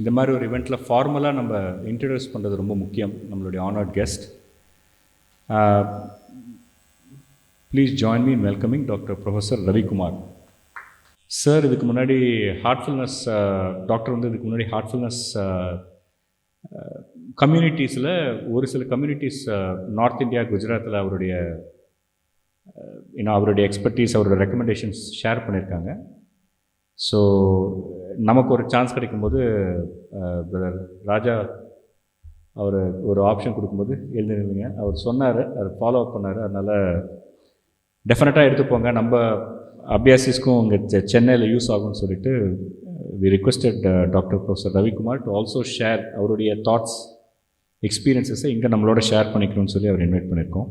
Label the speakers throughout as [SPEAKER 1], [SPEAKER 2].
[SPEAKER 1] இந்த மாதிரி ஒரு இவெண்ட்டில் ஃபார்மலாக நம்ம இன்ட்ரடியூஸ் பண்ணுறது ரொம்ப முக்கியம். நம்மளுடைய honoured guest. Please join me in welcoming doctor professor Ravikumar sir. இதுக்கு முன்னாடி ஹார்ட்ஃபுல்னஸ் டாக்டர் வந்து இதுக்கு முன்னாடி ஹார்ட்ஃபுல்னஸ் கம்யூனிட்டிஸில் ஒரு சில கம்யூனிட்டிஸ் நார்த் இந்தியா, குஜராத்தில் அவருடைய எக்ஸ்பர்டீஸ், அவருடைய ரெக்கமெண்டேஷன்ஸ் ஷேர் பண்ணியிருக்காங்க. ஸோ நமக்கு ஒரு சான்ஸ் கிடைக்கும்போது பிரதர் ராஜா அவர் ஒரு ஆப்ஷன் கொடுக்கும்போது எழுந்திருந்தீங்க. அவர் சொன்னார், அதை ஃபாலோ அப் பண்ணார். அதனால் டெஃபினட்டாக எடுத்துப்போங்க, நம்ம அபியாசிஸ்க்கும் இங்கே சென்னையில் யூஸ் ஆகும்னு சொல்லிட்டு we requested doctor professor Ravikumar to also share அவருடைய தாட்ஸ், எக்ஸ்பீரியன்ஸஸை இங்கே நம்மளோட ஷேர் பண்ணிக்கணும்னு சொல்லி அவர் இன்வைட் பண்ணியிருக்கோம்.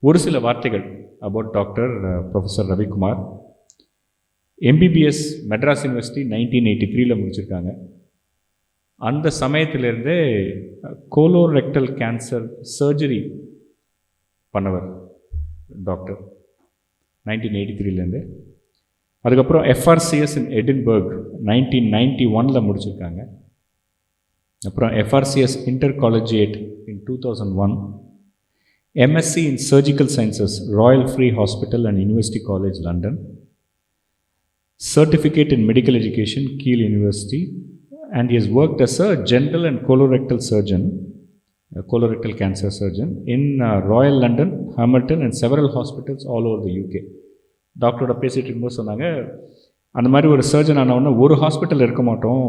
[SPEAKER 1] ஒரு சில வார்த்தைகள் about doctor professor Ravikumar. MBBS Madras university 1983 முடிச்சிருக்காங்க. அந்த சமயத்திலேருந்தே கோலோரெக்டல் கேன்சர் சர்ஜரி பண்ணவர் டாக்டர் 1983. அதுக்கப்புறம் எஃப்ஆர்சிஎஸ் இன் எடின்பர்க் 1991 முடிச்சிருக்காங்க. அப்புறம் FRCS inter collegiate in 2001. MSc in surgical sciences Royal free hospital and university college London. Certificate in Medical Education, Keele University, and he has worked as a general and colorectal surgeon, a colorectal cancer surgeon in Royal London, Hamilton and several hospitals all over the UK. டாக்டரோட பேசிகிட்டு இருக்கும்போது சொன்னாங்க, அந்த மாதிரி ஒரு surgeon ஆனவுடனே ஒரு hospital இருக்க மாட்டோம்,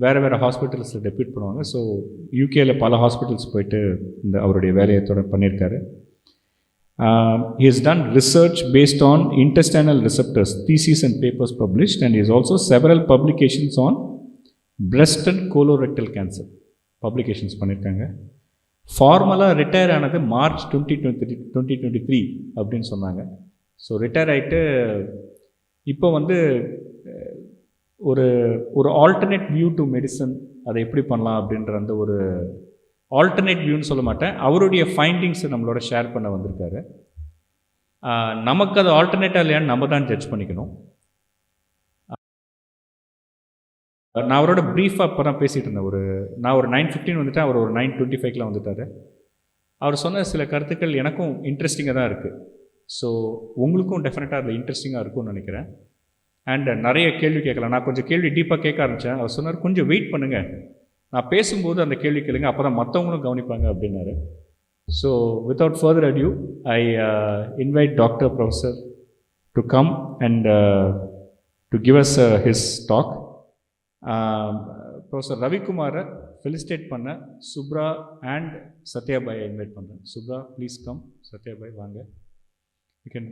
[SPEAKER 1] வேறு ஹாஸ்பிட்டல்ஸில் டெப்யூட் பண்ணுவாங்க. ஸோ யூகேயில் பல ஹாஸ்பிட்டல்ஸ் போயிட்டு இந்த அவருடைய வேலையை பண்ணியிருக்காரு. He has done research based on intestinal receptors, theses and papers published, and he has also several publications on breast and colorectal cancer publications பண்ணியிருக்காங்க. ஃபார்மலாக ரிட்டையர் ஆனது March 2023 அப்படின்னு சொன்னாங்க. ஸோ ரிட்டையர் ஆகிட்டு இப்போ வந்து ஒரு ஆல்டர்னேட் வியூ டு மெடிசன், அதை எப்படி பண்ணலாம் அப்படின்ற அந்த ஒரு ஆல்டர்னேட் வியூன்னு சொல்ல மாட்டேன், அவருடைய ஃபைண்டிங்ஸை நம்மளோட ஷேர் பண்ண வந்திருக்காரு. நமக்கு அது ஆல்டர்னேட்டாக இல்லையான்னு நம்ம தான் ஜட்ஜ் பண்ணிக்கணும். நான் அவரோட ப்ரீஃபாக இப்போ தான் பேசிகிட்டு இருந்தேன். நான் ஒரு 9:15 வந்துட்டேன், அவர் ஒரு 9:25 வந்துட்டார். அவர் சொன்ன சில கருத்துக்கள் எனக்கும் இன்ட்ரெஸ்டிங்காக தான் இருக்குது. ஸோ உங்களுக்கும் டெஃபினட்டாக அது இன்ட்ரெஸ்டிங்காக இருக்கும்னு நினைக்கிறேன். அண்ட் நிறைய கேள்வி கேட்கலாம். நான் கொஞ்சம் கேள்வி டீப்பாக கேட்க ஆரம்பித்தேன். அவர் சொன்னார், கொஞ்சம் வெயிட் பண்ணுங்கள், நான் பேசும்போது அந்த கேள்வி கேளுங்க, அப்போ தான் மற்றவங்களும் கவனிப்பாங்க அப்படின்னாரு. So without further adieu I invite doctor professor to come and to give us his talk. Professor ரவிக்குமாரை ஃபெலிசிட்டேட் பண்ண சுப்ரா அண்ட் சத்யாபாயை இன்வைட் பண்ணுறேன். Subhra please come. சத்யாபாய் வாங்க.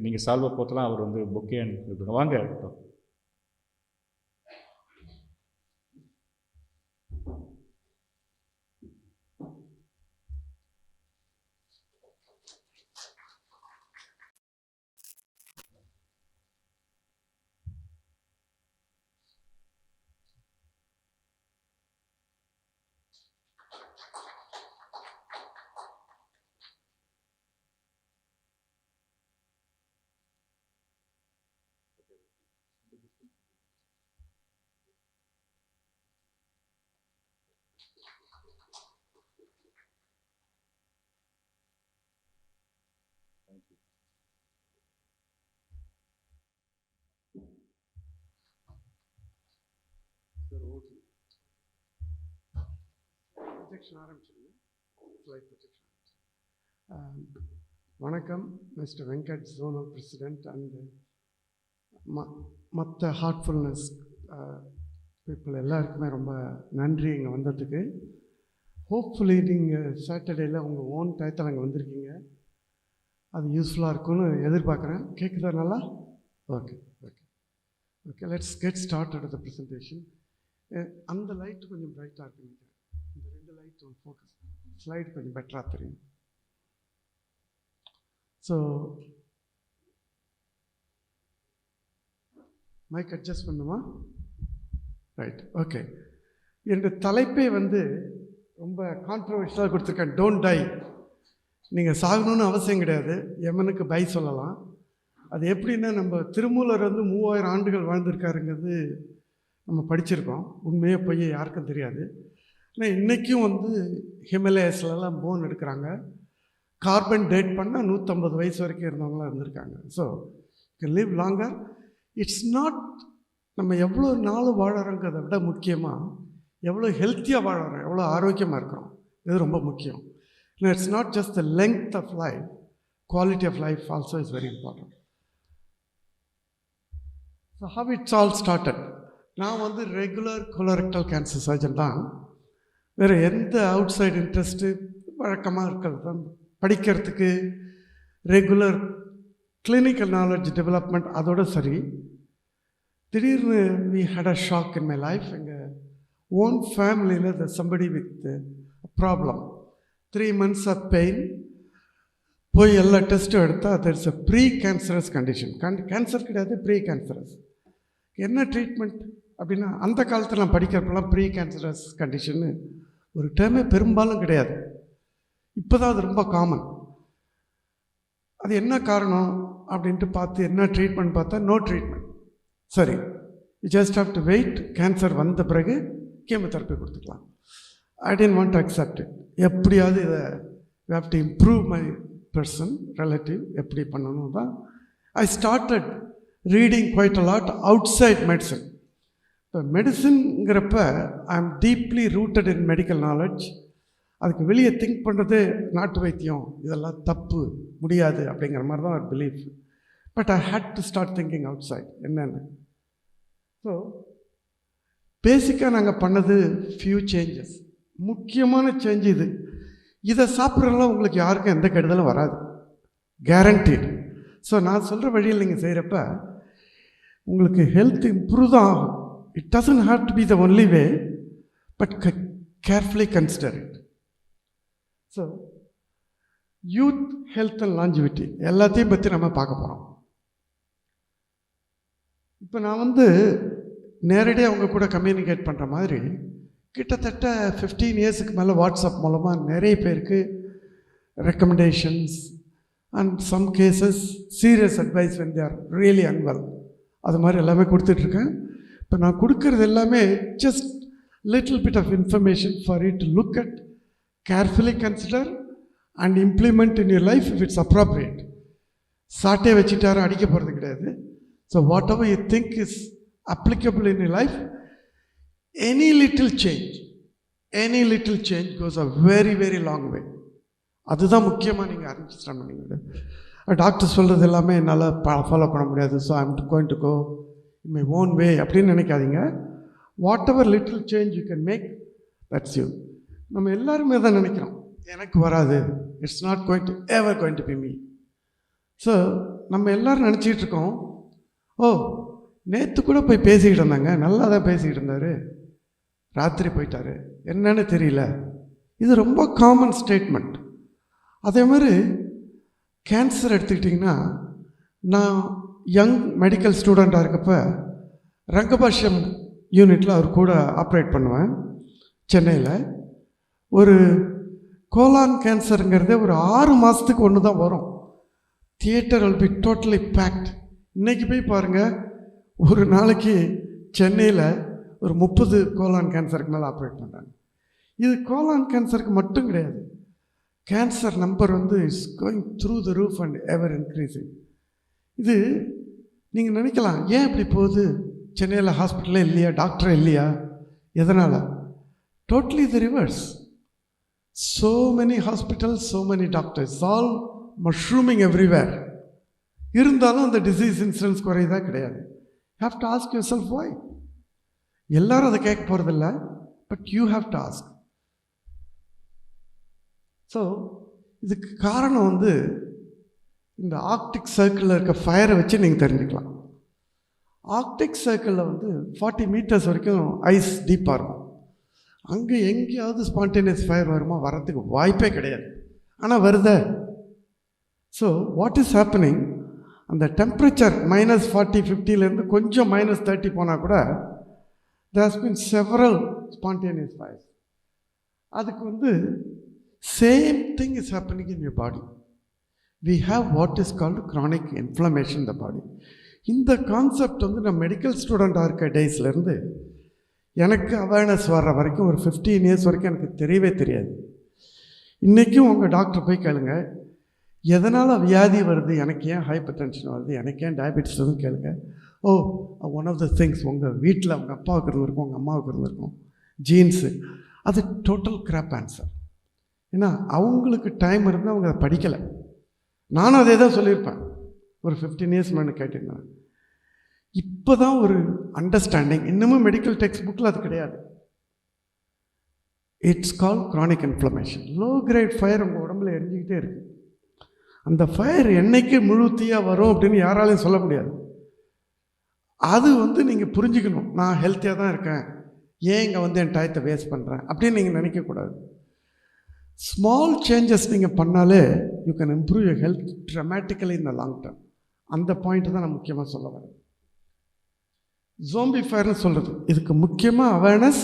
[SPEAKER 1] நீங்கள் சால்வை போத்தலாம், அவர் வந்து பொக்கே அண்ட் வாங்க.
[SPEAKER 2] வணக்கம் mister Venkat, zonal president and மற்ற ஹார்ட்ஃபுல்னஸ் பீப்புள் எல்லாருக்குமே ரொம்ப நன்றி இங்கே வந்ததுக்கு. ஹோப்ஃபுல்லி நீங்கள் சாட்டர்டேயில் உங்கள் ஓன் டயத்தில் அங்கே வந்திருக்கீங்க, அது யூஸ்ஃபுல்லாக இருக்கும்னு எதிர்பார்க்குறேன். கேட்குதா நல்லா? Okay okay okay, let's get started with the presentation. அந்த லைட்டு கொஞ்சம் பிரைட்டாக இருக்குன்னு நினைக்கிறேன். இந்த 2 லைட் ஒன் ஃபோக்கஸ், ஸ்லைடு கொஞ்சம் பெட்டராக தெரியும். ஸோ மைக் அட்ஜஸ்ட் பண்ணுமா? Right, okay. என்னுடைய தலைப்பே வந்து ரொம்ப கான்ட்ரவர்ஷியலாக கொடுத்துருக்கேன், டோன்ட் டை. நீங்கள் சாகணும்னு அவசியம் கிடையாது, எமனுக்கு பை சொல்லலாம். அது எப்படின்னா, நம்ம திருமூலர் வந்து 3000 ஆண்டுகள் வாழ்ந்திருக்காருங்கிறது நம்ம படிச்சிருக்கோம். உண்மையே பொய்யே யாருக்கும் தெரியாது. ஆனால் இன்றைக்கும் வந்து ஹிமாலயஸ்லலாம் போன் எடுக்கிறாங்க. கார்பன் டேட் பண்ணால் 150 வயசு வரைக்கும் இருந்தவங்களாம் இருந்திருக்காங்க. So can live longer. It's not நம்ம எவ்வளோ நாள் வாழறோங்கிறத விட முக்கியமாக எவ்வளோ ஹெல்த்தியாக வாழறோம், எவ்வளோ ஆரோக்கியமாக இருக்கிறோம், இது ரொம்ப முக்கியம். It's not just the length of life, quality of life also is very important. So how it's all started. நான் வந்து ரெகுலர் கொலரெக்டல் கேன்சர் சர்ஜன் தான். வேறு எந்த அவுட் சைடு இன்ட்ரெஸ்ட்டு வழக்கமாக இருக்கிறது தான் படிக்கிறதுக்கு, ரெகுலர் கிளினிக்கல் நாலேஜ் டெவலப்மெண்ட் அதோட சரி. திடீர்னு we had a shock in my life. எங்கள் ஓன் ஃபேமிலியில் the somebody with problem, 3 months of pain. போய் எல்லா டெஸ்ட்டும் எடுத்தால் that is a pre cancerous condition. Cancer கிடையாது, ப்ரீ கேன்சரஸ். என்ன ட்ரீட்மெண்ட் அப்படின்னா, அந்த காலத்தில் நான் படிக்கிறப்பெல்லாம் ப்ரீ கேன்சரஸ் கண்டிஷன்னு ஒரு டேர்மே பெரும்பாலும் கிடையாது. இப்போ தான் அது ரொம்ப காமன். அது என்ன காரணம் அப்படின்ட்டு பார்த்து என்ன ட்ரீட்மெண்ட் பார்த்தா நோ ட்ரீட்மெண்ட். சரி, you just have to wait. Cancer வந்த பிறகு கீமோதெரப்பி கொடுத்துக்கலாம். I didn't want to accept it. எப்படியாவது இதை you have to improve my person relative எப்படி பண்ணணும் தான் I started reading quite a lot outside medicine. இப்போ மெடிசன்ங்கிறப்ப I am deeply rooted in medical knowledge. அதுக்கு வெளியே திங்க் பண்ணுறது நாட்டு வைத்தியம் இதெல்லாம் தப்பு, முடியாது அப்படிங்கிற மாதிரி தான் ஒரு belief. But I had to start thinking outside என்னென்னு. ஸோ பேசிக்காக நாங்கள் பண்ணது ஃபியூ சேஞ்சஸ். முக்கியமான சேஞ்ச் இது. இதை சாப்பிட்றதுலாம் உங்களுக்கு யாருக்கும் எந்த கெடுதலும் வராது, கேரண்டீட். ஸோ நான் சொல்கிற வழியில் நீங்கள் செய்கிறப்ப உங்களுக்கு ஹெல்த் இம்ப்ரூவ் தான் ஆகும். It doesn't have to be the only way, but carefully consider it. So youth, health and longevity எல்லாத்தையும் பற்றி நம்ம பார்க்க போகிறோம். இப்போ நான் வந்து நேரடியாக அவங்க கூட கம்யூனிகேட் பண்ணுற மாதிரி கிட்டத்தட்ட 15 இயர்ஸுக்கு மேலே வாட்ஸ்அப் மூலமாக நிறைய பேருக்கு recommendations and some cases serious advice when they are really unwell அது மாதிரி எல்லாமே கொடுத்துட்ருக்கேன். இப்போ நான் கொடுக்கறது எல்லாமே just little bit of information for it to look at, carefully consider and implement in your life if it's appropriate. சாட்டே வச்சுட்டாரும் அடிக்க போகிறது கிடையாது. So whatever you think is applicable in your life, any little change goes a very very long way. அதுதான் முக்கியமாக நீங்கள் ஆரம்பிச்சிட்டோம். நீங்கள் டாக்டர் சொல்கிறது எல்லாமே என்னால் ஃபாலோ பண்ண முடியாது, so I am going to go in my own way அப்படின்னு நினைக்காதீங்க. Whatever little change you can make, that's you. நம்ம எல்லாருமே தான் நினைக்கிறோம் எனக்கு வராது, it's not going to ever going to be me. So நம்ம எல்லோரும் நினச்சிக்கிட்டு இருக்கோம், ஓ நேற்று கூட போய் பேசிக்கிட்டு இருந்தாங்க, நல்லா தான் பேசிக்கிட்டு இருந்தார், ராத்திரி போயிட்டார், என்னன்னு தெரியல. இது ரொம்ப காமன் ஸ்டேட்மெண்ட். அதே மாதிரி கேன்சர் எடுத்துக்கிட்டிங்கன்னா, நான் யங் மெடிக்கல் ஸ்டூடெண்ட்டாக இருக்கப்போ ரங்கபாஷ்யம் யூனிட்டில் அவர் கூட ஆப்ரேட் பண்ணுவேன் சென்னையில். ஒரு கோலான் கேன்சருங்கிறதே ஒரு 6 மாதத்துக்கு ஒன்று தான் வரும். Theatre will be totally packed. இன்றைக்கி போய் பாருங்கள், ஒரு நாளைக்கு சென்னையில் ஒரு 30 கோலான் கேன்சருக்கு மேலே ஆப்ரேட் பண்ணுறாங்க. இது கோலான் கேன்சருக்கு மட்டும் கிடையாது, கேன்சர் நம்பர் வந்து is going through the roof and ever increasing. இது நீங்கள் நினைக்கலாம், ஏன் இப்படி போகுது, சென்னையில் ஹாஸ்பிட்டலே இல்லையா, டாக்டரே இல்லையா, எதனால்? டோட்டலி த reverse. so many hospitals, so many doctors, all mushrooming everywhere. இருந்தாலும் அந்த டிசீஸ் இன்சிடென்ஸ் குறையதா கிடையாது. You have to ask yourself why. எல்லாரும் அதை கேட்க போகிறதில்ல, but you have to ask. So இதுக்கு காரணம் வந்து இந்த ஆர்க்டிக் சர்க்கிளில் இருக்க ஃபயரை வச்சு நீங்கள் தெரிஞ்சுக்கலாம். ஆர்க்டிக் சர்க்கிளில் வந்து 40 meters வரைக்கும் ஐஸ் டீப்பாக இருக்கும். அங்கே எங்கேயாவது ஸ்பான்டேனியஸ் ஃபயர் வருமா? வரத்துக்கு வாய்ப்பே கிடையாது. ஆனால் வருத. ஸோ வாட் இஸ் ஹேப்பனிங், அந்த டெம்பரேச்சர் -40, -50லேருந்து கொஞ்சம் -30 போனால் கூட there has been several spontaneous fires. அதுக்கு வந்து same thing is happening in your body. We have what is called chronic inflammation in the body. இந்த கான்செப்ட் வந்து நான் மெடிக்கல் ஸ்டூடெண்ட்டாக இருக்க டேஸ்லேருந்து எனக்கு அவேர்னஸ் வர்ற வரைக்கும் ஒரு 15 இயர்ஸ் வரைக்கும் எனக்கு தெரியவே தெரியாது. இன்றைக்கும் உங்கள் டாக்டர் போய் கேளுங்க, எதனால் வியாதி வருது, எனக்கு ஏன் ஹைப்பர் டென்ஷன் வருது, எனக்கு ஏன் டயபெட்டிஸ் வருதுன்னு கேளுங்க. ஓ, ஒன் ஆஃப் த திங்ஸ் உங்கள் வீட்டில் உங்கள் அப்பாவுக்கு இருந்திருக்கும், உங்கள் அம்மாவுக்கு இருந்திருக்கும், ஜீன்ஸு. அது டோட்டல் கிராப் ஆன்சர். ஏன்னா அவங்களுக்கு டைம் இருந்தால் அவங்க அதை படிக்கலை. நானும் அதே தான் சொல்லியிருப்பேன் ஒரு 15 இயர்ஸ் முன்னாடி கேட்டிருந்தேன். இப்போ தான் ஒரு அண்டர்ஸ்டாண்டிங். இன்னமும் மெடிக்கல் டெக்ஸ்ட் புக்கில் அது கிடையாது. It's call chronic inflammation. Low grade fire உங்கள் உடம்புல எரிஞ்சிக்கிட்டே இருக்குது. அந்த ஃபயர் என்னைக்கு முழு தீயாக வரும் அப்படின்னு யாராலையும் சொல்ல முடியாது. அது வந்து நீங்கள் புரிஞ்சுக்கணும். நான் ஹெல்த்தியாக தான் இருக்கேன், ஏன் இங்கே வந்து என் டயத்தை வேஸ்ட் பண்ணுறேன் அப்படின்னு நீங்கள் நினைக்கக்கூடாது. ஸ்மால் சேஞ்சஸ் நீங்கள் பண்ணாலே you can improve your health dramatically in the long term. அந்த பாயிண்ட்டு தான் நான் முக்கியமாக சொல்ல வரேன். ஜோம்பி ஃபயர்னு சொல்கிறது, இதுக்கு முக்கியமாக அவேர்னஸ்.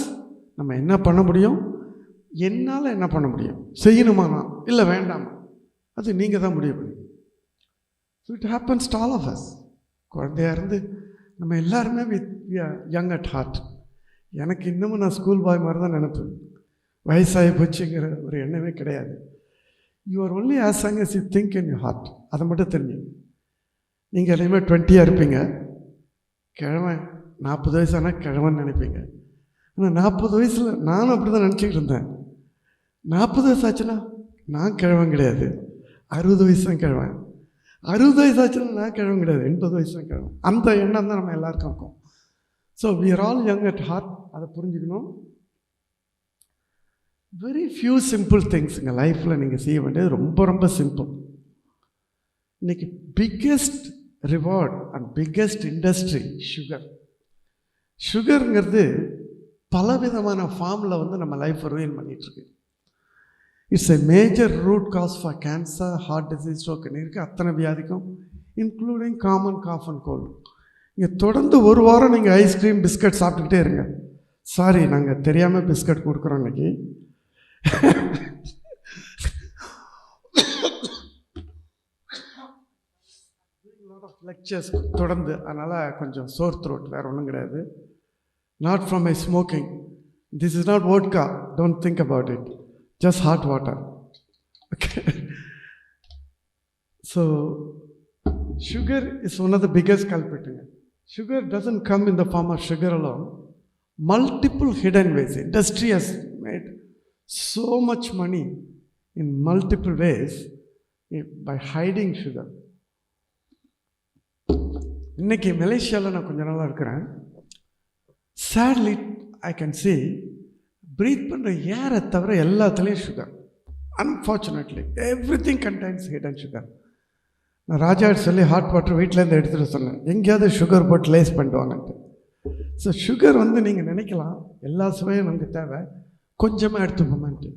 [SPEAKER 2] நம்ம என்ன பண்ண முடியும், என்னால் என்ன பண்ண முடியும், செய்யணுமா நான் இல்லை வேண்டாமா, அது நீங்கள் தான் முடிவு பண்ணி. So it happens to all of us. குழந்தையாக இருந்து நம்ம எல்லாருமே யங் அட் ஹார்ட். எனக்கு இன்னமும் நான் ஸ்கூல் பாய் மாதிரி தான் நினைப்பேன். வயசாகி போச்சுங்கிற ஒரு எண்ணமே கிடையாது. You are only as young as you think in your heart. அதை மட்டும் தெரிஞ்சுங்க. நீங்கள் எல்லாமே 20 இருப்பீங்க, கிழவன் 40 வயசானால் கிழவன் நினைப்பீங்க. ஆனால் 40 வயசில் நானும் அப்படி தான் நினச்சிக்கிட்டு இருந்தேன். 40 வயசு ஆச்சுன்னா நான் கிழவன் கிடையாது, 60 வயசு தான் கிழவன். 60 வயசு ஆச்சுன்னா நான் கிழவன் கிடையாது, 80 வயசு தான் கிழவன். அந்த எண்ணம் தான் நம்ம எல்லாருக்கும் இருக்கும். So we are all young at heart. அதை புரிஞ்சுக்கணும். வெரி ஃபியூ சிம்பிள் திங்ஸ் எங்கள் லைஃப்பில் நீங்கள் செய்ய வேண்டியது ரொம்ப ரொம்ப சிம்பிள். இன்றைக்கி biggest reward and biggest industry sugar. சுகருங்கிறது பலவிதமான ஃபார்மில் வந்து நம்ம லைஃப்பை ரூயின் பண்ணிகிட்ருக்கு. It's a major root cause for cancer, heart disease, ஸ்ட்ரோக்குன்னு இருக்குது. அத்தனை வியாதிக்கும் including common cough and cold. இங்கே தொடர்ந்து ஒரு வாரம் நீங்கள் ஐஸ்கிரீம் பிஸ்கட் சாப்பிட்டுக்கிட்டே இருங்க. சாரி, நாங்கள் தெரியாமல் பிஸ்கட் கொடுக்குறோம் இன்றைக்கி. லெக்சர்ஸ் தொடர்ந்து, அதனால் கொஞ்சம் சோர் த்ரோட், வேறு ஒன்றும் கிடையாது. Not from my smoking. This is not vodka, don't think about it, just hot water. Okay. So sugar is one of the biggest culprit. Sugar doesn't come in the form of sugar alone. Multiple hidden ways. Industry has made so much money in multiple ways by hiding sugar. இன்னைக்கு மலேசியாவில் நான் கொஞ்ச நாளாக இருக்கிறேன். Sadly I can see breathe பண்ணுற ஏரை தவிர எல்லாத்துலேயும் sugar. Unfortunately everything contains hidden sugar. நான் ராஜா சொல்லி ஹாட் வாட்டர் வீட்டிலேருந்து எடுத்துகிட்டு சொன்னேன், எங்கேயாவது சுகர் போட்டு லேஸ் பண்ணிடுவாங்கன்ட்டு. ஸோ சுகர் வந்து நீங்கள் நினைக்கலாம் எல்லா சுவையும் நமக்கு தேவை, கொஞ்சமாக எடுத்துப்போமேன்ட்டு.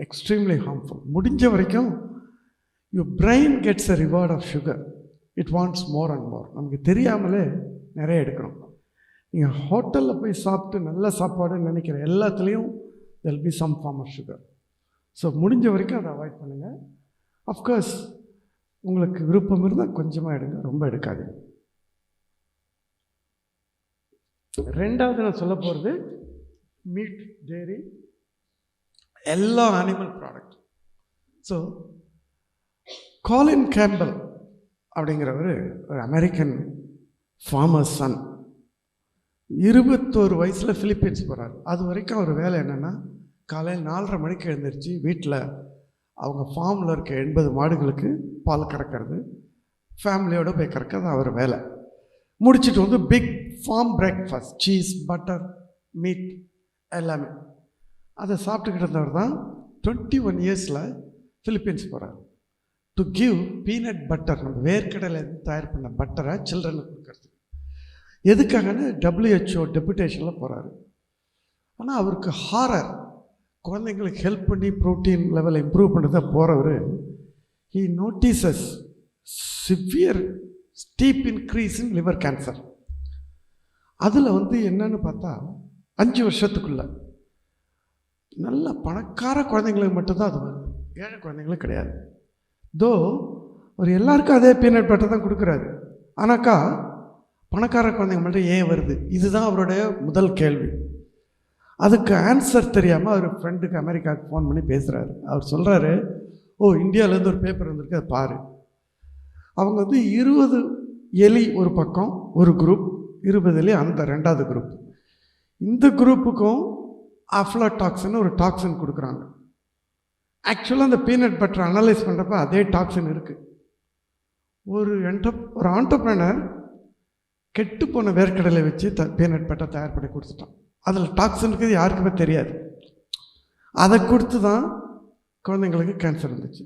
[SPEAKER 2] Extremely harmful. முடிஞ்ச வரைக்கும் your brain gets a reward of sugar. It wants more and more. நமக்கு தெரியாமலே நிறைய எடுக்கணும். நீங்கள் ஹோட்டலில் போய் சாப்பிட்டு நல்ல சாப்பாடுன்னு நினைக்கிற எல்லாத்துலேயும் there'll be some form of sugar. So முடிஞ்ச வரைக்கும் அதை அவாய்ட் பண்ணுங்கள். அஃப்கோர்ஸ் உங்களுக்கு விருப்பம் இருந்தால் கொஞ்சமாக எடுங்க, ரொம்ப எடுக்காதீங்க. ரெண்டாவது நான் சொல்ல போகிறது மீட், டெய்ரி, எல்லா animal product. So Colin Campbell அப்படிங்கிறவர் ஒரு அமெரிக்கன் ஃபார்மர் சன். 21 வயசில் ஃபிலிப்பீன்ஸ் போகிறார். அது வரைக்கும் அவர் வேலை என்னென்னா, காலையில் 4:30 மணிக்கு எழுந்திரிச்சு வீட்டில் அவங்க ஃபார்மில் இருக்க 80 மாடுகளுக்கு பால் கறக்கிறது, ஃபேமிலியோடு போய் கறக்கிறது அவர் வேலை. முடிச்சுட்டு வந்து big farm breakfast, cheese, butter, meat எல்லாமே அதை சாப்பிட்டுக்கிட்டு இருந்தவர் தான் 21 இயர்ஸில் ஃபிலிப்பீன்ஸ் போகிறார். டு கிவ் பீனட் பட்டர், நம்ம வேர்க்கடலை தயார் பண்ண பட்டரை சில்ட்ரனுக்கு கொடுக்கறது. எதுக்காகன்னு WHO டெபுடேஷனில் போகிறாரு. ஆனால் அவருக்கு ஹாரர், குழந்தைங்களுக்கு ஹெல்ப் பண்ணி ப்ரோட்டீன் லெவலை இம்ப்ரூவ் பண்ணுறதா போகிறவர், he notices severe steep increase in liver cancer. அதில் வந்து என்னன்னு பார்த்தா 5 வருஷத்துக்குள்ள நல்ல பணக்கார குழந்தைங்களுக்கு மட்டும்தான் அது வருது, ஏழை குழந்தைங்களுக்கு கிடையாது. தோ அவர் எல்லாருக்கும் அதே பீனட் பட்டர் தான் கொடுக்குறாரு. ஆனாக்கா பணக்கார குழந்தைங்க மட்டும் ஏன் வருது? இதுதான் அவருடைய முதல் கேள்வி. அதுக்கு ஆன்சர் தெரியாமல் அவர் ஃப்ரெண்டுக்கு அமெரிக்காவுக்கு ஃபோன் பண்ணி பேசுகிறாரு. அவர் சொல்கிறாரு, ஓ இந்தியாவிலேருந்து ஒரு பேப்பர் வந்திருக்கு, அதை பாரு. அவங்க வந்து 20 எலி ஒரு பக்கம் ஒரு குரூப், 20 எலி அந்த ரெண்டாவது குரூப். இந்த குரூப்புக்கும் அஃப்லாடாக்சின் ஒரு டாக்ஸின் கொடுக்குறாங்க. ஆக்சுவலாக அந்த பீனட் பட்டரை அனலைஸ் பண்ணுறப்ப அதே டாக்ஸின் இருக்குது. ஒரு ஆண்டர்ப்ரனர் கெட்டு போன வேர்க்கடலை வச்சு பீனட் பட்டர் தயார் பண்ணி கொடுத்துட்டான். அதில் டாக்ஸின் இருக்குது, யாருக்குமே தெரியாது. அதை கொடுத்து தான் குழந்தைங்களுக்கு கேன்சர் வந்துச்சு.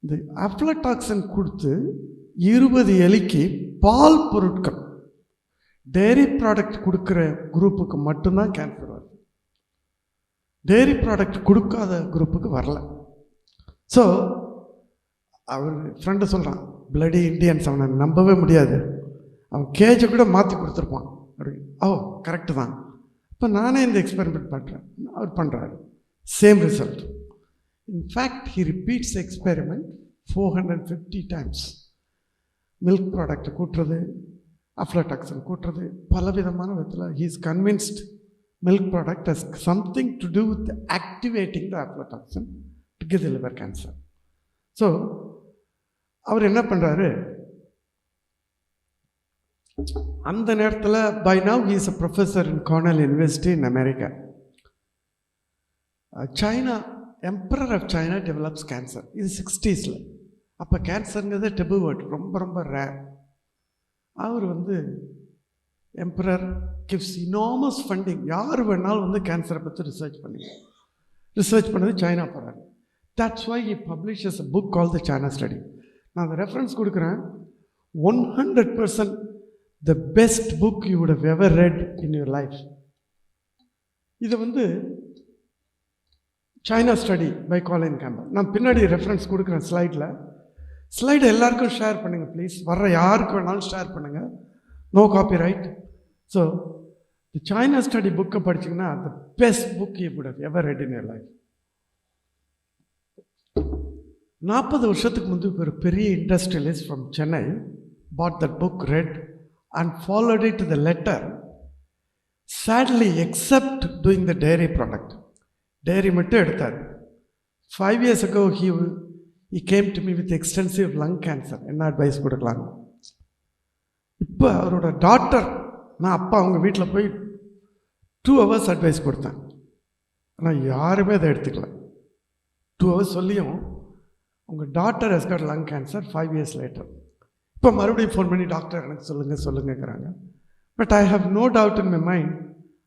[SPEAKER 2] இந்த அஃப்லாடாக்சின் கொடுத்து 20 எலிக்கு பால் பொருட்கள், டெய்ரி ப்ராடக்ட் கொடுக்குற குரூப்புக்கு மட்டும்தான் கேன்சர் வருது. டெய்ரி ப்ராடக்ட் கொடுக்காத குரூப்புக்கு வரல. ஸோ அவர் ஃப்ரெண்டு சொல்கிறான், பிளடி இண்டியன்ஸ், அவனை நம்பவே முடியாது, அவன் கேஜை கூட மாற்றி கொடுத்துருப்பான் அப்படி. ஓ கரெக்டு தான், இப்போ நானே இந்த எக்ஸ்பெரிமெண்ட் பண்ணுறேன். அவர் பண்ணுறாரு, same result. In fact he repeats experiment 450 times. Milk product கூட்டுறது, அஃப்லாடாக்சின் கூட்டுறது, பலவிதமான விதத்தில் he is convinced milk product has something to do with activating the aflatoxin to give the liver cancer. So அவர் என்ன பண்ணுறாரு, அந்த நேரத்தில் by now he is a professor in Cornell University in America. China, Emperor of China develops cancer. இது 60s. அப்போ கேன்சருங்கிறது debut word, ரொம்ப ரொம்ப rare. அவர் வந்து emperor gives enormous funding, யார் வேணாலும் வந்து கேன்சரை பற்றி ரிசர்ச் பண்ணது சைனா போகிறாரு. That's why he publishes a book call the China study. நான் அந்த ரெஃபரன்ஸ் கொடுக்குறேன். 100% the best book you would have ever read in your life. இதை வந்து China study by Colin Campbell. நான் பின்னாடி ரெஃபரன்ஸ் கொடுக்குறேன் ஸ்லைடை எல்லாருக்கும் ஷேர் பண்ணுங்கள் ப்ளீஸ். வர்ற யாருக்கு வேணாலும் ஷேர் பண்ணுங்கள், no copyright. So the China study புக்கை படிச்சிங்கன்னா the best book you would have ever read in your life. 40 வருஷத்துக்கு முன்பு ஒரு பெரிய industrialist from Chennai bought that book, read and followed it to the letter. Sadly except doing the dairy product, dairy மட்டும் எடுத்தார். 5 years ago he came to me with extensive lung cancer. என்ன advice கொடுக்கலாம்? இப்போ அவரோட டாக்டர், நான் அப்பா அவங்க வீட்டில் போய் 2 hours அட்வைஸ் கொடுத்தேன், ஆனால் யாருமே அதை எடுத்துக்கல. 2 hours சொல்லியும் உங்கள் doctor has got lung cancer 5 years later. இப்போ மறுபடியும் ஃபோன் பண்ணி டாக்டர் எனக்கு சொல்லுங்கிறாங்க. But I have no doubt in my mind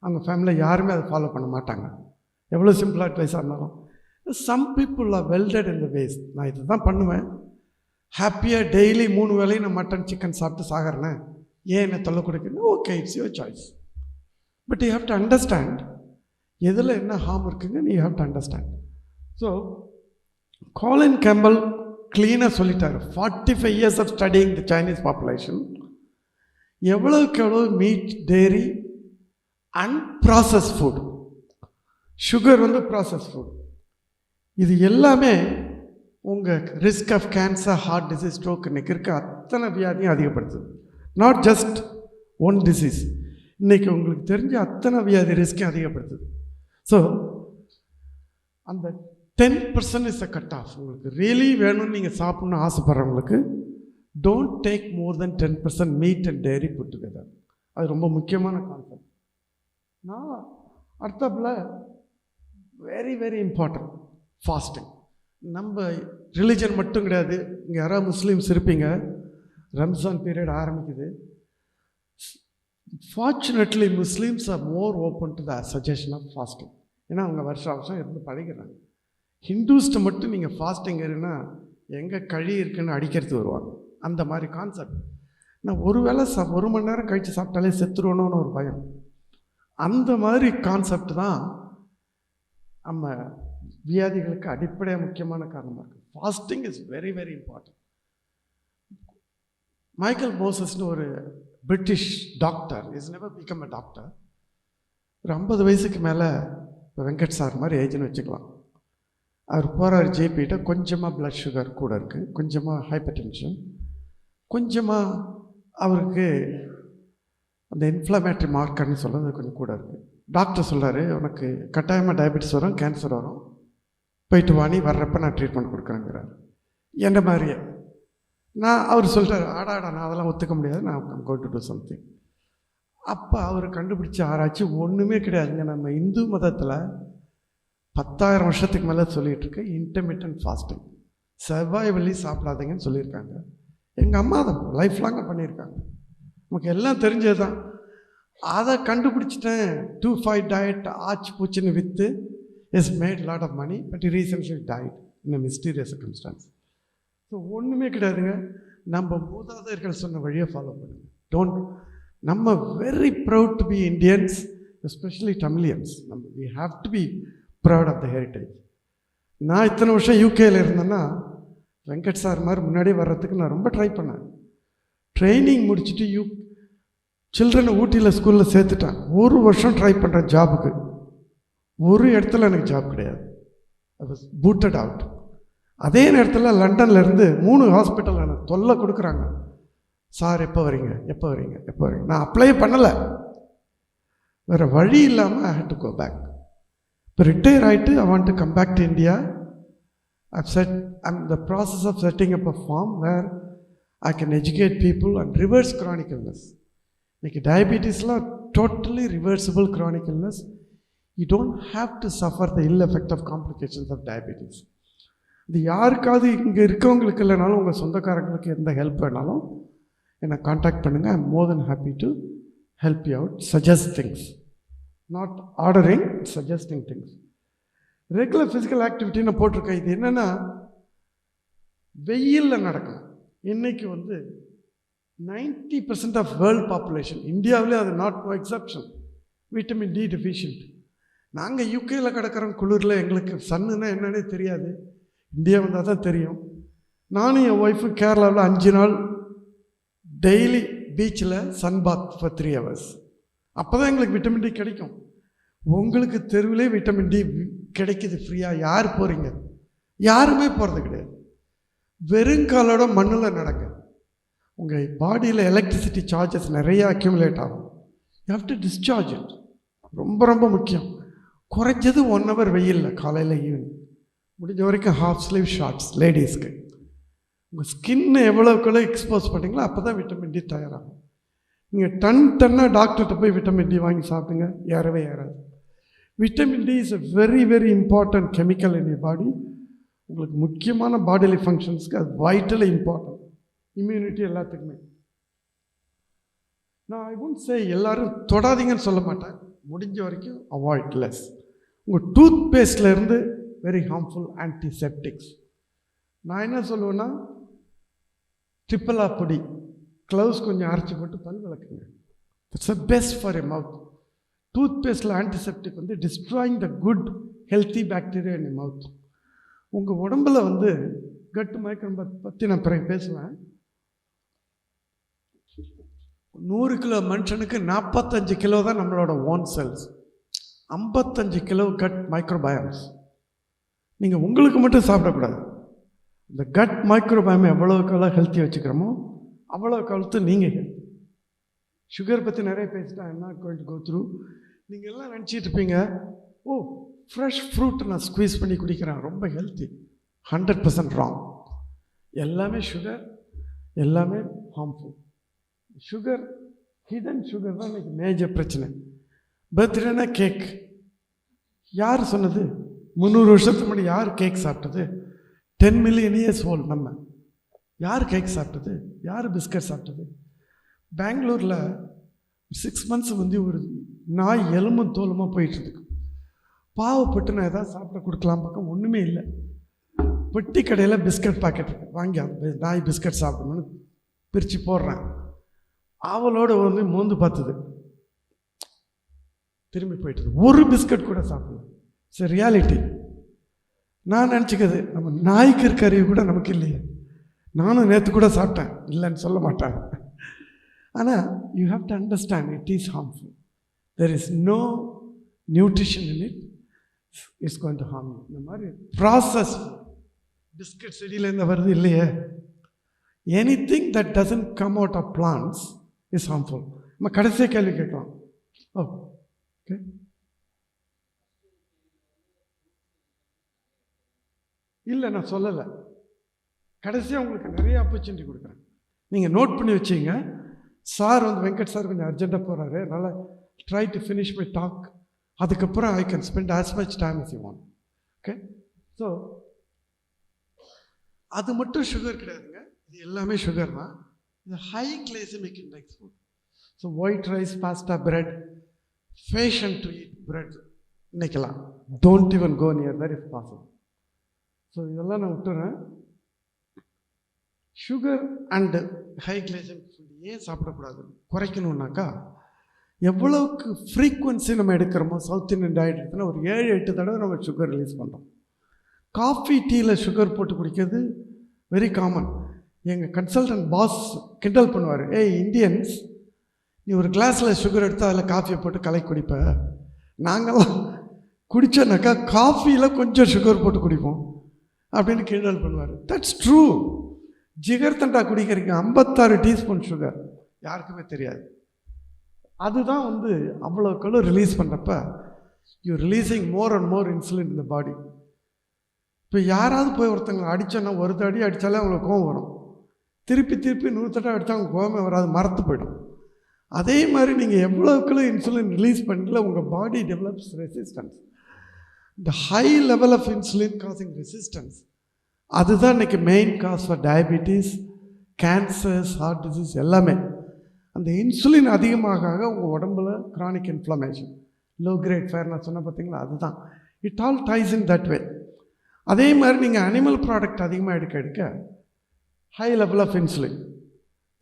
[SPEAKER 2] அவங்க ஃபேமிலியில் யாருமே அதை ஃபாலோ பண்ண மாட்டாங்க, எவ்வளோ சிம்பிள் அட்வைஸாக இருந்தாலும். Some people are welded in the waste. நான் இதை தான் பண்ணுவேன், ஹாப்பியாக டெய்லி 3 வேளையும் நான் மட்டன் சிக்கன் சாப்பிட்டு சாகிறேன்னு ஏன் என்னை தொல்லை கொடுக்குறேன்னு. Okay, it's your choice. But you have to understand எதில் என்ன ஹார்ம் இருக்குங்கன்னு you have to understand. So Colin Campbell க்ளீனாக சொல்லிட்டார். 45 years ஆஃப் ஸ்டடிங் தி சைனீஸ் பாப்புலேஷன், எவ்வளோக்கு எவ்வளோ meat, dairy and process food, sugar வந்து ப்ராசஸ் ஃபுட், இது எல்லாமே உங்கள் risk of cancer, heart disease, stroke இன்னைக்கு இருக்க அத்தனை வியாதியும் அதிகப்படுத்துது. நாட் ஜஸ்ட் ஒன் டிசீஸ், இன்றைக்கி உங்களுக்கு தெரிஞ்ச அத்தனை வியாதி ரிஸ்க்கையும் அதிகப்படுத்துது. ஸோ அந்த 10% இஸ் அ கட் ஆஃப். உங்களுக்கு ரியலி வேணும்னு நீங்கள் சாப்பிட்ணுன்னு ஆசைப்படுறவங்களுக்கு don't take more than 10% meat and dairy food together. அது ரொம்ப முக்கியமான கான்செப்ட். நான் அடுத்தப்பில் வெரி வெரி இம்பார்ட்டன்ட் ஃபாஸ்டிங். நம்ம ரிலிஜன் மட்டும் கிடையாது, இங்கே யாராவது முஸ்லீம்ஸ் இருப்பீங்க, ரம்ஜான் பீரியட் ஆரம்பிக்குது. Fortunately Muslims are more open to the suggestion of fasting. ஏன்னா அவங்க வருஷம் இருந்து பழகிறாங்க. ஹிந்துஸ்ட்டை மட்டும் நீங்கள் ஃபாஸ்டிங் இருன்னா எங்கே கழி இருக்குன்னு அடிக்கிறது வருவாங்க. அந்த மாதிரி கான்செப்ட். நான் ஒரு வேளை 1 மணி நேரம் கழித்து சாப்பிட்டாலே செத்துருவணும்னு ஒரு பயம். அந்த மாதிரி கான்செப்ட் தான் நம்ம வியாதிகளுக்கு அடிப்படையாக முக்கியமான காரணமாக இருக்குது. Fasting is very very important. Michael மோசஸ்னு ஒரு British doctor, is never become a doctor. ஒரு 50 வயசுக்கு மேலே, இப்போ வெங்கட் சார் மாதிரி ஏஜ்னு வச்சுக்கலாம். அவர் போகிறார் ஜேபிகிட்ட, கொஞ்சமாக ப்ளட் சுகர் கூட இருக்குது, கொஞ்சமாக ஹைப்பர் டென்ஷன், கொஞ்சமாக அவருக்கு அந்த இன்ஃப்ளமேட்டரி மார்க்கர்னு சொல்கிறது கொஞ்சம் கூட இருக்குது. டாக்டர் சொல்கிறாரு, உனக்கு கட்டாயமாக டயபெட்டிஸ் வரும், கேன்சர் வரும், போயிட்டு வாணி வர்றப்ப நான் ட்ரீட்மெண்ட் கொடுக்குறேங்கிறார். என்ன மாதிரியே அவர் சொல்கிறார், ஆடாடா நான் அதெல்லாம் ஒத்துக்க முடியாது, நான் கோயிங் டு டூ சம்திங். அப்போ அவர் கண்டுபிடிச்ச ஆராய்ச்சி ஒன்றுமே கிடையாதுங்க. நம்ம இந்து மதத்தில் 10,000 வருஷத்துக்கு மேலே சொல்லிகிட்டு இருக்க இன்டர்மிட்டன்ட் ஃபாஸ்டிங், செவ்வாய் வெள்ளி சாப்பிடாதீங்கன்னு சொல்லியிருக்காங்க. எங்கள் அம்மா அதை லைஃப் லாங்காக பண்ணியிருக்காங்க. நமக்கு எல்லாம் தெரிஞ்சது தான். அதை கண்டுபிடிச்சிட்டேன். 2-5 டயட் ஆச்சு பூச்சின்னு விற்று is made lot of money, but recently died in mysterious circumstance. So ஒன்றுமே கிடையாதுங்க. நம்ம மூதாதையர்கள் சொன்ன வழியை ஃபாலோ பண்ணுங்க. டோன்ட் நம்ம very proud to be Indians, especially Tamilians. நம்ம we have to be proud of the heritage. நான் இத்தனை வருஷம் யூகேயில் இருந்தேன்னா வெங்கட் சார் மாதிரி முன்னாடியே வர்றதுக்கு நான் ரொம்ப ட்ரை பண்ணேன். ட்ரைனிங் முடிச்சுட்டு சில்ட்ரனை ஊட்டியில் ஸ்கூலில் சேர்த்துட்டேன். 1 வருஷம் ட்ரை பண்ணுறேன் ஜாபுக்கு. ஒரு இடத்துல எனக்கு ஜாப் கிடையாது. I was booted out. அதே நேரத்தில் லண்டன்லேருந்து 3 ஹாஸ்பிட்டல் எனக்கு தொல்லை கொடுக்குறாங்க. சார் எப்போ வரீங்க, எப்போ வரீங்க, எப்போ வரீங்க. நான் அப்ளை பண்ணலை, வேறு வழி இல்லாமல் I had to go back. இப்போ ரிட்டையர் ஆகிட்டு I want to come back to India. I'm in the process of setting up a farm where I can educate people and reverse chronic illness. இன்னைக்கு டயபிட்டிஸ்லாம் totally reversible chronic illness. You don't have to suffer the ill effect of complications of diabetes. இது யாருக்காவது இங்கே இருக்கவங்களுக்கு இல்லைனாலும் உங்கள் சொந்தக்காரங்களுக்கு எந்த ஹெல்ப் வேணாலும் என்னை காண்டாக்ட் பண்ணுங்கள். I am more than happy to help you out, suggest things, not ordering, suggesting things. Regular physical ஆக்டிவிட்டின்னு போட்டிருக்கேன். இது என்னென்னா வெயிலில் நடக்கும். இன்றைக்கி 90% ஆஃப் வேர்ல்டு பாப்புலேஷன், இந்தியாவிலே அது not no exception, vitamin D deficient. நாங்கள் யூகேயில் கிடக்கிறோம் குளிரில், எங்களுக்கு சன்னுன்னா என்னன்னே தெரியாது. இந்தியா வந்தால் தான் தெரியும். நானும் என் ஒய்ஃபு கேரளாவில் 5 நாள் டெய்லி பீச்சில் சன்பாத் ஃபார் 3 hours. அப்போ தான் எங்களுக்கு விட்டமின் டி கிடைக்கும். உங்களுக்கு தெருவிலே விட்டமின் டி கிடைக்கிது ஃப்ரீயாக. யார் போகிறீங்க? யாருமே போகிறது கிடையாது. வெறுங்காலோட மண்ணில் நடங்க. உங்கள் பாடியில் எலக்ட்ரிசிட்டி சார்ஜஸ் நிறைய அக்யூமுலேட் ஆகும். You have to discharge it. ரொம்ப ரொம்ப முக்கியம். குறைஞ்சது 1 hour வெயிலில், காலையில் ஈவினிங், முடிஞ்ச வரைக்கும் ஹாஃப் ஸ்லீவ் ஷார்ட்ஸ் லேடிஸ்க்கு. உங்கள் ஸ்கின்னு எவ்வளோக்குள்ள எக்ஸ்போஸ் பண்ணிங்களோ அப்போ தான் விட்டமின் டி தயாராகும். நீங்கள் டன்னாக டாக்டர்கிட்ட போய் விட்டமின் டி வாங்கி சாப்பிடுங்க, ஏறவே ஏறாது. Vitamin D is a very very important chemical in your body. உங்களுக்கு முக்கியமான பாடிலி ஃபங்க்ஷன்ஸ்க்கு அது வைட்டலி இம்பார்ட்டன்ட். இம்யூனிட்டி எல்லாத்துக்குமே. நான் ஐ ஒன்ட் சே எல்லோரும் தொடாதீங்கன்னு சொல்ல மாட்டேன். முடிஞ்ச வரைக்கும் அவாய்ட் லெஸ். உங்கள் டூத் பேஸ்ட்லேருந்து வெரி ஹார்ம்ஃபுல் ஆன்டிசெப்டிக்ஸ். நான் என்ன சொல்லுவேன்னா, ட்ரிப்பிளா பொடி, க்ளவுஸ் கொஞ்சம் அரைச்சி போட்டு பல் விளக்குங்க. It's a best for a mouth. டூத் பேஸ்டில் antiseptic destroying the good healthy bacteria in a mouth. உங்கள் உடம்பில் கட்டு மைக்ரோபை பற்றி நான் பிறகு பேசுவேன். 100 கிலோ மனுஷனுக்கு 45 கிலோ தான் நம்மளோட ஓன் செல்ஸ், 55 கிலோ கட் மைக்ரோபயோம்ஸ். நீங்கள் உங்களுக்கு மட்டும் சாப்பிடக்கூடாது. இந்த கட் மைக்ரோபயோம் எவ்வளோக்கெல்லாம் ஹெல்த்தி வச்சுக்கிறோமோ அவ்வளோ கழுத்து நீங்கள் ஹெல்த்தி. சுகர் பற்றி நிறைய பேசிட்டா என்ன கோயிங் டு கோ த்ரூ. நீங்கள் எல்லாம் நினச்சிட்டு இருப்பீங்க, ஓ ஃப்ரெஷ் ஃப்ரூட் நான் ஸ்குவீஸ் பண்ணி குடிக்கிறேன் ரொம்ப ஹெல்த்தி. 100% ராங். எல்லாமே சுகர், எல்லாமே ஹார்ம்ஃபுல். சுகர், ஹிடன் சுகர் தான் இன்றைக்கி மேஜர் பிரச்சனை. பர்த்டேனா கேக். யார் சொன்னது? 300 வருஷத்துக்கு முன்னாடி யார் கேக் சாப்பிட்டது? 10 million years old. நம்ம யார் கேக் சாப்பிட்டது? யார் பிஸ்கட் சாப்பிட்டது? பெங்களூரில் 6 months ஒரு நாய் எலும்பும் தோலுமாக போயிட்டுருக்கு. பாவப்பட்டு நான் எதாவது சாப்பிட கொடுக்கலாம் பக்கம் ஒன்றுமே இல்லை. பெட்டி கடையில் பிஸ்கட் பாக்கெட் இருக்கு, வாங்கி நாய் பிஸ்கட் சாப்பிடணும்னு பிரித்து போடுறேன். அவளோட மோந்து பார்த்தது, திரும்பி போயிட்டது. ஒரு பிஸ்கட் கூட சாப்பிடல. It's reality. நான் நினச்சிக்கிறது, நம்ம நாய்க்கு இருக்க அறிவு கூட நமக்கு இல்லையே. நானும் நேற்று கூட சாப்பிட்டேன், இல்லைன்னு சொல்ல மாட்டேன். ஆனால் you have to understand it is harmful. There is no nutrition in it. It's going to harm you. இந்த மாதிரி ப்ராசஸ் பிஸ்கட் செடியிலேருந்து வருது இல்லையே. Anything that doesn't come out of plants is harmful. நம்ம கடைசியாக கேள்வி கேட்கலாம். ஓகே, இல்லை நான் சொல்லலை, கடைசியாக உங்களுக்கு நிறைய ஆப்பர்ச்சுனிட்டி கொடுக்குறேன், நீங்கள் நோட் பண்ணி வச்சிங்க. சார் வந்து வெங்கட் சார் கொஞ்சம் அர்ஜென்ட்டாக போகிறாரு, அதனால் try to finish my talk. அதுக்கப்புறம் I can spend as much time as you want. Okay, so அது மட்டும் சுகர் கிடையாதுங்க, இது எல்லாமே சுகர் தான். இது high glycemic index food. So white rice, pasta, bread, fashion to eat bread நினைக்கலாம். Don't even go near that if possible. So இதெல்லாம் நான் விட்டுறேன். Sugar and high glycemic food ஏன் சாப்பிடக்கூடாது, குறைக்கணுன்னாக்கா எவ்வளவுக்கு ஃப்ரீக்குவன்சி நம்ம எடுக்கிறோமோ, சவுத் இந்தியன் டயட் எடுத்தோன்னா ஒரு 7-8 தடவை நம்ம சுகர் ரிலீஸ் பண்ணுறோம். காஃபி, டீயில் சுகர் போட்டு குடிக்கிறது வெரி காமன். எங்கள் கன்சல்டன்ட் பாஸ் கிண்டல் பண்ணுவார், ஏய் இந்தியன்ஸ், நீ ஒரு கிளாஸில் சுகர் எடுத்து அதில் காஃபியை போட்டு கலக்கி குடிப்ப, நாங்கள்லாம் குடித்தோன்னாக்கா காஃபியில் கொஞ்சம் சுகர் போட்டு குடிப்போம் அப்படின்னு கிண்டல் பண்ணுவார். That's true. ஜிகர் தண்டா குடிக்கிறீங்க 56 டீஸ்பூன் சுகர், யாருக்குமே தெரியாது. அதுதான் வந்து அவ்வளோக்களும் ரிலீஸ் பண்ணுறப்ப you releasing more and more insulin in the body. இப்போ யாராவது போய் ஒருத்தங்களை அடித்தோன்னா, ஒரு தடி அடித்தாலே அவங்களுக்கு கோவம் வரும், திருப்பி 100 தடவை அடித்தா அவங்க கோவமே வராது, மறத்து போயிடும். அதே மாதிரி நீங்கள் எவ்வளோக்களும் இன்சுலின் ரிலீஸ் பண்ணல, உங்கள் பாடி டெவலப்ஸ் ரெசிஸ்டன்ஸ். இந்த high level of insulin causing resistance, அதுதான் இன்றைக்கி main cause for diabetes, cancers, heart disease எல்லாமே. அந்த இன்சுலின் அதிகமாக உங்கள் உடம்புல chronic inflammation, low grade fire நான் சொன்ன பார்த்தீங்களா, அதுதான். It all ties in that way. அதே மாதிரி நீங்கள் அனிமல் ப்ராடக்ட் அதிகமாக எடுக்க எடுக்க ஹை லெவல் ஆஃப் இன்சுலின்,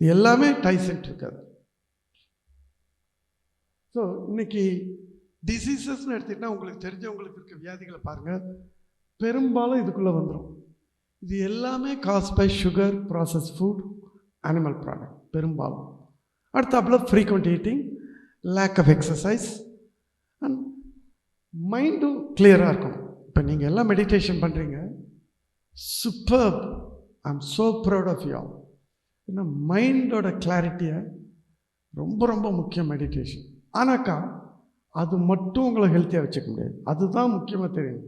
[SPEAKER 2] இது எல்லாமே டைசன்ட் இருக்காது. ஸோ இன்னைக்கு டிசீசஸ்ன்னு எடுத்திங்கன்னா உங்களுக்கு தெரிஞ்சவங்களுக்கு இருக்க வியாதிகளை பாருங்கள், பெரும்பாலும் இதுக்குள்ளே வந்துடும். இது எல்லாமே cause by sugar, process food, animal product பெரும்பாலும். அடுத்தாப்புல frequent eating, lack of exercise and மைண்டும் கிளியராக இருக்கும். இப்போ நீங்கள் எல்லாம் மெடிடேஷன் பண்ணுறீங்க, super, I am so proud of you. ஏன்னா மைண்டோட கிளாரிட்டியை ரொம்ப ரொம்ப முக்கியம் மெடிடேஷன். ஆனாக்கா அது மட்டும் உங்களை ஹெல்த்தியாக வச்சுக்க முடியாது, அதுதான் முக்கியமாக தெரியும்.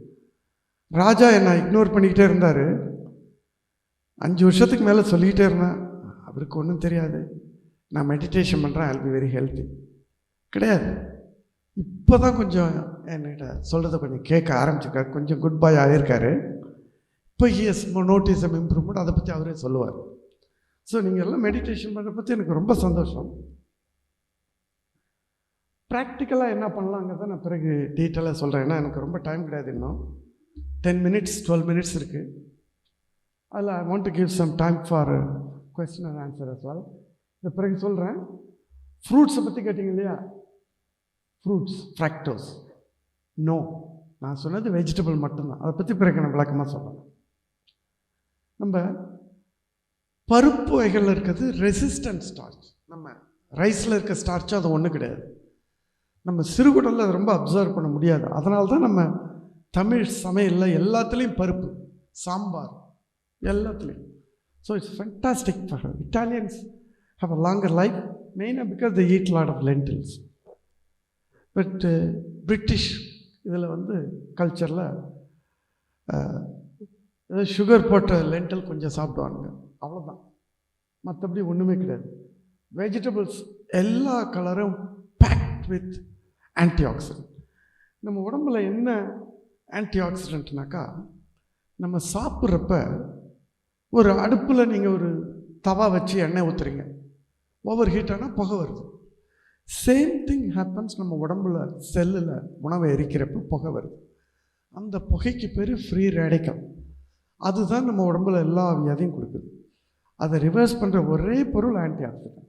[SPEAKER 2] ராஜா என்னை இக்னோர் பண்ணிக்கிட்டே இருந்தார், 5 வருஷத்துக்கு மேலே சொல்லிக்கிட்டே இருந்தேன், அவருக்கு ஒன்றும் தெரியாது, நான் மெடிடேஷன் பண்ணுறேன், ஐல் பி வெரி ஹெல்த்தி. கிடையாது, இப்போ தான் கொஞ்சம் என்கிட்ட சொல்கிறத கொஞ்சம் கேட்க ஆரம்பிச்சிருக்காரு, கொஞ்சம் குட் பாய் ஆகியிருக்காரு. இப்போ ஹியஸ் நோட்டீஸ் அம் இம்ப்ரூவ்மெண்ட், அதை பற்றி அவரே சொல்லுவார். ஸோ நீங்கள் எல்லாம் மெடிடேஷன் பண்ணுற பற்றி எனக்கு ரொம்ப சந்தோஷம். ப்ராக்டிக்கலாக என்ன பண்ணலாங்கிறத நான் பிறகு டீட்டெயிலாக சொல்கிறேன், ஏன்னா எனக்கு ரொம்ப டைம் கிடையாது, இன்னும் 10 minutes 12 minutes இருக்குது. அதில் I want to give some time for question and answer as well. இந்த பிறகு சொல்கிறேன். ஃப்ரூட்ஸை பற்றி கேட்டிங்க இல்லையா, ஃப்ரூட்ஸ் ஃப்ராக்டோஸ் நோ, நான் சொன்னது வெஜிடபிள் மட்டும்தான், அதை பற்றி பிறகு நான் விளக்கமாக சொல்கிறேன். நம்ம பருப்பு வகைகளில் இருக்கிறது ரெசிஸ்டன்ட் ஸ்டார்ச், நம்ம ரைஸில் இருக்க ஸ்டார்ச்சும் அது ஒன்றும் கிடையாது. நம்ம சிறுகுடலில் அதை ரொம்ப அப்சர்வ் பண்ண முடியாது, அதனால தான் நம்ம தமிழ் சமையலில் எல்லாத்துலேயும் பருப்பு, சாம்பார் எல்லாத்துலேயும். So it's fantastic for Italians have a longer life, mainly because they eat a lot of lentils. But British இதில் வந்து கல்ச்சரில் சுகர் போட்ட லென்டில் கொஞ்சம் சாப்பிடுவாங்க, அவ்வளோதான், மற்றபடி ஒன்றுமே கிடையாது. வெஜிடபிள்ஸ் எல்லா கலரும் பேக்ட் வித் ஆன்டிஆக்சிடென்ட். நம்ம உடம்புல என்ன ஆன்டிஆக்சிடென்ட்னாக்கா, நம்ம சாப்பிட்றப்ப ஒரு அடுப்பில் நீங்கள் ஒரு தவா வச்சு எண்ணெய் ஊற்றுறீங்க, ஓவர் ஹீட் ஆனால் புகை வருது. சேம் திங் ஹேப்பன்ஸ் நம்ம உடம்புல செல்லில் உணவை எரிக்கிறப்ப புகை வருது. அந்த புகைக்கு பேர் ஃப்ரீ ரேடிக்கல். அதுதான் நம்ம உடம்புல எல்லா வியாதியும் கொடுக்குது. அதை ரிவர்ஸ் பண்ணுற ஒரே பொருள் ஆன்டிஆக்சிடென்ட்.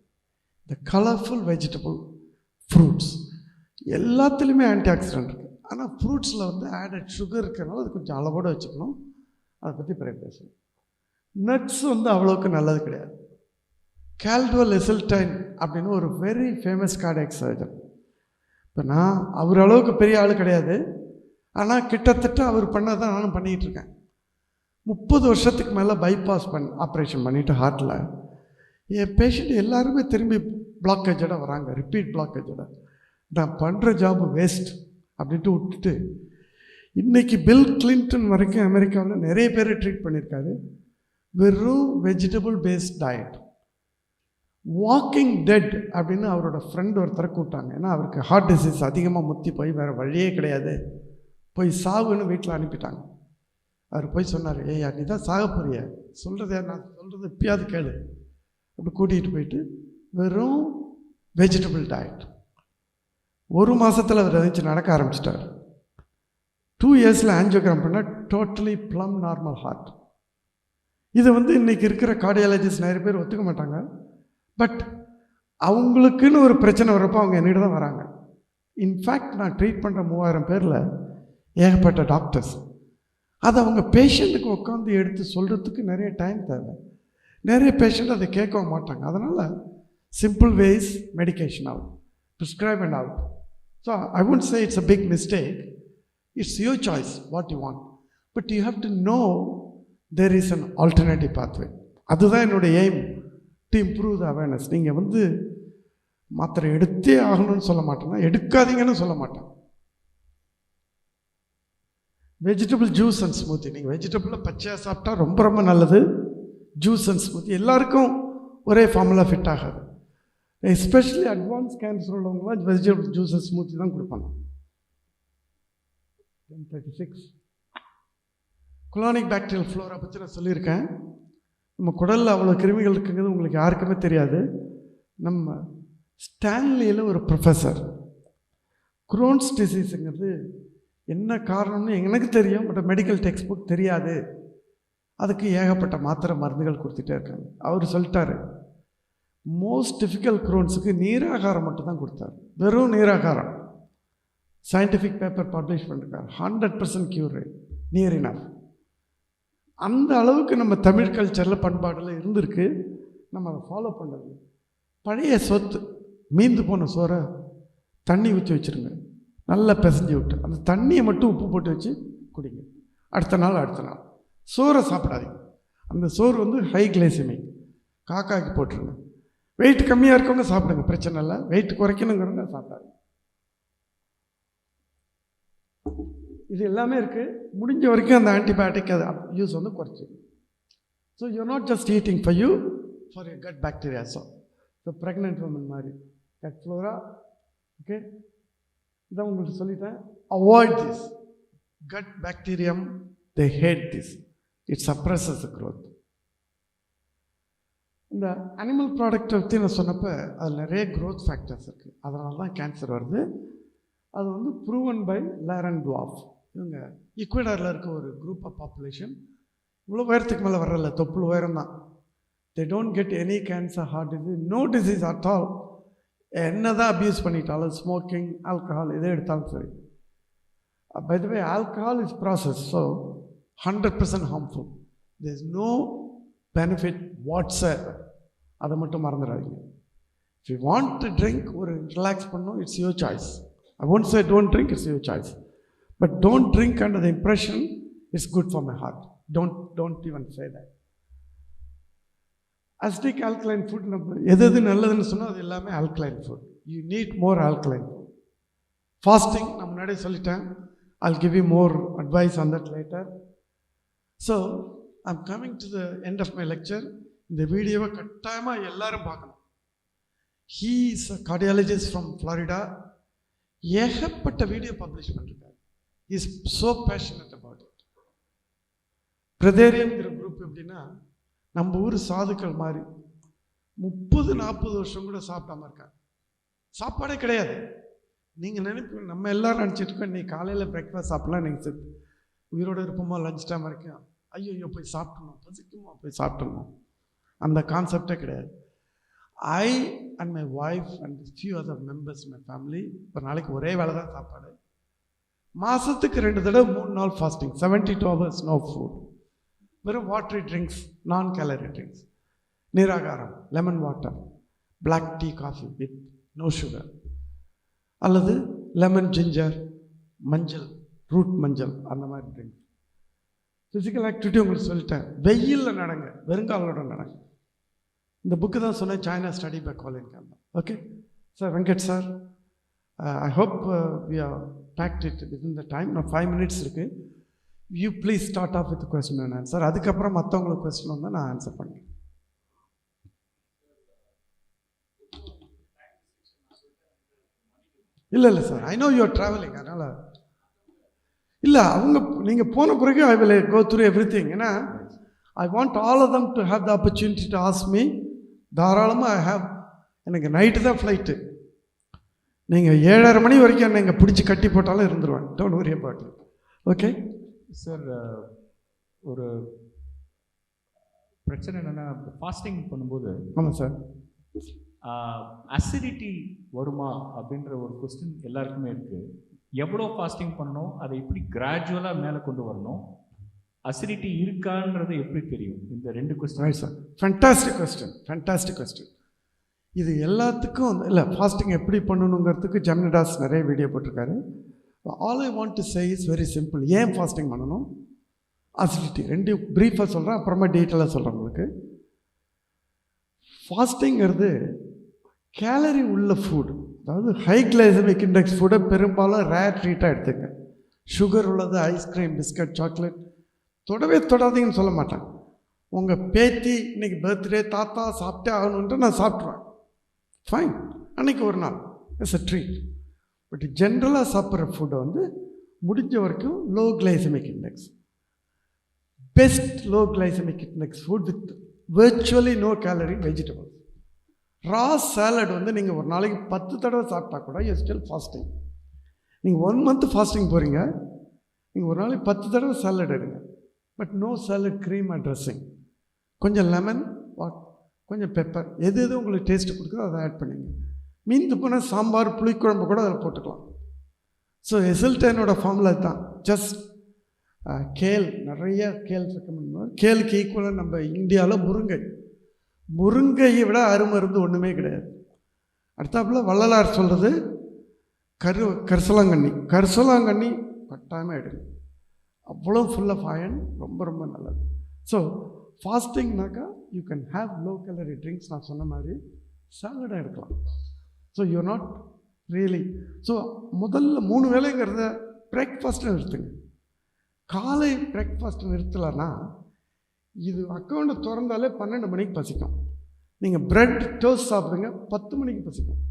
[SPEAKER 2] இந்த கலர்ஃபுல் வெஜிடபிள் ஃப்ரூட்ஸ் எல்லாத்துலேயுமே ஆன்டிஆக்சிடென்ட் இருக்குது. ஆனால் ஃப்ரூட்ஸில் வந்து ஆடட் சுகர் இருக்கிறனால அது கொஞ்சம் அளவோடு வச்சுக்கணும், அதை பற்றி பிறகு பேசணும். நட்ஸ் வந்து அவ்வளோக்கு நல்லது கிடையாது. கால்டுவெல் எசல்டைன் அப்படின்னு ஒரு வெரி ஃபேமஸ் கார்டியாக் சர்ஜன், இப்போ நான் அவர் அளவுக்கு பெரிய ஆள் கிடையாது, ஆனால் கிட்டத்தட்ட அவர் பண்ணதான் நானும் பண்ணிக்கிட்டு இருக்கேன். 30 வருஷத்துக்கு மேலே பைபாஸ் ஆப்ரேஷன் பண்ணிவிட்டு ஹார்ட்டில் என் பேஷண்ட் எல்லாருமே திரும்பி பிளாக்கேஜோட வராங்க, ரிப்பீட் பிளாக்கேஜோட. நான் பண்ணுற ஜாப் வேஸ்ட் அப்படின்ட்டு விட்டுட்டு இன்றைக்கி பில் கிளின்டன் வரைக்கும் அமெரிக்காவில் நிறைய பேர் ட்ரீட் பண்ணியிருக்காரு. வெறும் vegetable based diet. Walking dead அப்படின்னு அவரோட ஃப்ரெண்ட் ஒருத்தரை கூப்பிட்டாங்க. ஏன்னா அவருக்கு ஹார்ட் டிசீஸ் அதிகமாக முத்தி போய் வேறு வழியே கிடையாது, போய் சாவுன்னு வீட்டில் அனுப்பிட்டாங்க. அவர் போய் சொன்னார், ஏய்யா நீ தான் சாக போறிய, சொல்கிறதே நான் சொல்கிறது எப்பயாவது கேளு. அப்படி கூட்டிகிட்டு போயிட்டு வெறும் வெஜிடபிள் டயட். 1 மாதத்தில் அவர் எதாச்சும் நடக்க ஆரம்பிச்சிட்டார். 2 இயர்ஸில் ஆஞ்சியோகிராம் பண்ணால் டோட்டலி ப்ளம் நார்மல் ஹார்ட். இது இன்றைக்கி இருக்கிற கார்டியாலஜிஸ்ட் நிறைய பேர் ஒத்துக்க மாட்டாங்க. பட் அவங்களுக்குன்னு ஒரு பிரச்சனை வரப்போ அவங்க என்னிட்ட தான் வராங்க. இன்ஃபேக்ட் நான் ட்ரீட் பண்ணுற 3000 பேரில் ஏகப்பட்ட டாக்டர்ஸ். அதை அவங்க பேஷண்ட்டுக்கு உட்காந்து எடுத்து சொல்கிறதுக்கு நிறைய டைம் தேவை. நிறைய பேஷண்ட் அதை கேட்கவும் மாட்டாங்க. அதனால் சிம்பிள் வேஸ் மெடிக்கேஷன் ஆகும், ப்ரிஸ்கிரைப் அண்ட் ஆகும். So I won't say it's a big mistake. It's your choice what you want. But you have to know there is an alternative pathway. அதுதான் என்னுடைய aim, to improve the awareness. நீங்கள் மாத்திரை எடுத்தே ஆகணும்னு சொல்ல மாட்டேன்னா எடுக்காதீங்கன்னு சொல்ல மாட்டேன். வெஜிடபிள் ஜூஸ் அண்ட் ஸ்மூத்தி, நீங்கள் வெஜிடபிளில் பச்சையாக சாப்பிட்டா ரொம்ப ரொம்ப நல்லது. ஜூஸ் அண்ட் ஸ்மூத்தி எல்லாருக்கும் ஒரே ஃபார்முலா ஃபிட் ஆகாது. எஸ்பெஷலி அட்வான்ஸ் கேன்சர் உள்ளவங்களாம் வெஜிடபிள் ஜூஸ் அண்ட் ஸ்மூத்தி தான் கொடுப்பாங்க. 10:36 குலானிக் பாக்டீரியல் ஃப்ளோரா பற்றி நான் சொல்லியிருக்கேன். நம்ம குடலில் அவ்வளோ கிருமிகள் இருக்குங்கிறது உங்களுக்கு யாருக்குமே தெரியாது. நம்ம ஸ்டான்லியில் ஒரு ப்ரொஃபஸர், குரோன்ஸ் டிசீஸுங்கிறது என்ன காரணம்னு எனக்கு தெரியும், பட் மெடிக்கல் டெக்ஸ்ட் புக் தெரியாது. அதுக்கு ஏகப்பட்ட மாத்திரை மருந்துகள் கொடுத்துட்டே இருக்காங்க. அவர் சொல்லிட்டாரு, மோஸ்ட் டிஃபிகல்ட் குரோன்ஸுக்கு நீராகாரம் மட்டும்தான் கொடுத்தாரு, வெறும் நீராகாரம். சயின்டிஃபிக் பேப்பர் பப்ளிஷ் பண்ணிருக்காரு, 100% க்யூர் ரேட், நியர் இனஃப். அந்த அளவுக்கு நம்ம தமிழ் கல்ச்சரில் பண்பாடில் இருந்திருக்கு. நம்ம அதை ஃபாலோ பண்ணுறது. பழைய சொத்து, மீந்து போன சோறை தண்ணி ஊற்றி வச்சுருங்க, நல்லா பிசைஞ்சு விட்டு அந்த தண்ணியை மட்டும் உப்பு போட்டு வச்சு குடிங்க. அடுத்த நாள் சோறை சாப்பிடாதீங்க. அந்த சோறு ஹை கிளைசமிக், காக்காய்க்கு போட்டுருங்க. வெயிட் கம்மியாக இருக்கவங்க சாப்பிடுங்க, பிரச்சனை இல்லை. வெயிட் குறைக்கணுங்கிறவங்க சாப்பிடாதீங்க. இது எல்லாமே இருக்குது. முடிஞ்ச வரைக்கும் அந்த ஆன்டிபயோட்டிக் அது யூஸ் குறைச்சி. So you're not just eating for you, for your gut bacteria. So pregnant woman மாதிரி கட் ஃப்ளோரா, ஓகே, இதான் உங்களுக்கு சொல்லிட்டேன். Avoid this gut bacterium, they hate this, it suppresses the growth. இந்த அனிமல் ப்ராடக்டை பற்றி நான் சொன்னப்போ அதில் நிறைய க்ரோத் ஃபேக்டர்ஸ் இருக்குது, அதனால தான் கேன்சர் வருது. அது ப்ரூவன் பை லேரன் டுவாஃப். இவங்க ஈக்குவடாரில் இருக்க ஒரு குரூப் ஆஃப் பாப்புலேஷன், இவ்வளோ உயரத்துக்கு மேலே வரல, தொப்புள் உயரம் தான். They don't get any cancer, heart disease, no disease at all. என்ன தான் அப்யூஸ் பண்ணிட்டாலும், ஸ்மோக்கிங், ஆல்கஹால் எதை எடுத்தாலும் சரி. By the way alcohol is process, so 100% harmful. There is no benefit whatsoever. அதை மட்டும் மறந்துடாதீங்க. If you want to drink, ஒரு ரிலாக்ஸ் பண்ணணும், it's your choice. I won't say don't drink, it's your choice. But don't drink under the impression it's good for my heart. Don't even say that. Acidic alkaline food, எது நல்லதுன்னு சொன்னால் அது எல்லாமே alkaline food. You need more alkaline food. Fasting, நான் முன்னாடியே சொல்லிட்டேன். I'll give you more advice on that later. So, I'm coming to the end of my lecture. இந்த வீடியோவை கட்டாயமாக எல்லாரும் பார்க்கணும். He is a cardiologist from Florida. ஏகப்பட்ட video publish பண்ணிருக்காரு. Is so passionate about it. பிரதேரியம்ங்கிற குரூப் எப்படின்னா, நம்ம ஊர் சாதுக்கள் மாதிரி 30-40 வருஷம் கூட சாப்பிடாம இருக்காங்க. சாப்பாடே கிடையாது. நீங்கள் நினைப்பீங்க, நம்ம எல்லாரும் நினச்சிட்டு இருக்கோம், இன்னைக்கு காலையில் பிரேக்ஃபாஸ்ட் சாப்பிட்லாம், நீங்கள் உயிரோடு இருப்போமா, லஞ்ச் டைம் வரைக்கும் ஐயோ போய் சாப்பிடணும், பசிக்குமா போய் சாப்பிடணும், அந்த கான்செப்டே கிடையாது. I and my wife and a few other members in my family, ஒரு நாளைக்கு ஒரே வேலை தான் சாப்பாடு. மாதத்துக்கு 2 தடவை 3 நாள் ஃபாஸ்டிங், 72 hours no food. வெறும் watery drinks, non calorie drinks, நீராகாரம், lemon water, black tea, coffee with no sugar, அல்லது லெமன், ஜிஞ்சர், மஞ்சள், ரூட் மஞ்சள், அந்த மாதிரி ட்ரிங்க்ஸ். ஃபிசிக்கல் ஆக்டிவிட்டி உங்களுக்கு சொல்லிட்டேன். வெயிலில் நடங்க, வெறுங்காலோட நடங்க. இந்த புக்கு தான் சொன்னேன், China study by Colin Campbell. Okay sir, Venkat sir, I hope we are packed it within the time. நான் 5 minutes இருக்குது. You please start off with question and answer. அதுக்கப்புறம் மற்றவங்களுக்கு கொஸ்டின் வந்தால் நான் ஆன்சர் பண்ணுறேன். இல்லை sir, I know you are travelling, அதனால் இல்லை அவங்க நீங்கள் போன பிறகு I will go through every thing. ஏன்னா I want all of them to have the opportunity to ask me. தாராளமாக ஐ ஹேவ். எனக்கு நைட்டு தான் ஃப்ளைட்டு. நீங்கள் 7:30 மணி வரைக்கும் என்னை இங்கே பிடிச்சி கட்டி போட்டாலும் இருந்துருவேன். Don't worry about it. Okay
[SPEAKER 1] sir, ஒரு பிரச்சனை என்னென்னா, ஃபாஸ்டிங் பண்ணும்போது
[SPEAKER 2] ஆமாம் சார்,
[SPEAKER 1] அசிடிட்டி வருமா அப்படின்ற ஒரு கொஸ்டின் எல்லாருக்குமே இருக்குது. எவ்வளோ ஃபாஸ்டிங் பண்ணணும், அதை எப்படி கிராஜுவலாக மேலே கொண்டு வரணும், அசிடிட்டி இருக்கான்றது எப்படி தெரியும்? இந்த 2 question.
[SPEAKER 2] Right sir, fantastic question, fantastic question. இது எல்லாத்துக்கும் இல்லை, ஃபாஸ்டிங் எப்படி பண்ணணுங்கிறதுக்கு ஜெமினிடாஸ் நிறைய வீடியோ போட்டிருக்காரு. All I want to say is very simple. ஏன் ஃபாஸ்டிங் பண்ணணும், அசிடிட்டி, 2 ப்ரீஃபாக சொல்கிறேன், அப்புறமா டீட்டெயிலாக சொல்கிறேன் உங்களுக்கு. ஃபாஸ்டிங்கிறது கேலரி உள்ள ஃபுட், அதாவது ஹை கிளைசமிக் இண்டெக்ஸ் ஃபுட்டை பெரும்பாலும் ரேர் ட்ரீட்டாக எடுத்துங்க. சுகர் உள்ளது, ஐஸ்கிரீம், பிஸ்கட், சாக்லேட் தொடவே தொடாதீங்கன்னு சொல்ல மாட்டேன். உங்கள் பேத்தி இன்னைக்கு பர்த்டே, தாத்தா சாப்பிட்டே ஆகணுன்ட்டு நான் சாப்பிட்ருவேன், ஃபைன், அன்றைக்கி ஒரு நாள் இட்ஸ் அ ட்ரீட். பட் ஜென்ரலாக சாப்பிட்ற ஃபுட்டை வந்து முடிஞ்ச வரைக்கும் low glycemic index, best low glycemic index food with virtually no calorie vegetables. Raw salad வந்து நீங்கள் ஒரு நாளைக்கு 10 தடவை சாப்பிட்டா கூட யூ ஸ்டில் ஃபாஸ்டிங். நீங்கள் 1 month ஃபாஸ்டிங் போகிறீங்க, நீங்கள் ஒரு நாளைக்கு 10 தடவை சாலட் எடுங்க. But no salad cream and dressing, கொஞ்சம் லெமன், கொஞ்சம் பெப்பர், எது எது உங்களுக்கு டேஸ்ட்டு கொடுக்குதோ அதை ஆட் பண்ணிங்க. மீந்து போனால் சாம்பார், புளிக்குழம்பு கூட அதில் போட்டுக்கலாம். ஸோ எசல்டனோட ஃபார்முலா தான். ஜஸ்ட் கேல், நிறைய கேல் ரெக்கமெண்ட் பண்ணுவோம். கேலுக்கு ஈக்குவலாக நம்ம இந்தியாவில் முருங்கையை விட அருமருந்து ஒன்றுமே கிடையாது. அடுத்தாப்புல வள்ளலார் சொல்கிறது கரிசலாங்கண்ணி கட்டாயமாக எடுங்க, அவ்வளோ ஃபுல் ஆஃப் அயர்ன், ரொம்ப ரொம்ப நல்லது. ஸோ ஃபாஸ்டிங்னாக்கா you can have low calorie drinks. நான் சொன்ன மாதிரி சாலடாக எடுக்கலாம். So you not really. So முதல்ல 3 வேளைங்கிறத பிரேக்ஃபாஸ்ட்டு நிறுத்துங்க. காலை பிரேக்ஃபாஸ்ட்டு நிறுத்தலைன்னா இது அக்கௌண்ட்டை திறந்தாலே 12 மணிக்கு பசிக்கும். நீங்கள் ப்ரெட் டோஸ்ட் சாப்பிடுங்க, 10 மணிக்கு பசிக்கும்.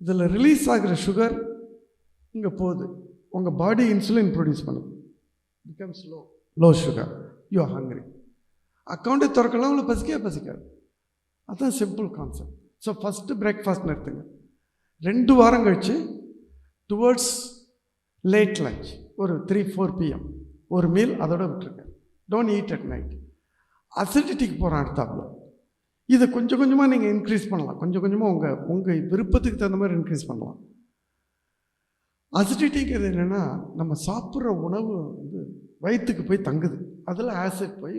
[SPEAKER 2] இதில் ரிலீஸ் ஆகிற சுகர் இங்கே போகுது, உங்கள் பாடி இன்சுலின் ப்ரொடியூஸ் பண்ணுது, becomes low sugar, you are hungry. அக்கௌண்ட்டை திறக்கலாம், உங்களுக்கு பசிக்காது. அதுதான் simple concept. So first breakfast நிறுத்துங்க. 2 வாரம் கழித்து டுவர்ட்ஸ் லேட் லஞ்ச் ஒரு 3-4 PM ஒரு மீல், அதோட விட்டுருங்க. Don't eat at night. அசிடிட்டிக்கு போகிறோம் அடுத்தாப்புல. இதை கொஞ்சம் கொஞ்சமாக நீங்கள் இன்க்ரீஸ் பண்ணலாம், கொஞ்சம் கொஞ்சமாக உங்கள் விருப்பத்துக்கு தகுந்த மாதிரி இன்க்ரீஸ் பண்ணலாம். அசிடிட்டிங்கிறது என்னென்னா, நம்ம சாப்பிட்ற உணவு வந்து வயிற்றுக்கு போய் தங்குது, அதில் ஆசிட் போய்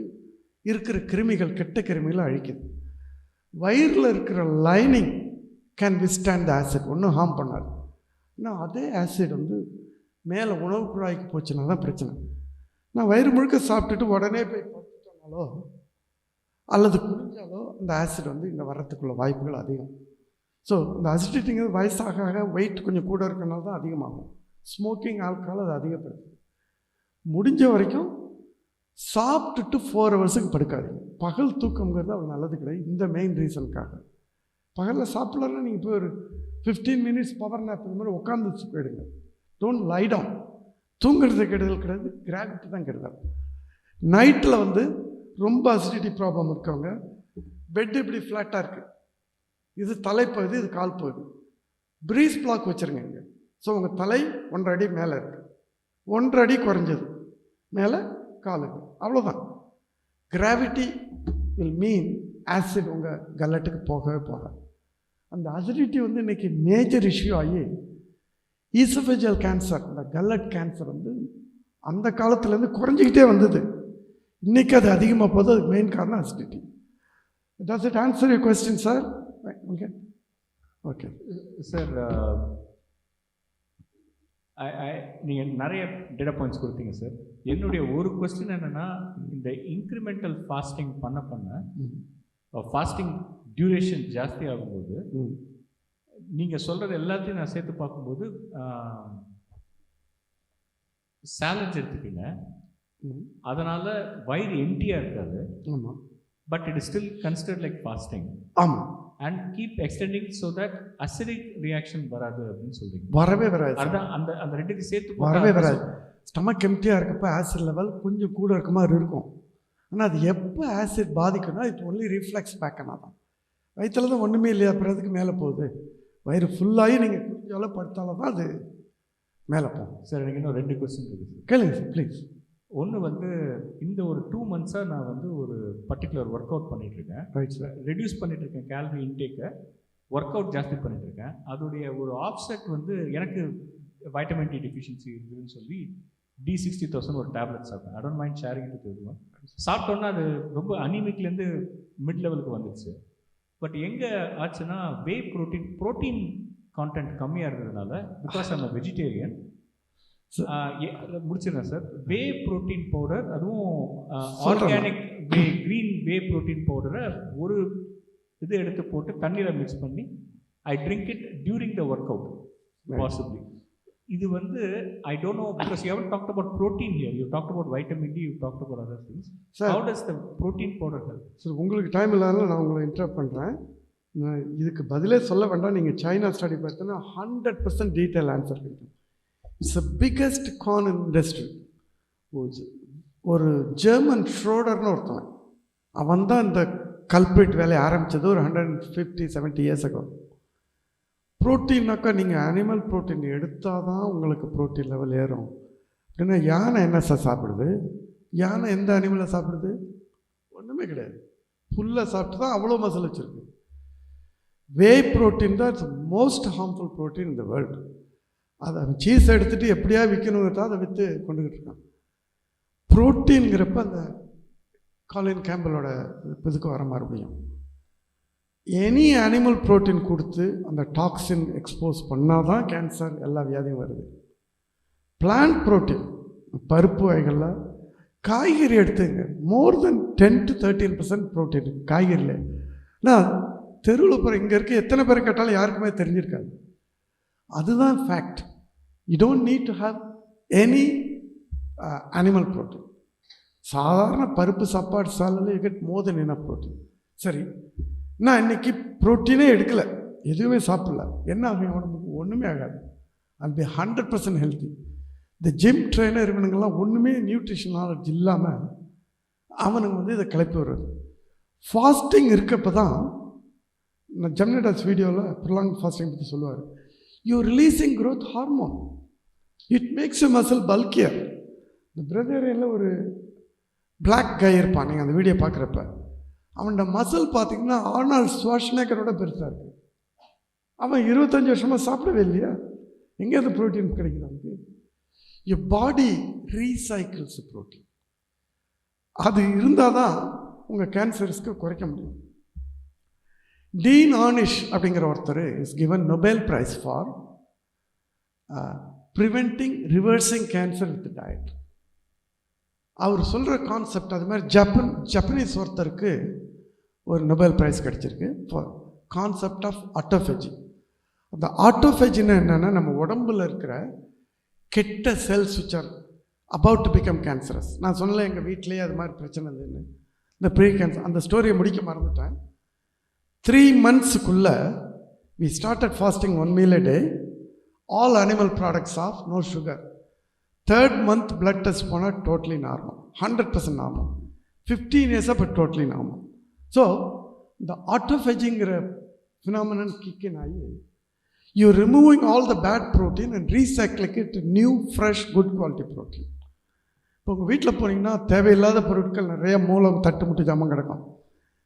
[SPEAKER 2] இருக்கிற கிருமிகள், கெட்ட கிருமிகளை அழிக்குது. வயிறில் இருக்கிற lining can withstand the acid, ஒன்றும் ஹார்ம் பண்ணாது. ஆனால் அதே ஆசிட் வந்து மேலே உணவு குழாய்க்கு போச்சுன்னா தான் பிரச்சனை. நான் வயிறு முழுக்க சாப்பிட்டுட்டு உடனே போய் படுத்துட்டோனாலோ அல்லது குடிஞ்சாலோ அந்த ஆசிட் வந்து இங்கே வர்றதுக்குள்ள வாய்ப்புகள் அதிகம். ஸோ இந்த அசிடிட்டிங்கிறது வயசாக வெயிட் கொஞ்சம் கூட இருக்கிறனால தான் அதிகமாகும். ஸ்மோக்கிங், ஆல்கஹால் அது அதிகப்படுது. முடிஞ்ச வரைக்கும் சாப்பிட்டுட்டு 4 ஹவர்ஸுக்கு படுக்காதீங்க. பகல் தூக்கங்கிறது அவ்வளோ நல்லது கிடையாது. இந்த மெயின் ரீசனுக்காக பகலில் சாப்பிட்லன்னா நீங்கள் போய் ஒரு 15 minutes பவர் நேப் இந்த மாதிரி உட்காந்து போயிடுங்க. Don't lie down. தூங்குறது கெடுதல் கிடையாது, கிராவிட்டி தான் கெடுதல். நைட்டில் வந்து ரொம்ப அசிடிட்டி ப்ராப்ளம் இருக்கவங்க பெட் இப்படி ஃப்ளாட்டாக இருக்குது, இது தலைப்பகுதி, இது கால் பகுதி, ப்ரீஸ் பிளாக் வச்சுருங்க இங்கே. ஸோ உங்கள் தலை 1.5 அடி மேலே இருக்குது, 1.5 அடி குறைஞ்சது மேலே காலுக்கு, அவ்வளோதான். கிராவிட்டி வில் மீன் ஆசிட் உங்கள் கல்லட்டுக்கு போகவே போகாது. அந்த அசிடிட்டி வந்து இன்றைக்கி மேஜர் இஷ்யூ ஆகி ஈசோஃபேஜியல் கேன்சர், இந்த கல்லட் கேன்சர் வந்து அந்த காலத்துலேருந்து குறைஞ்சிக்கிட்டே வந்தது. இன்றைக்கி அது அதிகமாக போகுது. அதுக்கு மெயின் காரணம் acidity. Does it answer your question sir? Okay okay
[SPEAKER 1] sir, நீங்கள் நிறைய டேட்டா பாயிண்ட்ஸ் கொடுத்தீங்க சார். என்னுடைய ஒரு கொஸ்டின் என்னென்னா, இந்த இன்க்ரிமெண்டல் ஃபாஸ்டிங் பண்ண ஃபாஸ்டிங் டியூரேஷன் ஜாஸ்தி ஆகும்போது நீங்கள் சொல்கிறது எல்லாத்தையும் நான் சேர்த்து பார்க்கும்போது சாலட்ஸ் எடுத்துப்பீங்க, அதனால் வயிறு எம்டியாக இருக்காது.
[SPEAKER 2] ஆமாம்.
[SPEAKER 1] But it is still considered like fasting.
[SPEAKER 2] ஆமாம்.
[SPEAKER 1] And keep extending so that acidic reaction வராது அப்படின்னு சொல்கிறீங்க.
[SPEAKER 2] வரவே வராது.
[SPEAKER 1] அதுதான் அந்த அந்த ரெண்டுக்கு சேர்த்து
[SPEAKER 2] வரவே வராது. ஸ்டமக் எம்டியாக இருக்கப்போ ஆசிட் லெவல் கொஞ்சம் கூட இருக்க மாதிரி இருக்கும். ஆனால் அது எப்போ ஆசிட் பாதிக்கும்னா இது ஒன்லி ரிஃப்ளெக்ஸ் பேக்கனா தான். வயிற்றுல தான் ஒன்றுமே இல்லையா, அப்புறம் அதுக்கு மேலே போகுது. வயிறு ஃபுல்லாகி நீங்கள் கொஞ்சம் அளவு படுத்தாலும் தான் அது மேலே போகும்.
[SPEAKER 1] சார் எனக்கு இன்னும் 2 கொஸ்டின் இருக்குது.
[SPEAKER 2] கேளுங்க சார் ப்ளீஸ்.
[SPEAKER 1] ஒன்று வந்து இந்த ஒரு 2 மந்த்ஸாக நான் வந்து ஒரு பர்டிகுலர் ஒர்க் அவுட் பண்ணிகிட்ருக்கேன்.
[SPEAKER 2] Right sir.
[SPEAKER 1] ரெடியூஸ் பண்ணிகிட்ருக்கேன் கேலரி இன்டேக்கை, ஒர்க் அவுட் ஜாஸ்தி பண்ணிகிட்ருக்கேன். அதோடைய ஒரு ஆஃப்செட் வந்து எனக்கு வைட்டமின் டி டெஃபிஷியன்சி இருக்குதுன்னு சொல்லி D60,000 ஒரு டேப்லெட் சாப்பிட்டேன். I don't mind sharing it with everyone. சாப்பிட்டோன்னா அது ரொம்ப அனிமிக்லேருந்து மிட் லெவலுக்கு வந்துடுச்சு. பட் எங்கே ஆச்சுன்னா ப்ரோட்டீன் கான்டென்ட் கம்மியாக இருந்ததுனால, பிகாஸ் ஐம் வெஜிடேரியன், முடிச்சிருந்தேன் சார். வே ப்ரோட்டீன் பவுடர், அதுவும் ஆர்கானிக் க்ரீன் வே ப்ரோட்டீன் பவுடரை ஒரு இது எடுத்து போட்டு தண்ணீரை மிக்ஸ் பண்ணி I drink it during the workout possibly. இது வந்து I don't know, because you haven't talked about protein here, you talked about vitamin D, you talked about other things. How does the protein powder help? Sir
[SPEAKER 2] உங்களுக்கு time இல்லாதனால நான் உங்களை interrupt பண்ணுறேன். நான் இதுக்கு பதிலே சொல்ல வேண்டாம். நீங்கள் சைனா ஸ்டடி பார்த்தோன்னா 100% டீட்டெயில் ஆன்சர் கிடைக்கும். It's the biggest corn industry. ஒரு ஜெர்மன் ஷ்ரோடர்னு ஒருத்தவன், அவன் தான் இந்த கல்பிரிட் வேலையை ஆரம்பித்தது ஒரு 150-70 இயர்ஸ் ஆகும். ப்ரோட்டீன்னாக்கா நீங்கள் அனிமல் ப்ரோட்டீன் எடுத்தால் தான் உங்களுக்கு ப்ரோட்டீன் லெவல் ஏறும். ஏன்னா யானை என்ன சார் சாப்பிடுது? யானை எந்த அனிமலை சாப்பிடுது? ஒன்றுமே கிடையாது. புல்லை சாப்பிட்டு தான் அவ்வளோ மசில் வச்சுருக்கு. வே ப்ரோட்டீன் தான் இட்ஸ் மோஸ்ட் ஹார்ம்ஃபுல் ப்ரோட்டீன் இந்த வேர்ல்டு. அதை சீஸ் எடுத்துகிட்டு எப்படியா விற்கணுங்கிறத அதை விற்று கொண்டுக்கிட்டு இருக்கான். ப்ரோட்டீன்கிறப்ப அந்த காலின் கேம்பலோட இதுக்கு வர மறுபடியும் எனி அனிமல் ப்ரோட்டீன் கொடுத்து அந்த டாக்ஸின் எக்ஸ்போஸ் பண்ணால் தான் கேன்சர் எல்லா வியாதியும் வருது. பிளான்ட் ப்ரோட்டீன், பருப்பு வகைகளில் காய்கறி எடுத்துங்க, மோர் தென் 10-13% ப்ரோட்டீன் காய்கறியில். ஆனால் தெருவில் போகிற இங்கே இருக்க எத்தனை பேர் கேட்டாலும் யாருக்குமே தெரிஞ்சிருக்காது. அதுதான் fact. You don't need to have any animal protein. சாதாரண பருப்பு சாப்பாடு சாலையில் you get more then enough protein. சரி, நான் இன்றைக்கி ப்ரோட்டீனே எடுக்கலை, எதுவுமே சாப்பிடல, என்ன ஆகும் உடம்புக்கு? ஒன்றுமே ஆகாது. அது 100% ஹெல்த்தி. இந்த ஜிம் ட்ரெயினர் இவனுங்கெல்லாம் ஒன்றுமே நியூட்ரிஷன் நாலேஜ் இல்லாமல் அவனுங்க வந்து இதை கிளப்பி விடுறது. ஃபாஸ்டிங் இருக்கப்போ தான் நான் ஜெமினிடாஸ் வீடியோவில் ப்ரொலாங் ஃபாஸ்டிங் பற்றி சொல்லுவார். You releasing growth hormone, it makes you muscle பல்கியர். இந்த பிரதரில் ஒரு பிளாக் கை இருப்பான், நீங்கள் அந்த வீடியோ பார்க்குறப்ப அவனோட மசில் பார்த்திங்கன்னா ஆர்னால்ட் ஷ்வார்ஸ்நெகரோட பெருசாக இருக்குது. அவன் 25 வருஷமாக சாப்பிடவே இல்லையா? எங்கே அந்த ப்ரோட்டீன் கிடைக்குது அவனுக்கு? your body recycles protein. அது இருந்தால் தான் உங்கள் கேன்சர் ரிஸ்க்கை குறைக்க முடியும். டீன் ஆர்னிஷ் அப்படிங்கிற ஒருத்தர் is given Nobel prize for preventing reversing cancer with diet. அவர் சொல்கிற கான்செப்ட் அது மாதிரி ஜப்பனீஸ் ஒருத்தருக்கு ஒரு நொபேல் ப்ரைஸ் கிடச்சிருக்கு ஃபார் கான்செப்ட் ஆஃப் ஆட்டோஃபேஜி. அந்த ஆட்டோஃபேஜின்னு என்னென்னா, நம்ம உடம்பில் இருக்கிற கெட்ட cells which are about to become cancerous. நான் சொன்னல எங்கள் வீட்டிலேயே அது மாதிரி பிரச்சனை இருந்ததுன்னு, இந்த ப்ரீ கேன்சர். அந்த ஸ்டோரியை முடிக்க மறந்துட்டேன். 3 monthsக்குள்ளே we started fasting 1 meal a day, all animal products off, no sugar. 3rd month blood test போனால் totally normal, 100% normal. 15 years அப்போ totally normal. ஸோ இந்த ஆட்டோஃபேஜிங்கிற phenomenon kick in ஆகி you're removing all the bad protein and recycling it to new, fresh, good quality protein. இப்போ உங்கள் வீட்டில் போனீங்கன்னா தேவையில்லாத பொருட்கள் நிறைய மூலம் தட்டு முட்டு ஜாமான் கிடக்கும்.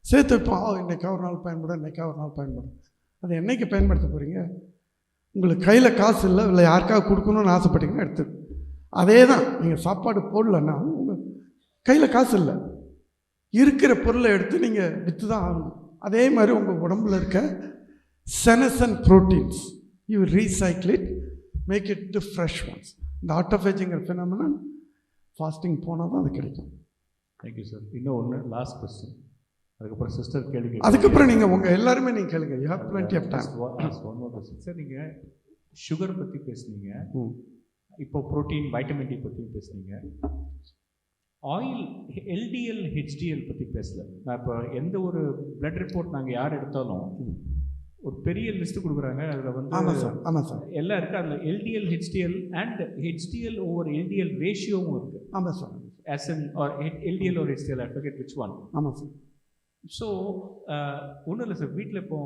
[SPEAKER 2] சேர்த்து வைப்போம், இன்றைக்கா ஒரு நாள் பயன்படும், இன்றைக்கா ஒரு நாள் பயன்படும். அதை என்றைக்கு பயன்படுத்த போகிறீங்க? உங்களுக்கு கையில் காசு இல்லை யாருக்காக கொடுக்கணும்னு ஆசைப்பட்டீங்கன்னா எடுத்து. அதே தான், நீங்கள் சாப்பாடு போடலன்னா உங்கள் கையில் காசு இல்லை, இருக்கிற பொருளை எடுத்து நீங்கள் விற்று தான் ஆகணும். அதே மாதிரி உங்கள் உடம்புல இருக்க senescent proteins you recycle it make it to fresh ones. இந்த ஆட்டோஃபேஜிங்கிற ஃபினாமினன் ஃபாஸ்டிங் போனால் தான் அது கிடைக்கும்.
[SPEAKER 1] Thank you sir. இன்னும் ஒன்று லாஸ்ட் கொஸ்டின், அதுக்கப்புறம் சிஸ்டர் கேள்வி.
[SPEAKER 2] அதுக்கப்புறம் நீங்கள் உங்கள் எல்லாருமே நீங்கள் கேளுங்க. You have plenty of time.
[SPEAKER 1] One more question sir. நீங்கள் சுகர் பற்றி பேசுனீங்க, இப்போ ப்ரோட்டீன் வைட்டமின் டி பற்றி பேசுனீங்க. ஆயில் எல்டிஎல் ஹெச்டிஎல் பற்றி பேசல. நான் இப்போ எந்த ஒரு பிளட் ரிப்போர்ட் நாங்கள் யார் எடுத்தாலும் ஒரு பெரிய லிஸ்ட்டு கொடுக்குறாங்க. அதில் வந்து
[SPEAKER 2] ஆமாம் சார்
[SPEAKER 1] எல்லாம் இருக்குது. அதில் LDL HDL and HDL over LDL ரேஷியோவும் இருக்குது.
[SPEAKER 2] ஆமாம் sir.
[SPEAKER 1] as in or LDL or HDL, I forget which one.
[SPEAKER 2] ஆமாம் சார்.
[SPEAKER 1] ஸோ ஒன்றும் இல்லை சார், வீட்டில் இப்போ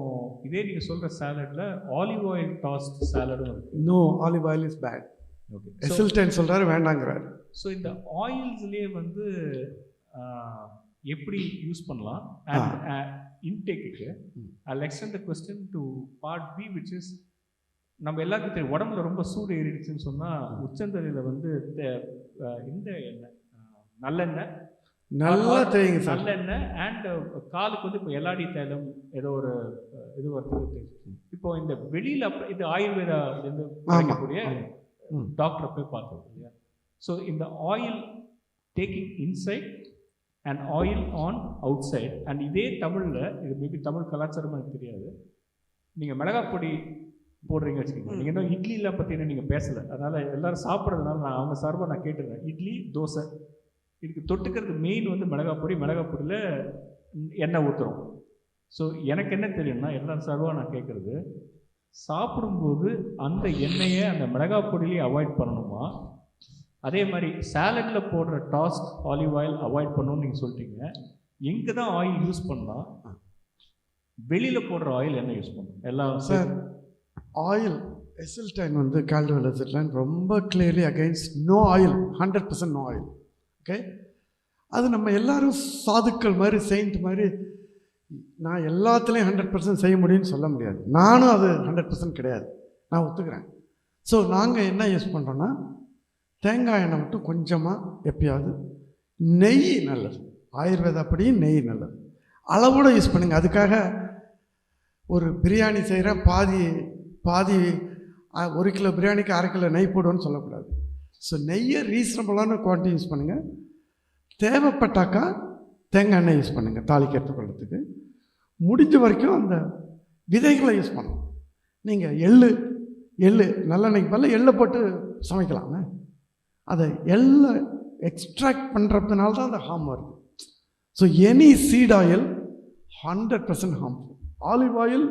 [SPEAKER 1] இதே நீங்கள் சொல்கிற சாலடில் ஆலிவ் ஆயில் டாஸ்ட் சாலடும் இருக்குது.
[SPEAKER 2] No, olive oil is bad.
[SPEAKER 1] Okay,
[SPEAKER 2] Esselstyn சொல்கிறாரு, வேண்டாங்கிறாரு.
[SPEAKER 1] ஸோ இந்த ஆயில்ஸ்லேயே வந்து எப்படி யூஸ் பண்ணலாம் அண்ட் இன்டேக்குக்கு I'll extend the question to part B, which is நம்ம எல்லாருக்கும் தெரியும் உடம்புல ரொம்ப சூடு ஏறிடுச்சுன்னு சொன்னால் உச்சந்தலையில் வந்து இந்த எண்ணெய் நல்லெண்ணெய்
[SPEAKER 2] நல்லா தெரியுங்க சார்.
[SPEAKER 1] நல்லெண்ணெய் அண்ட் காலுக்கு வந்து இப்போ எலாடி தைலம் ஏதோ ஒரு இது வருது. இப்போ இந்த வெளியில் இது ஆயுர்வேதாலேருந்து கிடைக்கக்கூடிய டாக்டரை போய் பார்த்தோம் இல்லையா. ஸோ இந்த oil taking inside and oil on outside. And இதே தமிழில், இது மேபி தமிழ் கலாச்சாரமாக எனக்கு தெரியாது, நீங்கள் மிளகாய் பொடி போடுறீங்க வச்சுக்கோங்க. நீங்கள் இன்னும் இட்லிலாம் பற்றின நீங்கள் பேசலை, அதனால் எல்லோரும் சாப்பிட்றதுனால நான் அவங்க சார்பாக நான் கேட்டுருக்கேன். இட்லி தோசை இதுக்கு தொட்டுக்கிறது மெயின் வந்து மிளகாய் பொடி. மிளகாய் பொடியில் எண்ணெய் ஊற்றுறோம். ஸோ எனக்கு என்ன தெரியும்னா, எல்லாரும் சார்பாக நான் கேட்குறது, சாப்பிடும்போது அந்த எண்ணெயை அந்த மிளகாய் பொடியிலேயே அவாய்ட் பண்ணணுமா, அதே மாதிரி சாலடில் போடுற டாஸ்ட் ஆலிவ் ஆயில் அவாய்ட் பண்ணணும்னு நீங்கள் சொல்லிட்டீங்க. எங்கே தான் ஆயில் யூஸ் பண்ணலாம், வெளியில் போடுற ஆயில் என்ன யூஸ் பண்ணணும் எல்லாம்
[SPEAKER 2] சார்? ஆயில் எசில்டைன் வந்து கால்டுவெல் எசில்டைன் ரொம்ப clearly against no oil, 100% no oil. Okay, அது நம்ம எல்லாரும் சாதுக்கள் மாதிரி செயின்ட் மாதிரி நான் எல்லாத்துலேயும் 100% செய்ய முடியும்னு சொல்ல முடியாது. நானும் அது 100% கிடையாது, நான் ஒத்துக்கிறேன். ஸோ நாங்கள் என்ன யூஸ் பண்ணுறோன்னா, தேங்காய் எண்ணெய் மட்டும் கொஞ்சமாக எப்பயாவது, நெய் நல்லது, ஆயுர்வேதாப்படி நெய் நல்லது, அளவோடு யூஸ் பண்ணுங்கள். அதுக்காக ஒரு பிரியாணி செய்கிறேன், பாதி 1 கிலோ பிரியாணிக்கு 1/2 கிலோ நெய் போடுவோன்னு சொல்லக்கூடாது. ஸோ நெய்யை ரீசனபிளான குவான்டிட்டி யூஸ் பண்ணுங்கள். தேவைப்பட்டாக்கா தேங்காய் எண்ணெய் யூஸ் பண்ணுங்கள் தாளிக்கு எடுத்துக்கொள்றதுக்கு. முடிஞ்ச வரைக்கும் அந்த விதைகளை யூஸ் பண்ணணும். நீங்கள் எள்ளு நல்லெண்ணெய்க்கு பதில் எள்ளை போட்டு சமைக்கலாமே. அதை எள்ளை எக்ஸ்ட்ராக்ட் பண்ணுறதுனால தான் அந்த ஹார்ம் வருது. So any seed oil 100% harmful. Olive oil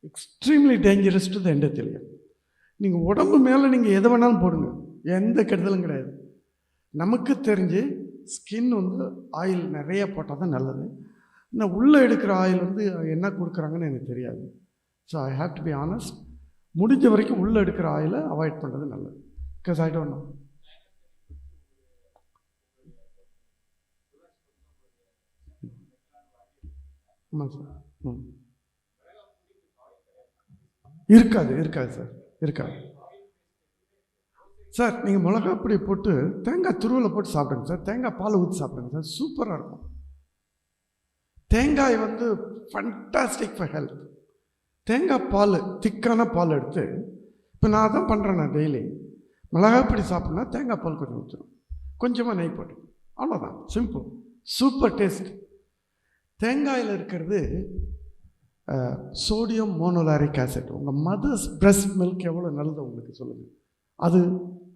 [SPEAKER 2] extremely dangerous to the endothelium. நீங்கள் உடம்பு மேலே நீங்கள் எதை வேணாலும் போடுங்க, எந்த கெடுதலும் கிடையாது. நமக்கு தெரிஞ்சு ஸ்கின் வந்து ஆயில் நிறைய போட்டால் தான் நல்லது. ஆனால் உள்ளே எடுக்கிற ஆயில் வந்து என்ன கொடுக்குறாங்கன்னு எனக்கு தெரியாது. So I have to be honest, முடிஞ்ச வரைக்கும் உள்ளே எடுக்கிற ஆயிலை அவாய்ட் பண்ணுறது நல்லது. Because I don't no. ஆமாம் சார். இருக்காது சார், இருக்காது சார். நீங்கள் மிளகா பொடி போட்டு தேங்காய் துருவலை போட்டு சாப்பிடுங்க சார். தேங்காய் பால் ஊற்றி சாப்பிடுங்க சார், சூப்பராக இருக்கும். தேங்காய் வந்து ஃபண்டாஸ்டிக் ஃபார் ஹெல்த். தேங்காய் பால், திக்கான பால் எடுத்து, இப்போ நான் தான் பண்ணுறேன். நான் டெய்லி மிளகா பொடி சாப்பிட்னா தேங்காய் பால் கொஞ்சம் ஊற்றணும், கொஞ்சமாக நெய் போட்டு, அவ்வளோதான், சிம்பிள், சூப்பர் டேஸ்ட். தேங்காயில் இருக்கிறது சோடியம் மோனோலாரிக் ஆசிட். உங்கள் மதர்ஸ் பிரெஸ்ட் மில்க் எவ்வளோ நல்லது உங்களுக்கு சொல்லுங்கள்.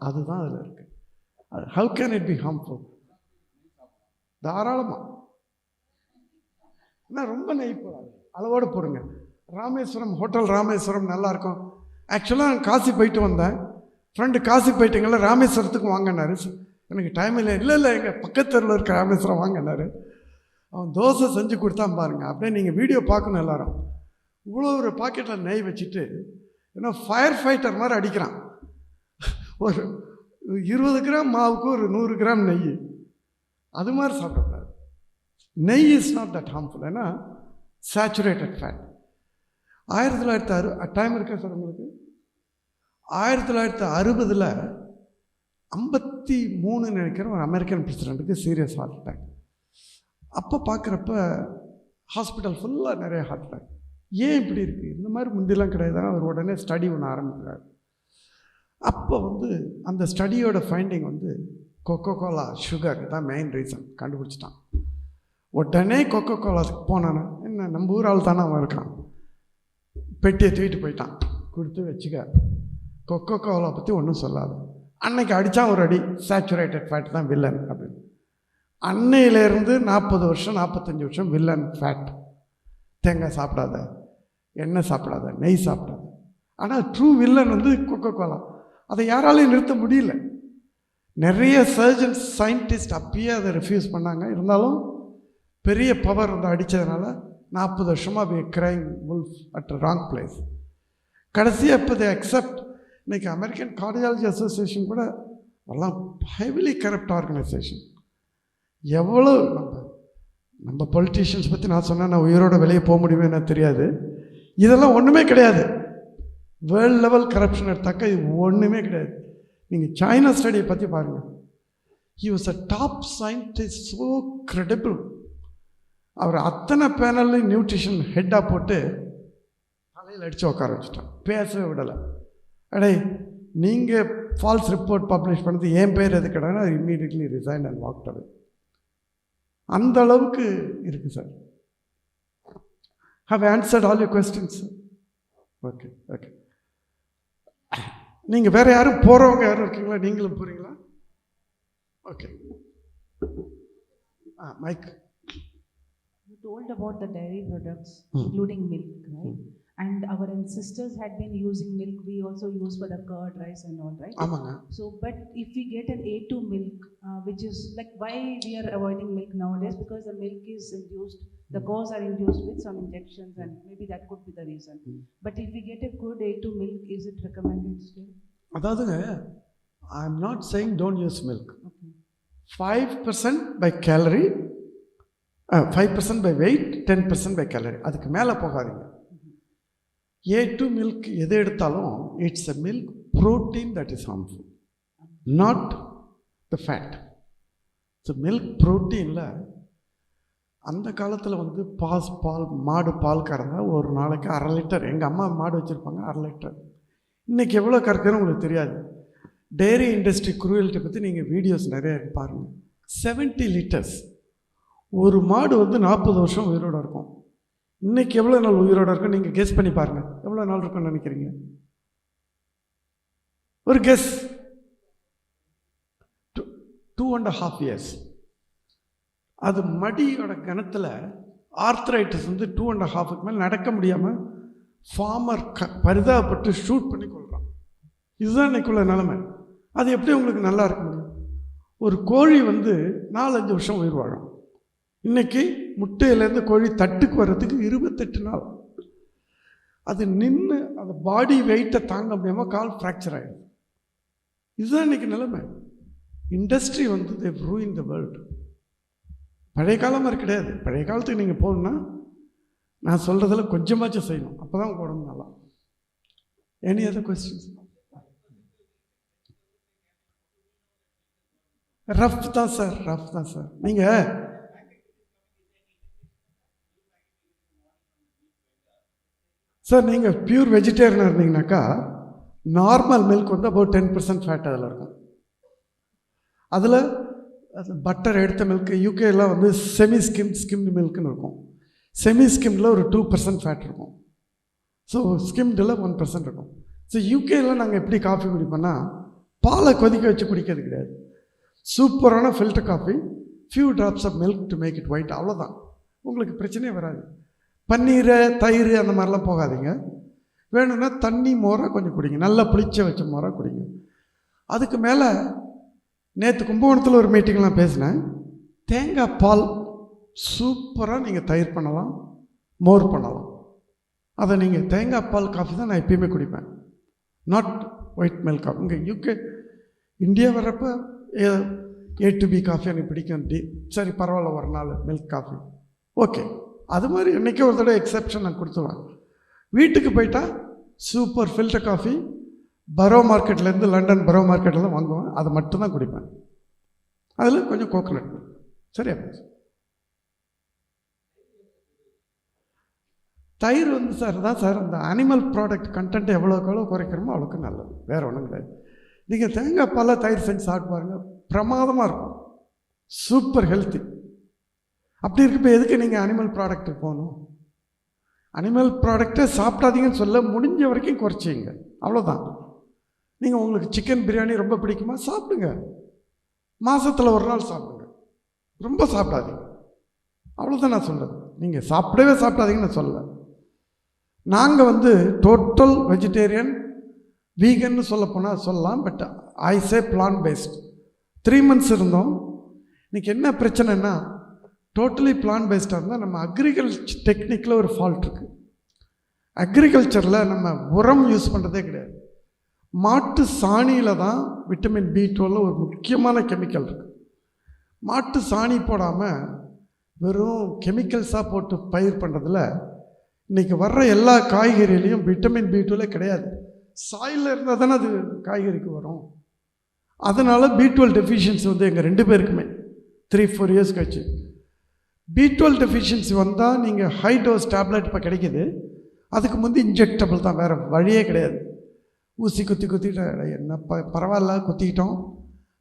[SPEAKER 2] அதுதான் அதில் இருக்குது. How can it be harmful? தாராளமாக. ஆனால் ரொம்ப நெய் போடாது, அளவோடு போடுங்க. ராமேஸ்வரம், ஹோட்டல் ராமேஸ்வரம் நல்லாயிருக்கும். ஆக்சுவலாக நான் காசி போயிட்டு வந்தேன். ஃப்ரெண்டு காசி போயிட்டீங்களா, ராமேஸ்வரத்துக்கு வாங்கினாரு. எனக்கு டைம் இல்லை எங்கள் பக்கத்தில் இருக்க ராமேஸ்வரம் வாங்கினாரு. அவன் தோசை செஞ்சு கொடுத்தான் பாருங்கள். அப்படியே நீங்கள் வீடியோ பார்க்கணும் எல்லாரும். இவ்வளோ ஒரு பாக்கெட்டில் நெய் வச்சுட்டு, ஏன்னா ஃபயர் ஃபைட்டர் மாதிரி அடிக்கிறான். ஒரு 20 கிராம் மாவுக்கு ஒரு 100 கிராம் நெய், அது மாதிரி சாப்பிடக்கூடாது. நெய் இஸ் நாட் தட் ஹார்ம்ஃபுல், ஏன்னா சேச்சுரேட்டட் ஃபேட். 1960 டைம் இருக்கா சார் உங்களுக்கு? 1960 53 நினைக்கிறேன், ஒரு அமெரிக்கன் பிரசிடெண்ட்டுக்கு சீரியஸ் ஹார்ட் அட்டாக். அப்போ பார்க்குறப்ப ஹாஸ்பிட்டல் ஃபுல்லாக நிறைய ஹார்ட் அட்டாக். ஏன் இப்படி இருக்குது? இந்த மாதிரி முந்திலாம் கிடையாது. அவர் உடனே ஸ்டடி ஒன்று ஆரம்பிக்கிறார். அப்போ வந்து அந்த ஸ்டடியோட ஃபைண்டிங் வந்து கொக்கோ கோலா சுகர் தான் மெயின் ரீசன் கண்டுபிடிச்சிட்டான். உடனே கொக்கோ கோலாவுக்கு போனானே, என்ன நம்ம ஊர் ஆள் தானே அவன் இருக்கான், பெட்டியை தூக்கிட்டு போயிட்டான், கொடுத்து வச்சுக்க, கொக்கோ கோலா பற்றி ஒன்றும் சொல்லாது. அன்னைக்கு அடித்தான் ஒரு அடி, சேச்சுரேட்டட் ஃபேட் தான் வில்லன் அப்படின்னு. அன்னையிலேருந்து 40 வருஷம் 45 வருஷம் வில்லன் ஃபேட். தேங்காய் சாப்பிடாத, எண்ணெய் சாப்பிடாத, நெய் சாப்பிடாத. ஆனால் ட்ரூ வில்லன் வந்து கொக்கோ கோலா. அதை யாராலையும் நிறுத்த முடியல. நிறைய சர்ஜன்ஸ் சயின்டிஸ்ட் அப்பயே அதை ரெஃப்யூஸ் பண்ணாங்க. இருந்தாலும் பெரிய பவர் வந்து அடித்ததுனால 40 வருஷமாக we crying wolf at wrong place. கடைசியாக இப்போ தி அக்செப்ட். இன்றைக்கி அமெரிக்கன் கார்டியாலஜி அசோசியேஷன் கூட எல்லாம் ஹெவிலி கரப்ட் ஆர்கனைசேஷன். எவ்வளோ நம்ம பொலிட்டீஷியன்ஸ் பற்றி நான் சொன்னால் நான் உயிரோட வெளியே போக முடியுமே எனக்கு தெரியாது. இதெல்லாம் ஒன்றுமே கிடையாது. வேர்ல்டு லெவல் கரப்ஷன் எடுத்தாக்கா இது ஒன்றுமே கிடையாது. நீங்கள் சைனா ஸ்டடியை பற்றி பாருங்கள். He was a top scientist, so credible. அவர் அத்தனை பேனல்லையும் நியூட்ரிஷன் ஹெட்டாக போட்டு தலையில் அடித்து உட்கார வச்சுட்டான், பேசவே விடலை. அடே நீங்கள் ஃபால்ஸ் ரிப்போர்ட் பப்ளிஷ் பண்ணது என் பேர் எது கிடையாது, அது immediately resign and walked away. அந்த அளவுக்கு இருக்குது sir. How answered all your questions? Okay okay. நீங்கள் வேறு யாரும் போகிறவங்க யாரும் இருக்கீங்களா? நீங்களும் போகிறீங்களா? Okay. Mic.
[SPEAKER 3] You told about the dairy products, including milk, right? And our ancestors had been using milk. We also use for the curd, rice, and all, right?
[SPEAKER 2] ஆமாங்க.
[SPEAKER 3] So, but if we get an A2 milk, which is like why we are avoiding milk nowadays, because the milk is induced, the cows are induced with some injections, and maybe that could be the reason. But if we get a good A2 milk, is it recommended still?
[SPEAKER 2] அதாவதுங்க, I am not saying don't use milk. 5% by calorie, 5% by weight, 10% by calorie. அதுக்கு மேலே போகாதீங்க. A2 milk எது எடுத்தாலும் it's a milk protein that is harmful, not the fat. So milk ப்ரோட்டீனில் அந்த காலத்தில் வந்து பால் மாடு பால் கறந்தால் ஒரு நாளைக்கு 1/2 லிட்டர். எங்கள் அம்மா மாடு வச்சுருப்பாங்க, 1/2 லிட்டர். இன்றைக்கி எவ்வளோ கறக்குன்னு உங்களுக்கு தெரியாது. டெய்ரி இண்டஸ்ட்ரி குரூவல்ட்டி பற்றி நீங்கள் வீடியோஸ் நிறைய பாருங்கள். 70 லிட்டர்ஸ். ஒரு மாடு வந்து 40 வருஷம் உயிரோடு இருக்கும். இன்றைக்கி எவ்வளோ நாள் உயிரோடு இருக்கும் நீங்கள் கெஸ் பண்ணி பாருங்கள். எவ்வளோ நாள் இருக்குன்னு நினைக்கிறீங்க? ஒரு கெஸ். 2.5 years. அது மடியோட கணத்தில் ஆர்த்ரைட்டிஸ் வந்து 2.5க்கு மேலே நடக்க முடியாமல் ஃபார்மர் பரிதாபப்பட்டு ஷூட் பண்ணி கொள்கிறான். இதுதான் இன்றைக்குள்ள நிலைமை. அது எப்படி உங்களுக்கு நல்லா இருக்க முடியும்? ஒரு கோழி வந்து 4-5 வருஷம் உயிர் வாழும். இன்றைக்கி முட்டையிலேருந்து கோழி தட்டுக்கு வர்றதுக்கு 28 நாள். அது நின்று அந்த பாடி வெயிட்டை தாங்க முடியாமல் கால் ஃப்ராக்சர் ஆகிடும். இதுதான் இன்றைக்கி நிலைமை. இண்டஸ்ட்ரி வந்து தே ரூயின் த வேர்ல்டு. பழைய காலம் மாதிரி கிடையாது. பழைய காலத்துக்கு நீங்கள் போகணுன்னா நான் சொல்கிறதில் கொஞ்சமாச்சும் செய்யணும், அப்போ தான் உடம்பு நல்லா. Any other questions? ரஃப் தான் சார், ரஃப் தான் சார். நீங்கள் சார் நீங்கள் பியூர் வெஜிடேரியனாக இருந்தீங்கன்னாக்கா நார்மல் மில்க் வந்து அபவுட் 10% ஃபேட் அதில் இருக்கும். அதில் பட்டர் எடுத்த மில்க்கு யூகேலாம் வந்து ஸ்கிம்டு மில்க்குன்னு இருக்கும். செமி ஸ்கிம்டில் ஒரு 2% ஃபேட் இருக்கும். ஸோ ஸ்கிம்டில் 1% இருக்கும். ஸோ யூகேயில் நாங்கள் எப்படி காஃபி குடிப்போம்னா பாலை கொதிக்க வச்சு குடிக்கிறது கிடையாது. சூப்பரான filter coffee, few drops of milk to make it white, அவ்வளோதான். உங்களுக்கு பிரச்சனையே வராது. பன்னீர் தயிர் அந்த மாதிரிலாம் போகாதீங்க. வேணும்னா தண்ணி மோராக கொஞ்சம் குடிங்க, நல்லா புளிச்ச வச்ச மோராக குடிங்க. அதுக்கு மேலே நேற்று கும்பகோணத்தில் ஒரு மீட்டிங்லாம் பேசினேன். தேங்காய் பால் சூப்பராக நீங்கள் தயிர் பண்ணலாம், மோர் பண்ணலாம். அதை நீங்கள் தேங்காய் பால் காஃபி தான் நான் எப்பயுமே குடிப்பேன், நாட் ஒயிட் மில்க் காஃபி. இங்கே யூகே இந்தியா வர்றப்போ A2B காஃபி எனக்கு பிடிக்கும். சரி பரவாயில்ல, ஒரு நாள் மில்க் காஃபி ஓகே. அது மாதிரி என்றைக்கே ஒரு தடவை எக்ஸப்ஷன் நான் கொடுத்துருவேன். வீட்டுக்கு போயிட்டால் சூப்பர் ஃபில்டர் காஃபி பரோ மார்க்கெட்லேருந்து, லண்டன் பரோ மார்க்கெட்டில் தான் வாங்குவேன். அதை மட்டும்தான் குடிப்பேன். அதில் கொஞ்சம் கோகோனட் சரியா போச்சு. தயிர் வந்து சார் தான் சார், அந்த அனிமல் ப்ராடக்ட் கண்டென்ட் எவ்வளோக்கு எவ்வளோ குறைக்கிறோமோ அவ்வளோக்கு நல்லது, வேறு ஒன்றும் கிடையாது. நீங்கள் தேங்காய் பாலை தயிர் செஞ்சு சாப்பிட்டு பாருங்கள், பிரமாதமாக இருக்கும், சூப்பர் ஹெல்த்தி. அப்படி இருக்கப்போ எதுக்கு நீங்கள் அனிமல் ப்ராடக்ட்டுக்கு போகணும்? அனிமல் ப்ராடக்டை சாப்பிடாதீங்கன்னு சொல்ல, முடிஞ்ச வரைக்கும் குறைச்சிங்க, அவ்வளோதான். நீங்கள் உங்களுக்கு சிக்கன் பிரியாணி ரொம்ப பிடிக்குமா, சாப்பிடுங்க, மாதத்தில் ஒரு நாள் சாப்பிடுங்க, ரொம்ப சாப்பிடாதீங்க, அவ்வளோதான் நான் சொல்கிறது. நீங்கள் சாப்பிடாதீங்கன்னு நான் சொல்லலை. நாங்கள் டோட்டல் வெஜிடேரியன் வீகன்னு சொல்லப்போனால் சொல்லலாம், but I say plan paste. 3 months இருந்தோம். இன்றைக்கி என்ன பிரச்சனைன்னா, டோட்டலி பிளான் பேஸ்டாக இருந்தால் நம்ம அக்ரிகல்ச்சர் டெக்னிக்கில் ஒரு ஃபால்ட் இருக்குது. அக்ரிகல்ச்சரில் நம்ம உரம் யூஸ் பண்ணுறதே கிடையாது. மாட்டு சாணியில் தான் விட்டமின் B12 ஒரு முக்கியமான கெமிக்கல் இருக்குது. மாட்டு சாணி போடாமல் வெறும் கெமிக்கல்ஸாக போட்டு பயிர் பண்ணுறதுல இன்றைக்கி வர்ற எல்லா காய்கறிலையும் விட்டமின் B12 கிடையாது. சாயிலில் இருந்தால் தானே அது காய்கறிக்கு வரும். அதனால் B12 டெஃபிஷியன்சி எங்கள் 2 பேருக்குமே 3-4 years கழிச்சு B12 டெஃபிஷியன்சி வந்தால் நீங்கள் ஹை டோஸ் டேப்லெட் இப்போ கிடைக்கிது. அதுக்கு முந்தி இன்ஜெக்டபிள் தான், வேறு வழியே கிடையாது. ஊசி குத்திட்டு என்ன பரவாயில்ல குத்திக்கிட்டோம்,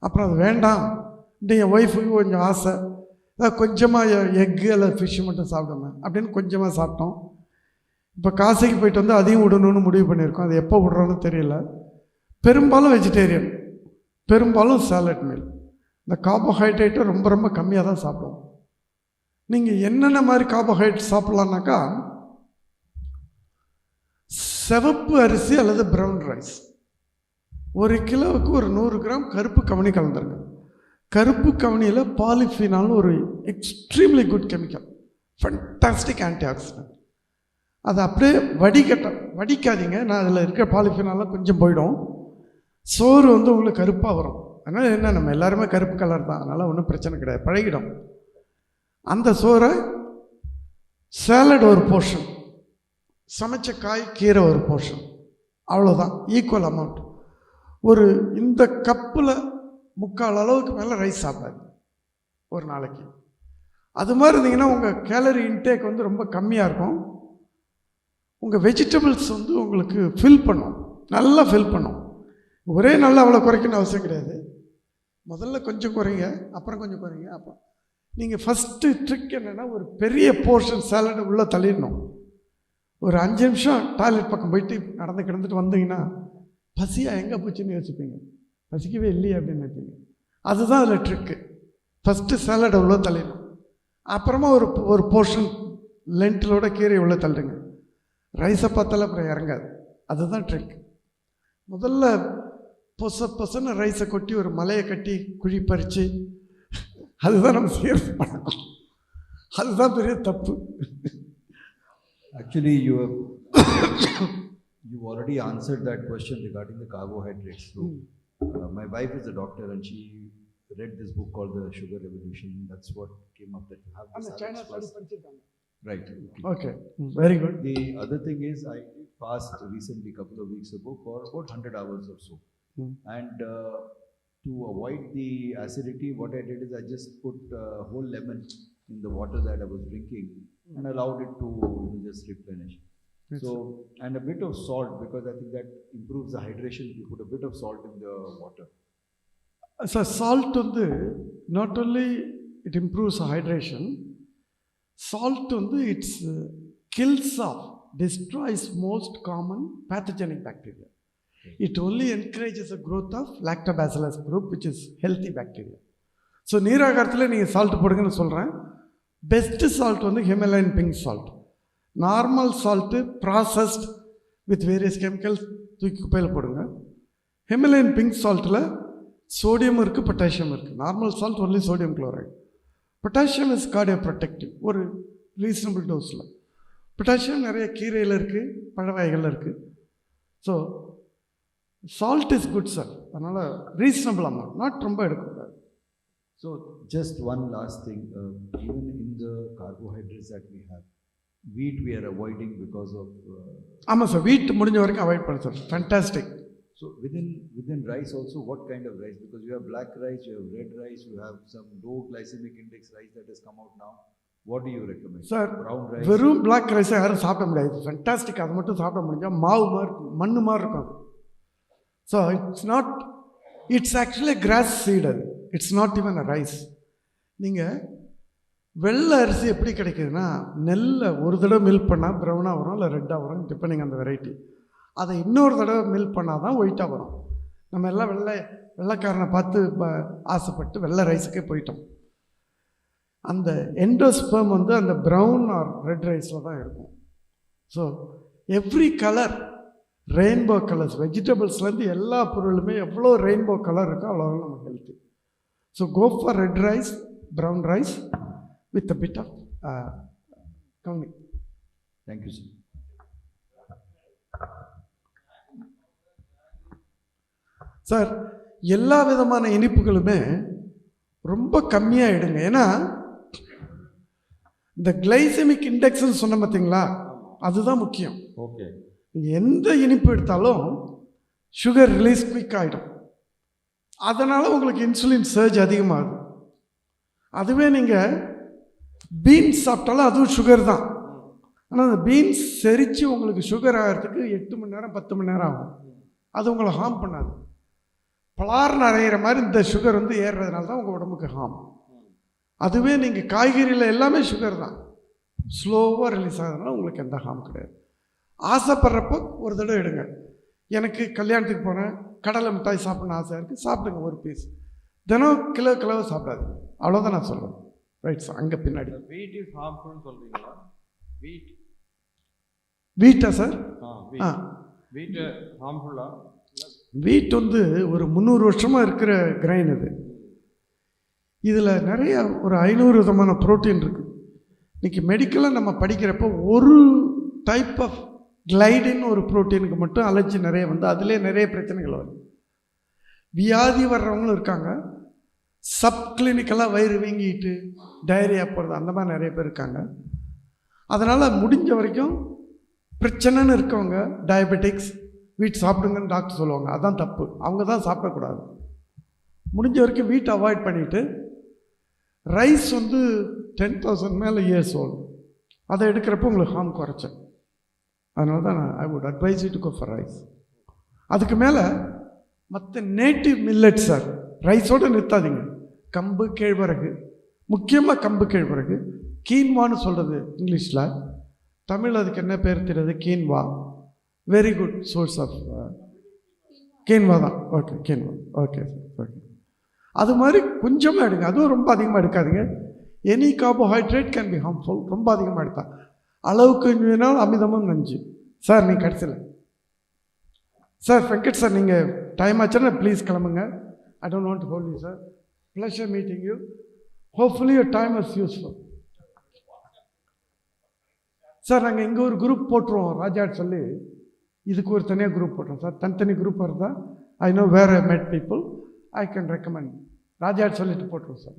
[SPEAKER 2] அப்புறம் அது வேண்டாம். என் ஒய்ஃபுக்கு கொஞ்சம் ஆசை, கொஞ்சமாக எக்கு அல்லது ஃபிஷ்ஷு மட்டும் சாப்பிடுவேன் அப்படின்னு கொஞ்சமாக சாப்பிட்டோம். இப்போ காசிக்கு போயிட்டு அதையும் விடணும்னு முடிவு பண்ணியிருக்கோம். அது எப்போ விடுறோன்னு தெரியல. பெரும்பாலும் வெஜிடேரியன், பெரும்பாலும் சாலட் மீல். இந்த கார்போஹைட்ரேட்டை ரொம்ப ரொம்ப கம்மியாக தான் சாப்பிடுவோம். நீங்கள் என்னென்ன மாதிரி கார்போஹைட்ரேட் சாப்பிட்லான்னாக்கா, சிவப்பு அரிசி அல்லது ப்ரௌன் ரைஸ் 1 கிலோவுக்கு ஒரு 100 கிராம் கருப்பு கவனி கலந்துருங்க. கருப்பு கவனியில் பாலிஃபினால்னு ஒரு extremely good chemical, fantastic anti accident. அதை அப்படியே வடிக்காதீங்க. நான் அதில் இருக்கிற பாலிஃபினாலாம் கொஞ்சம் போயிடும். சோறு உங்களுக்கு கருப்பாக வரும். அதனால் என்ன, நம்ம எல்லாருமே கருப்பு கலர் தான், அதனால் ஒன்றும் பிரச்சனை கிடையாது, பழகிடும். அந்த சோறை சாலட் ஒரு போர்ஷன், சமைச்ச காய் கீரை ஒரு போர்ஷன், அவ்வளோதான், ஈக்குவல் அமௌண்ட். ஒரு இந்த கப்பில் 3/4 அளவுக்கு மேலே ரைஸ் சாப்பிடாது ஒரு நாளைக்கு. அது மாதிரி இருந்தீங்கன்னா உங்கள் கேலரி இன்டேக் ரொம்ப கம்மியாக இருக்கும். உங்கள் வெஜிடபிள்ஸ் உங்களுக்கு ஃபில் பண்ணும், நல்லா ஃபில் பண்ணும். ஒரே நாளில் அவ்வளோ குறைக்கணும்னு அவசியம் கிடையாது. முதல்ல கொஞ்சம் குறைங்க, அப்புறம் கொஞ்சம் குறைங்க. அப்புறம் நீங்கள் ஃபஸ்ட்டு ட்ரிக் என்னென்னா, ஒரு பெரிய போர்ஷன் சாலடை உள்ளே தள்ளிடணும். ஒரு 5 நிமிஷம் டாய்லெட் பக்கம் போயிட்டு நடந்து கிடந்துட்டு வந்தீங்கன்னா பசியாக எங்கே போச்சுன்னு யோசிப்பீங்க, பசிக்கவே இல்லையே அப்படின்னு நினைப்பீங்க. அதுதான் அதில் ட்ரிக்கு. ஃபஸ்ட்டு சாலடை உள்ளே தள்ளிடணும், அப்புறமா ஒரு போர்ஷன் லென்ட்டிலோட கீரை உள்ளே தள்ளுங்க. ரைஸை பார்த்தாலும் அப்புறம் இறங்காது. அதுதான் ட்ரிக். முதல்ல பொசன்னு ரைஸை கொட்டி ஒரு மலையை கட்டி குழி பறித்து, அதுதான் நம்ம செய்யறது பழக்கம். அதுதான் பெரிய தப்பு.
[SPEAKER 4] Actually, you've already answered that question regarding the carbohydrates. So, my wife is a doctor and she read this book called The Sugar Revolution. That's what came up, that you have the
[SPEAKER 2] China
[SPEAKER 4] salads
[SPEAKER 2] study
[SPEAKER 4] first. Right.
[SPEAKER 2] Okay. Very good.
[SPEAKER 4] The other thing is, I did fast recently, couple of weeks ago, for about 100 hours or so. And to avoid the acidity, what I did is I just put whole lemon in the water that I was drinking and allowed it to just replenish. So, and a bit of salt, because I think that improves the hydration. You put a bit of salt in the water.
[SPEAKER 2] So salt not only it improves hydration, salt it kills off, destroys most common pathogenic bacteria. It only encourages the growth of lactobacillus group, which is healthy bacteria. So நீராகாரத்தில் நீங்கள் salt போடுங்கன்னு சொல்கிறேன். Best salt Himalayan pink salt. Normal salt processed with various chemicals தூக்கி குப்பையில் போடுங்க. Himalayan pink சால்ட்டில் sodium இருக்குது, potassium இருக்குது. Normal salt only sodium chloride. Potassium is cardio protective, ஒரு reasonable டோஸில். Potassium நிறைய கீரையில் இருக்குது, பழ வகைகளில் இருக்குது. So salt is good sir. அதனால் ரீசனபிள் அமௌண்ட், நாட் ரொம்ப எடுக்கக்கூடாது.
[SPEAKER 4] So just one last thing, even in the carbohydrates that we have, wheat we are avoiding because of...
[SPEAKER 2] ஆமாம் சார், வீட் முடிஞ்ச வரைக்கும் அவாய்ட் பண்ண sir. Fantastic.
[SPEAKER 4] So within rice also, what kind of rice? Because you have black rice, you have red rice, you have some low glycemic index rice that has come out now. What do you recommend?
[SPEAKER 2] Sir,
[SPEAKER 4] brown rice?
[SPEAKER 2] வெறும் black ரைஸை யாரும் சாப்பிட முடியாது. Fantastic. அது மட்டும் சாப்பிட முடிஞ்சால் மாவு மாதிரி மண்ணு மாதிரி இருக்கும் அது. So it's not it's actually grass seed அது. It's not even a rice. நீங்கள் வெள்ளை அரிசி எப்படி கிடைக்குதுன்னா, நெல்லை ஒரு தடவை மில்க் பண்ணால் ப்ரௌனாக வரும், இல்லை ரெட்டாக வரும், டிபெண்டிங் அந்த வெரைட்டி. அதை இன்னொரு தடவை மில்க் பண்ணால் தான் ஒயிட்டாக வரும். நம்ம எல்லாம் வெள்ளைக்காரனை பார்த்து ஆசைப்பட்டு வெள்ளை ரைஸுக்கே போயிட்டோம். அந்த எண்டோஸ்பெர்ம் வந்து அந்த ப்ரௌன் ஆர் ரெட் ரைஸில் தான் இருக்கும். So every colour, rainbow colours, வெஜிடபிள்ஸ்லேருந்து எல்லா பொருளுமே எவ்வளோ ரெயின்போ கலர் இருக்கோ அவ்வளோ நமக்கு healthy. So go for red rice, brown rice with a bit of kavuni.
[SPEAKER 4] Thank you sir.
[SPEAKER 2] Sir, எல்லா விதமான இனிப்புகளுமே ரொம்ப கம்மியாக எடுங்க. ஏன்னா இந்த கிளைசெமிக் இண்டெக்ஸ்ன்னு சொன்ன பார்த்தீங்களா, அதுதான் முக்கியம்.
[SPEAKER 1] ஓகே.
[SPEAKER 2] நீங்கள் எந்த இனிப்பு எடுத்தாலும் சுகர் ரிலீஸ் குயிக் ஆகிடும். அதனால் உங்களுக்கு இன்சுலின் சர்ஜ் அதிகமாகுது. அதுவே நீங்கள் பீன்ஸ் சாப்பிட்டாலும் அதுவும் சுகர் தான். ஆனால் அந்த பீன்ஸ் செரித்து உங்களுக்கு சுகர் ஆகிறதுக்கு 8 மணி நேரம் 10 மணி நேரம் ஆகும். அது உங்களை ஹார்ம் பண்ணாது. பலார் நிறையிற மாதிரி இந்த சுகர் வந்து ஏறுறதுனால தான் உங்கள் உடம்புக்கு ஹார்ம். அதுவே நீங்கள் காய்கறியில் எல்லாமே சுகர் தான், ஸ்லோவாக ரிலீஸ் ஆகுதுனால உங்களுக்கு எந்த ஹார்ம் கிடையாது. ஆசைப்படுறப்போ ஒரு தடவை எடுங்க. எனக்கு கல்யாணத்துக்கு போனேன், கடலை மிட்டாய் சாப்பிட்ணும் ஆசையாக இருக்குது, சாப்பிடுங்க ஒரு பீஸ். தினம் கிலோவாக சாப்பிடாதீங்க. அவ்வளோதான் நான் சொல்லுவேன். Right sir. அங்கே பின்னாடி
[SPEAKER 5] வீட் இஸ் ஹார்ம்ஃபுல்னு சொல்கிறீங்களா?
[SPEAKER 2] வீட்டா சார்?
[SPEAKER 5] வீட் ஹார்ம்ஃபுல்லா?
[SPEAKER 2] வீட் வந்து ஒரு 300 வருஷமாக இருக்கிற கிரைன் இது. இதில் நிறைய ஒரு 500 விதமான ப்ரோட்டீன் இருக்குது. இன்றைக்கி மெடிக்கலாக நம்ம படிக்கிறப்போ ஒரு டைப் ஆஃப் கிளைடின் ஒரு ப்ரோட்டீனுக்கு மட்டும் அலர்ஜி நிறைய வந்து அதிலே நிறைய பிரச்சனைகள் வரும். வியாதி வர்றவங்களும் இருக்காங்க. சப் கிளினிக்கலாக வயிறு வீங்கிட்டு டயரியா போகிறது அந்த மாதிரி நிறைய பேர் இருக்காங்க. அதனால் முடிஞ்ச வரைக்கும் பிரச்சனைன்னு இருக்கவங்க டயபெட்டிக்ஸ் வீட் சாப்பிடுங்கன்னு டாக்டர் சொல்லுவாங்க. அதுதான் தப்பு. அவங்க தான் சாப்பிடக்கூடாது. முடிஞ்ச வரைக்கும் வீட்டை அவாய்ட் பண்ணிவிட்டு, ரைஸ் வந்து 10,000 மேலே இயர்ஸ் ஓல்டு, அதை எடுக்கிறப்போ உங்களுக்கு ஹார்ம் குறைச்சேன். அதனால தான் I would advise you to go for rice. அதுக்கு மேலே மற்ற நேட்டிவ் மில்லட் சார், ரைஸோடு நிறுத்தாதீங்க. கம்பு, கேழ்வரகு, முக்கியமாக கம்பு கேழ்வரகு, கீன்வான்னு சொல்கிறது இங்கிலீஷில், தமிழ் அதுக்கு என்ன பேர் தெரியாது, quinoa. Very good source of quinoa தான். Okay, quinoa. Okay sir, okay. அது மாதிரி கொஞ்சமாக எடுங்க, அதுவும் ரொம்ப அதிகமாக எடுக்காதீங்க. Any carbohydrate can be harmful. ரொம்ப அதிகமாக எடுத்தா அளவுக்கு வேணாலும் அமிதமும் நஞ்சு. சார் நீங்கள் கடைசியில் சார் வெங்கட் சார், நீங்கள் டைம் ஆச்சுன்னா ப்ளீஸ் கிளம்புங்க. I don't want to hold you sir. Pleasure meeting you. Hopefully your time is useful. Sir நாங்கள் இங்கே ஒரு குரூப் போட்டுருவோம், ராஜாட் சொல்லி. இதுக்கு ஒரு தனியாக குரூப் போட்டுருவோம் சார். தனித்தனி குரூப் இருந்தால் I know where I met people, I can recommend. ராஜாட் சொல்லிட்டு போட்டுருவோம் சார்.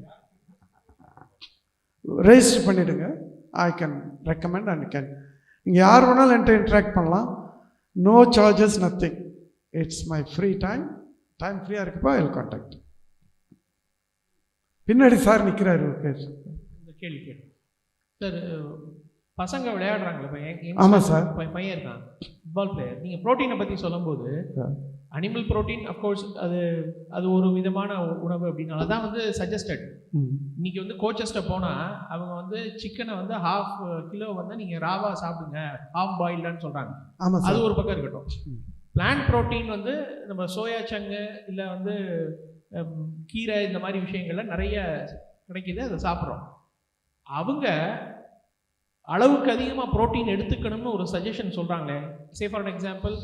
[SPEAKER 2] ரெஜிஸ்டர் பண்ணிவிடுங்க. I can recommend and can. நீங்கள் யார் வேணாலும் என்கிட்ட இன்ட்ராக்ட் பண்ணலாம். No charges, nothing. It's my free time. Time ஃப்ரீயாக இருக்கப்போ ஐ வில் கான்டாக்ட். பின்னாடி சார் நிற்கிறாரு.
[SPEAKER 6] இந்த கேள்வி கேட்டு சார், பசங்க விளையாடுறாங்களே,
[SPEAKER 2] ஆமாம் சார்,
[SPEAKER 6] பையன் இருக்கான், ஃபுட்பால் பிளேயர். நீங்கள் ப்ரோட்டீனை பற்றி சொல்லும்போது அனிமல் ப்ரோட்டீன் அஃப்கோர்ஸ் அது ஒரு விதமான உணவு அப்படின்னால தான் வந்து சஜஸ்டட். இன்னைக்கு வந்து கோச்சஸ்ட்டை போனால் அவங்க வந்து சிக்கனை வந்து 1/2 கிலோ வந்து நீங்கள் ராவாக சாப்பிடுங்க, ஹாஃப் பாயில்டான்னு சொல்கிறாங்க. அது ஒரு பக்கம் இருக்கட்டும். பிளான்ட் ப்ரோட்டீன் வந்து நம்ம சோயா சங்கு இல்லை வந்து கீரை இந்த மாதிரி விஷயங்கள்ல நிறைய கிடைக்கிது, அதை சாப்பிட்றோம். அவங்க அளவுக்கு அதிகமாக ப்ரோட்டீன் எடுத்துக்கணும்னு ஒரு சஜஷன் சொல்கிறாங்களே. Say for an example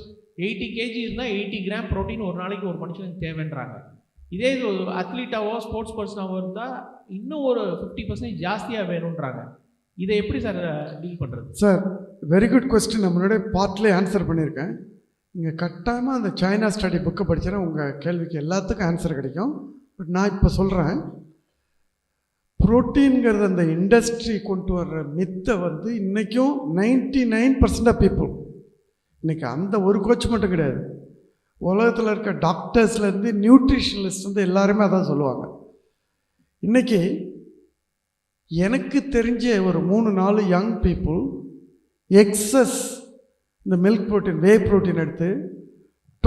[SPEAKER 6] 80 kg இருந்தால் 80 கிராம் ப்ரோட்டீன் ஒரு நாளைக்கு ஒரு மனுஷனுக்கு தேவைன்றாங்க. இதே இது ஒரு அத்லீட்டாவோ ஸ்போர்ட்ஸ் பர்சனாவோ இருந்தால் இன்னும் ஒரு 50% ஜாஸ்தியாக வேணுன்றாங்க. இதை எப்படி சார் டீல் பண்ணுறது?
[SPEAKER 2] Sir very good question. நம்மளுடைய பார்ட்லேயே ஆன்சர் பண்ணியிருக்கேன். நீங்கள் கட்டாயமாக அந்த சைனா ஸ்டடி புக்கை படித்தா உங்கள் கேள்விக்கு எல்லாத்துக்கும் ஆன்சர் கிடைக்கும். பட் நான் இப்போ சொல்கிறேன், புரோட்டீன்கிறது அந்த இண்டஸ்ட்ரி கொண்டு வர்ற மித்தை வந்து இன்றைக்கும் 99% ஆஃப் பீப்புள், இன்றைக்கி அந்த ஒரு கோச் மட்டும் கிடையாது, உலகத்தில் இருக்க டாக்டர்ஸ்லேருந்து நியூட்ரிஷனிஸ்ட் வந்து எல்லாருமே அதான் சொல்லுவாங்க. இன்றைக்கி எனக்கு தெரிஞ்ச ஒரு 3-4 யங் பீப்புள் எக்ஸஸ் இந்த மில்க் ப்ரோட்டீன், வே ப்ரோட்டீன் எடுத்து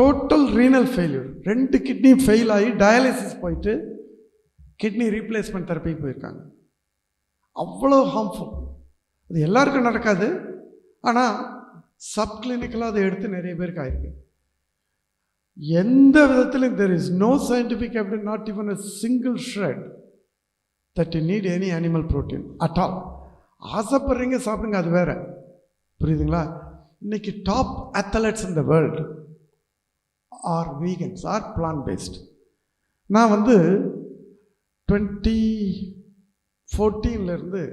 [SPEAKER 2] total renal failure, 2 kidney fail ஆகி டயாலிசிஸ் போயிட்டு கிட்னி ரீப்ளேஸ்மெண்ட் தெரப்பி போயிருக்காங்க. அவ்வளோ ஹார்ம்ஃபுல். அது எல்லாருக்கும் நடக்காது, ஆனால் சப்கிளினிக்கலாக அதை எடுத்து நிறைய பேருக்கு ஆயிருக்கு. எந்த விதத்திலும் there is no scientific evidence, not even a single shred that you need any animal protein at all. ஆசைப்படுறீங்க சாப்பிடுங்க, அது வேற. புரியுதுங்களா? இன்னைக்கு top athletes in the world are vegans, or plant based. நான் வந்து 2014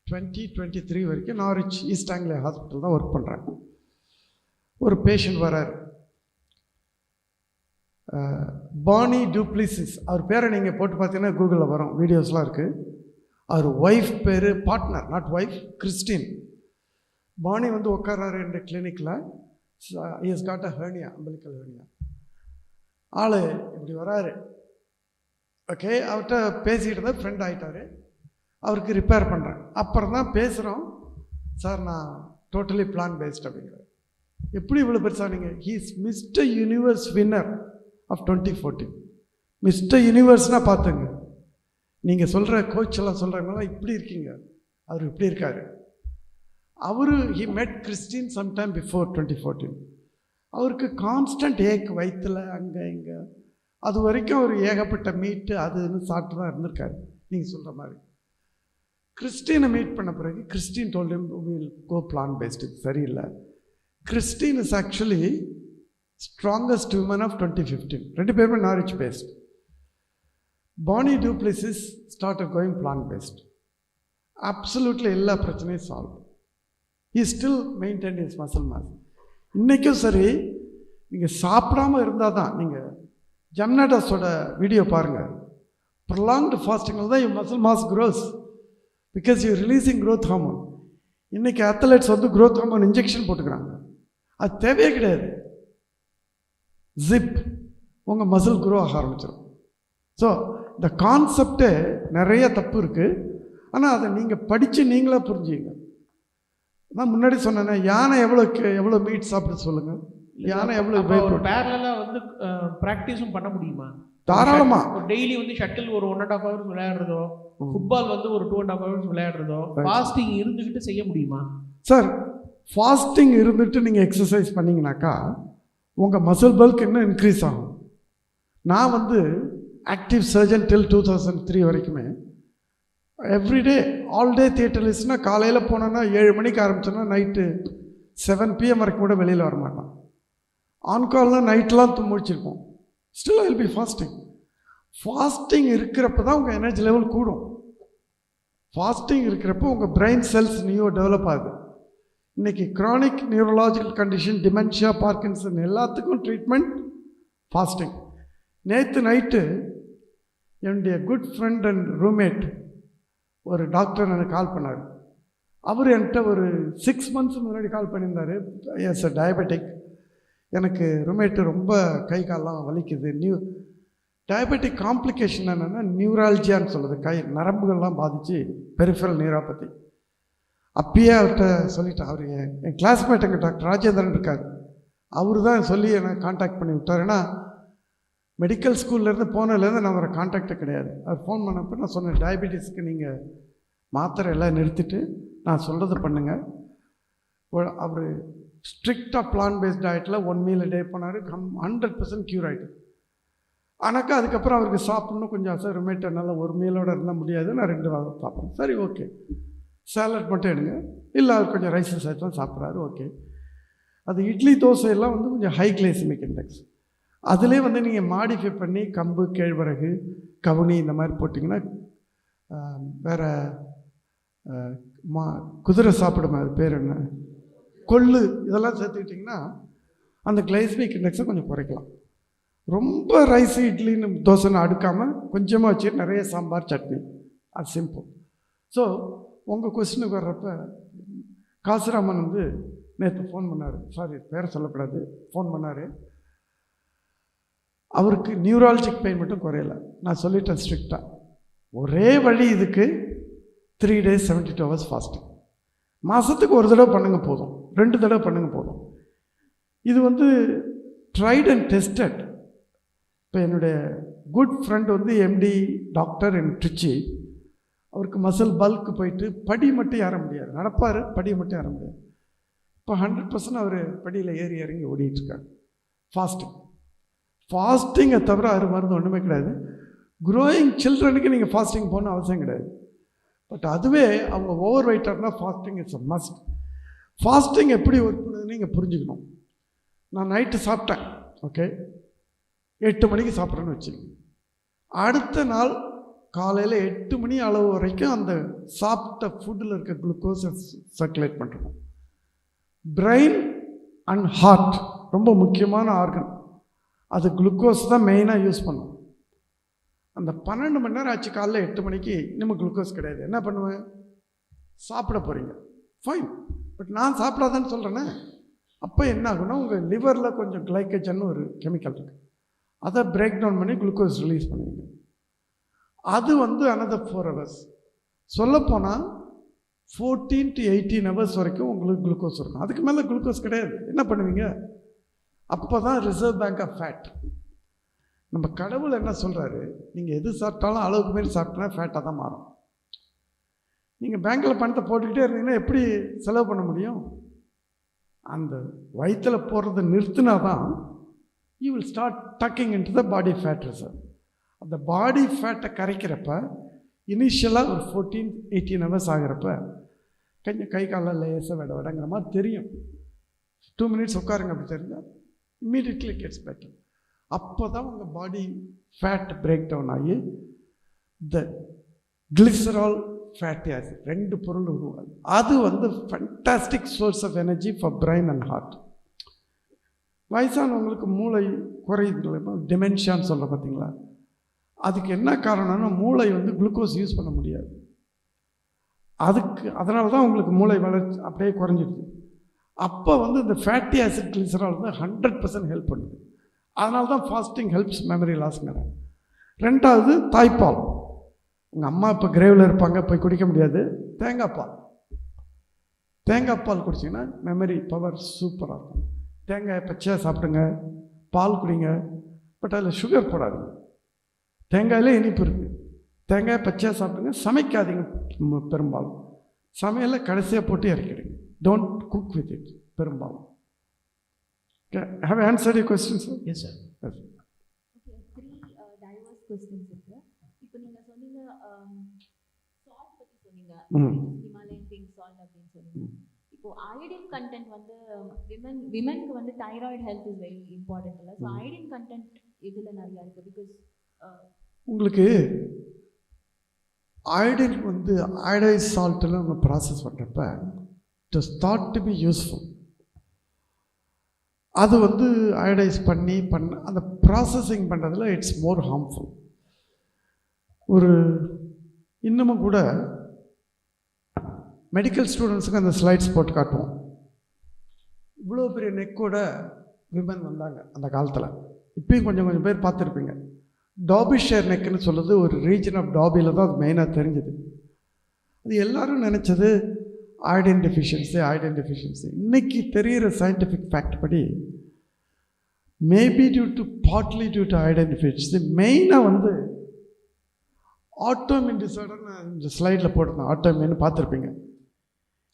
[SPEAKER 2] 2023 வரைக்கும் நாரிச் ஈஸ்ட் ஆங்கிலியா ஹாஸ்பிட்டல் தான் ஒர்க் பண்ணுறேன். ஒரு பேஷண்ட் வரார், பானி டூப்ளிசிஸ், அவர் பேரை நீங்கள் போட்டு பார்த்தீங்கன்னா கூகுளில் வரும், வீடியோஸ்லாம் இருக்குது. அவர் ஒய்ஃப் பேர், partner not wife, Christine. Barny வந்து உட்காராரு என்ற கிளினிக்கில். Is got a hernia, umbilical hernia. ஆள் இப்படி வராரு. ஓகே, அவர்கிட்ட பேசிக்கிட்டு தான் ஃப்ரெண்ட் ஆகிட்டார். அவருக்கு ரிப்பேர் பண்ணுறேன். அப்புறம் தான் பேசுகிறோம், சார் நான் டோட்டலி பிளான் பேஸ்ட் அப்படிங்கிறார். எப்படி இவ்வளோ பெருசாக நீங்கள்? He's mister universe winner of 2014. Mister யூனிவர்ஸ்னால் பார்த்துங்க. நீங்கள் சொல்கிற கோச் எல்லாம் சொல்கிறாங்களாம் இப்படி இருக்கீங்க, அவர் இப்படி இருக்கார். அவர் he met Christine sometime before 2014. அவருக்கு கான்ஸ்டன்ட் ஏக் வயிற்றில் அங்கே இங்கே, அது வரைக்கும் அவர் ஏகப்பட்ட மீட்டு அதுன்னு சாப்பிட்டு தான் இருந்திருக்காரு. நீங்கள் சொல்கிற மாதிரி கிறிஸ்டினை மீட் பண்ண பிறகு Christine told him we'll go plant based. இது சரியில்லை. Christine is actually strongest women of 2015. 2 பேருமே நாரிச் based. Barny du Plessis started going plant based. Absolutely எல்லா பிரச்சனையும் solve. He still maintain is muscle mass. இன்றைக்கும் சரி, நீங்கள் சாப்பிடாமல் இருந்தால் தான். நீங்கள் ஜம்னாடாஸோட வீடியோ பாருங்கள். ப்ரொலாங்டு ஃபாஸ்டிங்கில் தான் muscle mass grows, because you releasing growth hormone. இன்றைக்கி அத்லெட்ஸ் வந்து க்ரோத் ஹார்மோன் இன்ஜெக்ஷன் போட்டுக்கிறாங்க. அது தேவையே கிடையாது. ஜிப் உங்கள் மசில் க்ரோ ஆக ஆரம்பிச்சிடும். ஸோ இந்த கான்செப்டே நிறைய தப்பு இருக்குது. ஆனால் அதை நீங்கள் படித்து நீங்களாக புரிஞ்சுங்க. நான் முன்னாடி சொன்னேன்னா, யானை எவ்வளோ மீட் சாப்பிட சொல்லுங்கள், யானை எவ்வளோ
[SPEAKER 6] ஒரு பேரலாக வந்து ப்ராக்டிஸும் பண்ண முடியுமா?
[SPEAKER 2] தாராளமாக.
[SPEAKER 6] ஒரு டெய்லி வந்து ஷட்டில் ஒரு 1.5 hours விளையாடுறதோ, ஃபுட்பால் வந்து ஒரு 2.5 hours விளையாடுறதோ, ஃபாஸ்டிங் இருந்துக்கிட்டு செய்ய முடியுமா?
[SPEAKER 2] சார், ஃபாஸ்டிங் இருந்துட்டு நீங்கள் எக்ஸசைஸ் பண்ணிங்கனாக்கா உங்கள் மசில் பல்க் இன்னும் இன்க்ரீஸ் ஆகும். நான் வந்து ஆக்டிவ் சர்ஜன் டில் 2003 வரைக்குமே எவ்ரிடே ஆல் டே தியேட்டர்லிஸ்ட்னால் காலையில் போனோன்னா 7 மணிக்கு ஆரம்பிச்சோன்னா நைட்டு 7 PM வரைக்கும் கூட வெளியில் வரமாட்டான். ஆன்கால்லாம் நைட்லாம் முடிச்சிருப்போம். Still I will be fasting. Fasting இருக்கிறப்ப தான் உங்கள் எனர்ஜி லெவல் கூடும். ஃபாஸ்டிங் இருக்கிறப்போ உங்கள் பிரெயின் செல்ஸ் நியூ டெவலப் ஆகுது. இன்றைக்கி chronic neurological condition, dementia, Parkinson எல்லாத்துக்கும் ட்ரீட்மெண்ட் ஃபாஸ்டிங். நேற்று நைட்டு என்னுடைய குட் ஃப்ரெண்ட் அண்ட் ரூம்மேட் ஒரு டாக்டர் எனக்கு கால் பண்ணார். அவர் என்கிட்ட ஒரு 6 months முன்னாடி கால் பண்ணியிருந்தார். எஸ் அ டயபெட்டிக், எனக்கு ரூம்மேட்டு ரொம்ப கை காலெலாம் வலிக்குது. டயபெட்டிக் காம்ப்ளிகேஷன் என்னென்னா நியூரால்ஜியான்னு சொல்லுது, கை நரம்புகள்லாம் பாதித்து பெரிஃபரல் நியூரோபதி. அப்பயே அவர்கிட்ட சொல்லிட்டேன். அவர் என் கிளாஸ்மேட்டுங்க டாக்டர் ராஜேந்திரன் இருக்கார், அவர் தான் சொல்லி என்னை காண்டாக்ட் பண்ணி விட்டார். ஏன்னா மெடிக்கல் ஸ்கூல்லேருந்து போனதுலேருந்து நான் அவரை காண்டாக்டே கிடையாது. அவர் ஃபோன் பண்ணப்போ நான் சொன்னேன், டயபெட்டிஸ்க்கு நீங்கள் மாத்திரை எல்லாம் நிறுத்திட்டு நான் சொல்கிறது பண்ணுங்கள். அவர் ஸ்ட்ரிக்டாக பிளான் பேஸ்ட் டயட்டில் 1 meal a day பண்ணார். 100% க்யூர் ஆகிட்டு. ஆனாக்கா அதுக்கப்புறம் அவருக்கு சாப்பிட்ணும் கொஞ்சம் அசை ரிமேட், என்னால் 1 mealோடு இருந்தால் முடியாது, நான் 2 வாரம் சாப்பிட்றேன். சரி, ஓகே, சேலட் மட்டும் எடுங்க. இல்லை, அவர் கொஞ்சம் ரைஸஸ் ஐட்டம் சாப்பிட்றாரு, ஓகே. அது இட்லி தோசை எல்லாம் வந்து கொஞ்சம் ஹை கிளைசிமிக் இண்டெக்ஸ். அதிலே வந்து நீங்கள் மாடிஃபை பண்ணி கம்பு, கேழ்வரகு, கவுனி இந்த மாதிரி போட்டிங்கன்னா, வேறு குதிரை சாப்பிடுமா, அது பேர் என்ன, கொள்ளு, இதெல்லாம் சேர்த்துக்கிட்டிங்கன்னா அந்த கிளைசிமிக் இண்டெக்ஸை கொஞ்சம் குறைக்கலாம். ரொம்ப ரைஸ் இட்லின்னு தோசைன்னு அடுக்காமல் கொஞ்சமாக வச்சு நிறைய சாம்பார் சட்னி, அது சிம்பிள். ஸோ உங்கள் கொஸ்டினுக்கு வர்றப்ப காசுராமன் வந்து நேற்று ஃபோன் பண்ணார். சாரி, பேரை சொல்லக்கூடாது. ஃபோன் பண்ணார். அவருக்கு நியூராலஜிக் பெயின் மட்டும் குறையலை. நான் சொல்லிட்டேன் ஸ்ட்ரிக்டாக, ஒரே வழி இதுக்கு 3 days 72 hours ஃபாஸ்டிங். மாதத்துக்கு 1 தடவை பண்ணுங்க போதும், 2 தடவை பண்ணுங்க போதும். இது வந்து ட்ரைட் அண்ட் டெஸ்டட். இப்போ என்னுடைய குட் ஃப்ரெண்ட் வந்து எம்டி டாக்டர் இன் ட்ரிச்சி. அவருக்கு மசில் பல்க்கு போயிட்டு படி மட்டும் ஏற முடியாது, நடப்பார், படி மட்டும் ஏற முடியாது. இப்போ 100% அவர் படியில் ஏறி இறங்கி ஓடிட்டுருக்காங்க. ஃபாஸ்டிங்கை தவிர அது மருந்து ஒன்றுமே கிடையாது. க்ரோயிங் சில்ட்ரனுக்கு நீங்கள் ஃபாஸ்டிங் போகணும் அவசியம் கிடையாது. பட் அதுவே அவங்க ஓவர் வெயிட்டாக fasting it's a must. Fasting எப்படி ஒர்க் பண்ணுதுன்னு நீங்கள் புரிஞ்சுக்கணும். நான் நைட்டு சாப்பிட்டேன், ஓகே, 8 மணிக்கு சாப்பிட்றேன்னு வச்சுக்கோங்க. அடுத்த நாள் காலையில் 8 மணி அளவு வரைக்கும் அந்த சாப்பிட்ட ஃபுட்டில் இருக்க குளுக்கோஸை சர்க்குலேட் பண்ணுறோம். பிரெயின் அண்ட் ஹார்ட் ரொம்ப முக்கியமான ஆர்கன். அது குளுக்கோஸ் தான் மெயினாக யூஸ் பண்ணும். அந்த 12 மணி நேரம் ஆச்சு, காலைல 8 மணிக்கு இன்னும் குளுக்கோஸ் கிடையாது. என்ன பண்ணுவேன்? சாப்பிட போகிறீங்க, ஃபைன். பட் நான் சாப்பிடாதான்னு சொல்கிறேன்னே. அப்போ என்ன ஆகுன்னா, உங்கள் லிவரில் கொஞ்சம் கிளைக்கஜன் ஒரு கெமிக்கல் இருக்குது, அதை பிரேக் டவுன் பண்ணி குளுக்கோஸ் ரிலீஸ் பண்ணுவீங்க. அது வந்து another 4 hours. சொல்லப்போனால் 14 to 18 hours வரைக்கும் உங்களுக்கு குளுக்கோஸ் இருக்கும். அதுக்கு மேலே குளுக்கோஸ் கிடையாது. என்ன பண்ணுவீங்க? அப்போ தான் ரிசர்வ் பேங்க் ஆஃப் ஃபேட். நம்ம கடவுள் என்ன சொல்கிறாரு, நீங்கள் எது சாப்பிட்டாலும் அளவுக்கு மேலே சாப்பிட்டா ஃபேட்டாக தான் மாறும். நீங்கள் பேங்க்கில் பணத்தை போட்டுக்கிட்டே இருந்தீங்கன்னா எப்படி செலவு பண்ண முடியும்? அந்த வயிற்றில் போடுறதை நிறுத்தினா தான் you will start tucking into the body fat reserve. அந்த பாடி ஃபேட்டை கரைக்கிறப்ப இனிஷியலாக ஒரு 14-18 hours ஆகிறப்ப கொஞ்சம் கை காலில் லேசாக விடங்கிற மாதிரி தெரியும். 2 minutes உட்காருங்க, அப்படி தெரிஞ்சால் இம்மீடியட்லி கெட்ஸ் பெட்டர். அப்போ தான் உங்கள் பாடி ஃபேட் பிரேக் டவுன் ஆகி த கிளிசரால் ஃபேட்டி ஆசிட் 2 பொருள் உருவாது. அது வந்து fantastic source of energy for brain and heart. வயசானவங்களுக்கு மூளை குறையுது, டிமென்ஷியான்னு சொல்கிற பார்த்தீங்களா? அதுக்கு என்ன காரணம்னா, மூளை வந்து குளுக்கோஸ் யூஸ் பண்ண முடியாது. அதனால தான் உங்களுக்கு மூளை வளர்ச்சி அப்படியே குறைஞ்சிடுது. அப்போ வந்து இந்த ஃபேட்டி ஆசிட் கிளிசரால் வந்து 100% ஹெல்ப் பண்ணுது. அதனால தான் ஃபாஸ்டிங் ஹெல்ப்ஸ் மெமரி லாஸ்ங்கிறேன். 2வது தாய்ப்பால். உங்கள் அம்மா இப்போ கிரேவில் இருப்பாங்க, போய் குடிக்க முடியாது. தேங்காய் பால் குடிச்சிங்கன்னா மெமரி பவர் சூப்பராக இருக்கும். தேங்காய் பச்சையாக சாப்பிடுங்க, பால் குடிங்க, பட் அதில் சுகர் போடாதீங்க. தேங்காயிலே இனிப்பு இருக்குது. தேங்காய் பச்சையாக சாப்பிடுங்க, சமைக்காதீங்க. பெரும்பாலும் சமையலில் கடைசியாக போட்டு இறக்கிடுங்க. டோன்ட் குக் வித் இட் பெரும்பாலும். Have I answered your question, sir?
[SPEAKER 6] Yes, sir.
[SPEAKER 2] Yes.
[SPEAKER 7] Okay, 3 diverse questions இருக்கு. இப்போ நீங்க சொன்னீங்க salt பத்தி சொன்னீங்க, Himalayan pink salt அப்படின்னு சொன்னீங்க. இப்போ அயோடின் கண்டென்ட் வந்து விமனுக்கு வந்து thyroid health is very important இல்ல? ஸோ அயோடின் கண்டென்ட் இதுல நிறைய இருக்கு. பிகாஸ்
[SPEAKER 2] உங்களுக்கு அயோடின் வந்து அயோடைஸ் சால்ட்டில் நம்ம ப்ராசஸ் பண்ணுறப்ப it is thought to be useful. அது வந்து அயோடைஸ் பண்ண அந்த ப்ராசஸிங் பண்ணுறதுல இட்ஸ் மோர் ஹார்ம்ஃபுல். ஒரு இன்னமும் கூட மெடிக்கல் ஸ்டூடெண்ட்ஸுக்கு அந்த ஸ்லைட்ஸ் போட்டு காட்டுவோம். இவ்வளோ பெரிய நெக்கோட விமன் வந்தாங்க அந்த காலத்தில். இப்பயும் கொஞ்சம் பேர் பார்த்துருப்பீங்க. டாபிஷேர் நெக்குன்னு சொல்லுது, ஒரு ரீஜன் ஆஃப் டாபியில் தான் அது மெயினாக தெரிஞ்சுது. அது எல்லோரும் நினச்சது அயோடின் டெஃபிஷியன்சி. இன்றைக்கி தெரிகிற சயின்டிஃபிக் ஃபேக்ட் படி maybe partly due to iodine deficiency. மெயினாக வந்து ஆட்டோமின் டிசார்டர். நான் இந்த ஸ்லைடில் போட்டிருந்தேன், ஆட்டோமின்னு பார்த்துருப்பீங்க.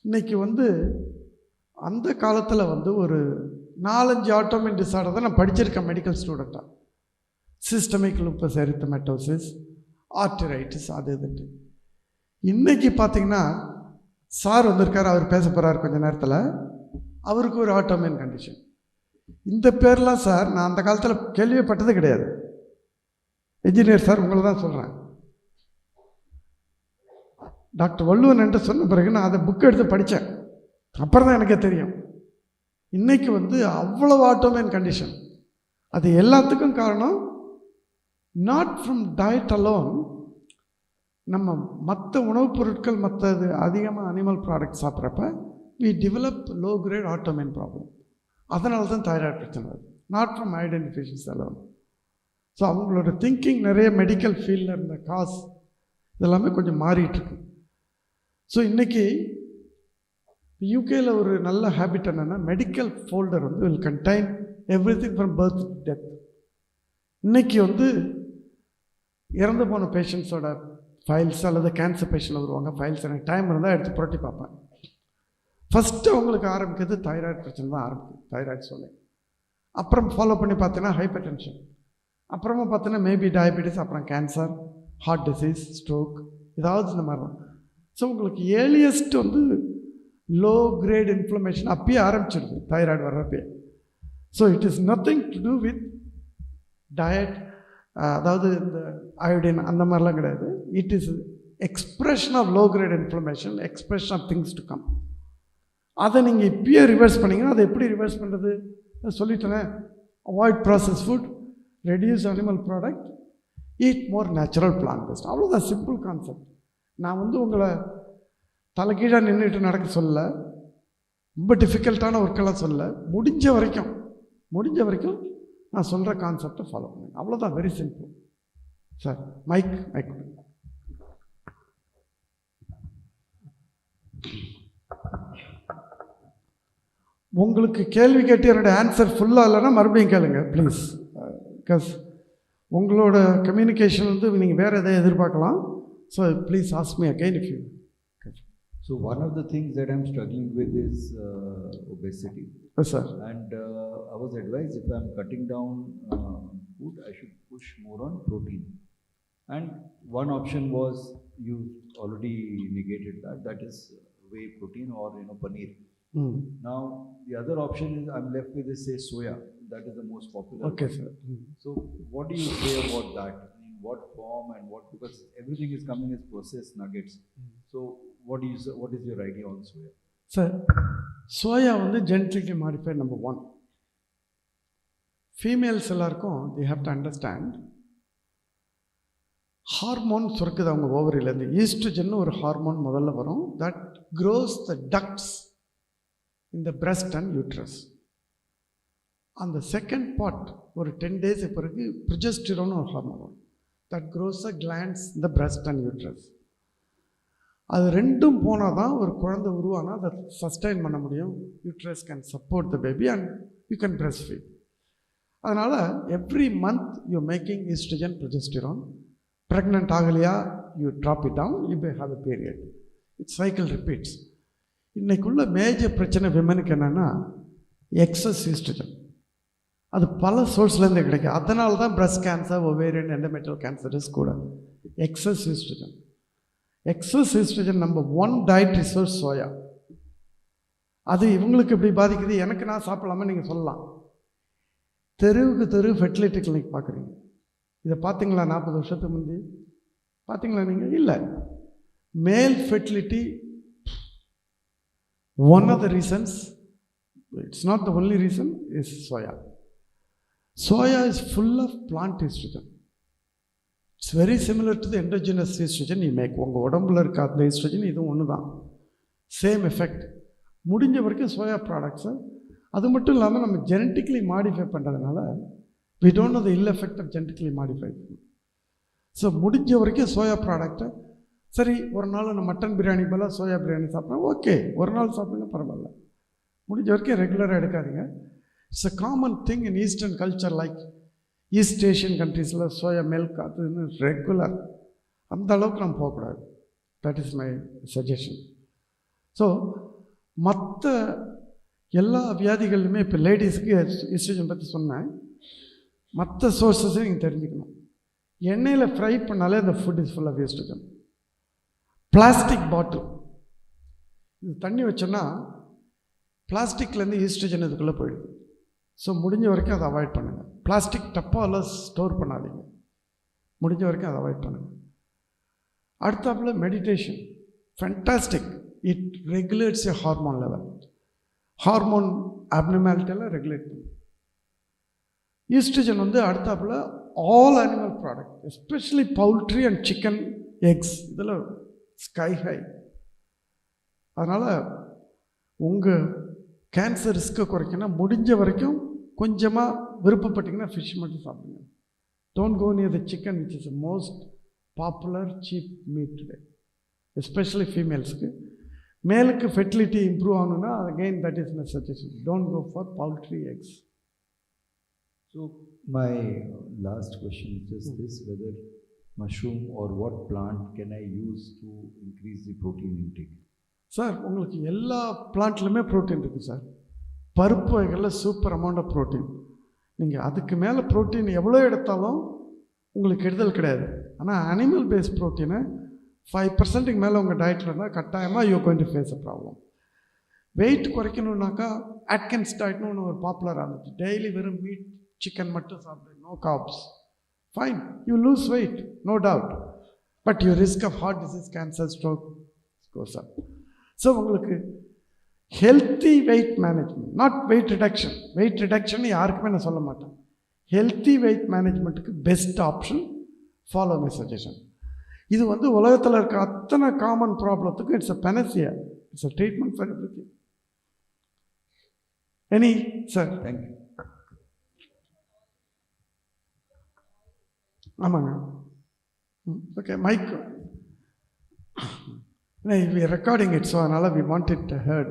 [SPEAKER 2] இன்றைக்கி வந்து அந்த காலத்தில் வந்து ஒரு 4-5 ஆட்டோமின் டிசார்டர் தான் நான் படிச்சிருக்கேன் மெடிக்கல் ஸ்டூடெண்ட்டாக. சிஸ்டமிக் லூப்பஸ் எரித்தமெட்டோசிஸ், ஆர்டிரைட்டிஸ், அது இதுன்ட்டு. இன்றைக்கி பார்த்தீங்கன்னா சார் வந்திருக்கார், அவர் பேச போகிறார் கொஞ்ச நேரத்தில். அவருக்கு ஒரு ஆட்டோமின் கண்டிஷன். இந்த பேர்லாம் சார் நான் அந்த காலத்தில் கேள்விப்பட்டது கிடையாது. என்ஜினியர் சார் உங்களை தான் சொல்கிறேன். டாக்டர் வள்ளுவன் என்று சொன்ன பிறகு நான் அதை புக் எடுத்து படித்தேன். அப்புறம் தான் எனக்கே தெரியும். இன்றைக்கி வந்து அவ்வளோ ஆட்டோமின் கண்டிஷன். அது எல்லாத்துக்கும் காரணம் நாட் ஃப்ரம் டயட் அலோன். நம்ம மற்ற உணவுப் பொருட்கள், மற்றது அதிகமாக அனிமல் ப்ராடக்ட் சாப்பிட்றப்ப we develop low grade autoimmune problem. அதனால தான் தைராய்டு பிரச்சனை வருது, not from iodine deficiency alone. So அவங்களோட திங்கிங் நிறைய மெடிக்கல் ஃபீல்டில் இருந்த காஸ் இதெல்லாமே கொஞ்சம் மாறிட்டுருக்கு. ஸோ இன்றைக்கி யூகேயில் ஒரு நல்ல ஹேபிட் என்னென்னா, மெடிக்கல் ஃபோல்டர் வந்து will contain everything from birth to death. இன்னைக்கு வந்து இறந்து போன பேஷண்ட்ஸோட ஃபைல்ஸ் அல்லது கேன்சர் பேஷண்ட் வருவாங்க, ஃபைல்ஸ் எனக்கு டைம் இருந்தால் எடுத்து புரட்டி பார்ப்பேன். ஃபஸ்ட்டு அவங்களுக்கு ஆரம்பிக்கிறது தைராய்டு பிரச்சனை தான் ஆரம்பிக்குது, தைராய்டு சொல்லி. அப்புறம் ஃபாலோ பண்ணி பார்த்தீங்கன்னா ஹைப்பர் டென்ஷன், அப்புறமா பார்த்தீங்கன்னா மேபி டயபெட்டிஸ், அப்புறம் கேன்சர், ஹார்ட் டிசீஸ், ஸ்ட்ரோக், ஏதாவது இந்த மாதிரி தான். ஸோ உங்களுக்கு ஏர்லியஸ்ட் வந்து லோ கிரேட் இன்ஃப்ளமேஷன் அப்பயே ஆரம்பிச்சிடுது தைராய்டு வர்றப்பே. So it is nothing to do with diet, அதாவது இந்த அயோடின் அந்த மாதிரிலாம் கிடையாது. It is expression of low grade inflammation, expression of things to come. அதை நீங்கள் இப்பயே ரிவர்ஸ் பண்ணிங்கன்னா அதை எப்படி ரிவர்ஸ் பண்ணுறது சொல்லிட்டேனே. Avoid process food, reduce animal product, eat more natural plant based. அவ்வளோதான், சிம்பிள் கான்செப்ட். நான் வந்து உங்களை தலைகீழாக நின்றுட்டு நடக்க சொல்ல, ரொம்ப டிஃபிகல்ட்டான ஒர்க்கெல்லாம் சொல்ல, முடிஞ்ச வரைக்கும் நான் சொல்கிற கான்செப்டை ஃபாலோ பண்ணுங்க. அவ்வளோதான், வெரி சிம்பிள். Sir mic. உங்களுக்கு கேள்வி கேட்டு என்னுடைய ஆன்சர் ஃபுல்லாக இல்லைன்னா மறுபடியும் கேளுங்க ப்ளீஸ். பிகாஸ் உங்களோட கம்யூனிகேஷன் வந்து நீங்கள் வேறு எதாவது எதிர்பார்க்கலாம். So please ask me again if you.
[SPEAKER 4] So one of the things that I'm struggling with is obesity.
[SPEAKER 2] Yes, sir.
[SPEAKER 4] And I was advised if I'm cutting down food, I should push more on protein. And one option was, you already negated that, that is whey protein or paneer. Now the other option is I'm left with is say soya. That is the most popular.
[SPEAKER 2] Okay,
[SPEAKER 4] one.
[SPEAKER 2] sir.
[SPEAKER 4] So what do you say about that? In what form and what, because everything is coming as processed nuggets. So what is your idea on soya?
[SPEAKER 2] Sir, soya வந்து genetically modified number 1. Females எல்லாருக்கும் they have to understand, hormone சுரக்குது அவங்க ஓவரியிலேருந்து. Oestrogen ஒரு hormone முதல்ல வரும், that grows the ducts in the breast and uterus. அந்த second part ஒரு 10 days பிறகு ப்ரொஜெஸ்டிரோன் ஒரு ஹார்மோன் வரும், that grows the glands in the breast and uterus. அது ரெண்டும் போனால் தான் ஒரு குழந்தை உருவானால் அதை சஸ்டைன் பண்ண முடியும். Uterus can support the baby and you can breastfeed. அதனால் every month you making oestrogen, progesterone. Pregnant ஆகலையா, you drop it down, you may have a period. It's cycle repeats. இன்றைக்குள்ள மேஜர் பிரச்சனை விமனுக்கு என்னென்னா excess oestrogen. அது பல சோர்ஸ்லேருந்து கிடைக்கும். அதனால தான் breast cancer, ovarian, endometrial cancers கூட excess oestrogen. Excess oestrogen number 1 diet resource soya. அது இவங்களுக்கு எப்படி பாதிக்குது, எனக்கு நான் சாப்பிடலாமா நீங்கள் சொல்லலாம். தெருவுக்கு ஃபெர்டிலிட்டி கிளினிக் பார்க்குறீங்க, இதை பார்த்தீங்களா? 40 வருஷத்துக்கு முந்தி பார்த்தீங்களா நீங்கள்? இல்லை. Male fertility one of the reasons, it's not the only reason, is soya. Soya is full of plant oestrogen. It's very similar to the endogenous oestrogen you make. உங்கள் உடம்புல இருக்க அந்த ஈஸ்ட்ரஜன் இதுவும் ஒன்று தான், சேம் எஃபெக்ட். முடிஞ்ச வரைக்கும் soya ப்ராடக்ட்ஸை, அது மட்டும் இல்லாமல் நம்ம ஜெனட்டிக்கலி மாடிஃபை பண்ணுறதுனால we don't know the ill effect of genetically modify. So முடிஞ்ச வரைக்கும் சோயா ப்ராடக்டை, சரி ஒரு நாள் நான் மட்டன் பிரியாணி போல் சோயா பிரியாணி சாப்பிட்றேன், ஓகே, ஒரு நாள் சாப்பிடுங்க, பரவாயில்ல. முடிஞ்ச வரைக்கும் ரெகுலராக எடுக்காதீங்க. It's a common thing in eastern culture, like east Asian கண்ட்ரீஸில் சோயா மில்க் அதுன்னு ரெகுலர். அந்த அளவுக்கு நம்ம போகக்கூடாது. That is my suggestion. So மற்ற எல்லா வியாதிகள்லையுமே இப்போ லேடிஸுக்கு ஈஸ்ட்ரஜன் பற்றி சொன்னேன். மற்ற சோர்ஸஸையும் நீங்கள் தெரிஞ்சுக்கணும். எண்ணெயில் ஃப்ரை பண்ணாலே அந்த food is full of oestrogen. Plastic bottle, இது தண்ணி வச்சோன்னா பிளாஸ்டிக்லேருந்து ஈஸ்ட்ரஜன் இதுக்குள்ளே போயிடுது. ஸோ முடிஞ்ச வரைக்கும் அதை அவாய்ட் பண்ணுங்கள். பிளாஸ்டிக் டப்பாவில் ஸ்டோர் பண்ணாதீங்க, முடிஞ்ச வரைக்கும் அதை அவாய்ட் பண்ணுங்கள். அடுத்தாப்புல meditation, fantastic. It regulates a hormone level. Hormone அப்நார்மாலிட்டியெல்லாம் ரெகுலேட் பண்ணும். ஈஸ்ட்ரஜன் வந்து அடுத்தாப்புல all animal product, especially poultry and chicken, eggs, இதில் ஸ்கை ஹை. அதனால் உங்கள் கேன்சர் ரிஸ்க்கை குறைக்கணும். முடிஞ்ச வரைக்கும் கொஞ்சமாக விருப்பப்பட்டிங்கன்னா ஃபிஷ் மட்டும் சாப்பிடுங்க. Don't go near the chicken which is the most popular cheap meat today, especially ஃபீமேல்ஸ்க்கு. மேலுக்கு ஃபெர்டிலிட்டி இம்ப்ரூவ் ஆகணுன்னா again that is my suggestion, don't go for poultry, eggs.
[SPEAKER 4] So my last question is just this, whether mushroom or what plant can I use to increase the protein intake?
[SPEAKER 2] Sir உங்களுக்கு எல்லா பிளான்ட்லையுமே protein இருக்குது sir. பருப்பு வகைகளில் super amount of protein. நீங்கள் அதுக்கு மேலே protein எவ்வளோ எடுத்தாலும் உங்களுக்கு கெடுதல் கிடையாது. ஆனால் அனிமல் பேஸ்ட் ப்ரோட்டீனை 5% மேலே உங்கள் டயட்டில் இருந்தால் கட்டாயமாக you going to face a problem. Weight குறைக்கணுன்னாக்கா அட்கின்ஸ் டயட்னு ஒன்று ஒரு பாப்புலராக இருந்துச்சு. டெய்லி வெறும் மீட் சிக்கன் மட்டும் சாப்பிடு, no carbs. Fine, you lose weight, no doubt. But you risk of heart disease, cancer, stroke goes up. So உங்களுக்கு healthy weight management, not weight reduction. Weight reduction யாருக்குமே நான் சொல்ல மாட்டேன். ஹெல்த்தி வெயிட் மேனேஜ்மெண்ட்டுக்கு best option follow my suggestion. இது வந்து உலகத்தில் இருக்க அத்தனை காமன் ப்ராப்ளத்துக்கும் it's a panacea, it's a treatment for everything. Any sir?
[SPEAKER 4] Thank you.
[SPEAKER 2] ஆமாங்க. Okay, mic we are recording it, so another we want it heard.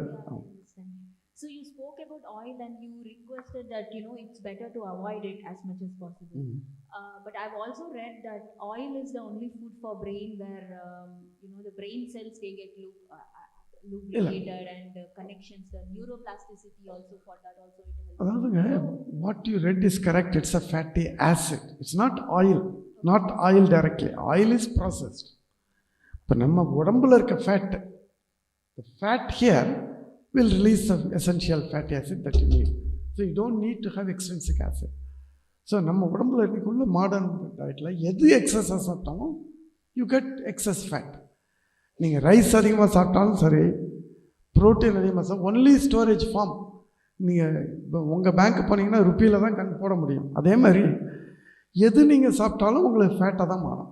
[SPEAKER 7] So you spoke about oil and you requested that, you know, it's better to avoid it as much as possible. But I've also read that oil is the only food for brain where, you know, the brain cells, they get lubricated and connections, the neuroplasticity also, for that also it helps.
[SPEAKER 2] அதாவதுங்க, what you read is correct. It's a fatty acid. It's not oil. Not oil directly. Oil is processed. இப்போ நம்ம உடம்புல இருக்க fat, the fat here will release the essential fatty acid that you need. So you don't need to have extrinsic acid. So நம்ம உடம்புல இருக்கக்குள்ள modern டயட்டில் எது எக்ஸஸாக சாப்பிட்டாலும் யூ கெட் எக்ஸஸ் ஃபேட். நீங்கள் ரைஸ் அதிகமாக சாப்பிட்டாலும் சரி, ப்ரோட்டீன் அதிகமாக சாப்பிட்டா ஒன்லி ஸ்டோரேஜ் ஃபார்ம். நீங்கள் இப்போ உங்கள் பேங்க்கு போனீங்கன்னா ருப்பியில் தான் கணக்கு போட முடியும். அதே மாதிரி எது நீங்கள் சாப்பிட்டாலும் உங்களுக்கு ஃபேட்டாக தான் மாறும்.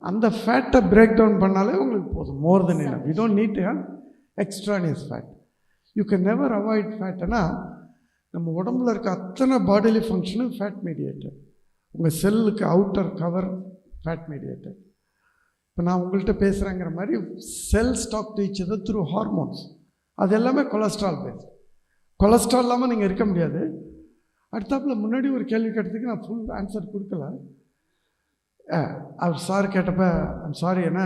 [SPEAKER 2] அந்த ஃபேட்டை பிரேக் டவுன் பண்ணாலே உங்களுக்கு போதும், more than enough. You don't need to have extraneous fat. You can never avoid ஃபேட்னா, நம்ம உடம்புல இருக்க அத்தனை பாடிலி ஃபங்க்ஷனும் ஃபேட் மீடியேட்டட். உங்கள் செல்லுக்கு அவுட்டர் கவர் ஃபேட் மீடியேட்டட். இப்போ நான் உங்கள்கிட்ட பேசுகிறேங்கிற மாதிரி செல் ஸ்டாக் டீச்சது த்ரூ ஹார்மோன்ஸ், அது எல்லாமே கொலஸ்ட்ரால் பேஸ்ட். கொலஸ்ட்ரால் இல்லாமல் நீங்கள் இருக்க முடியாது. அடுத்தாப்பில் முன்னாடி ஒரு கேள்வி கேட்டதுக்கு நான் ஃபுல் ஆன்சர் கொடுக்கல. அவர் சார் கேட்டப்ப ஐம் சாரி, ஏன்னா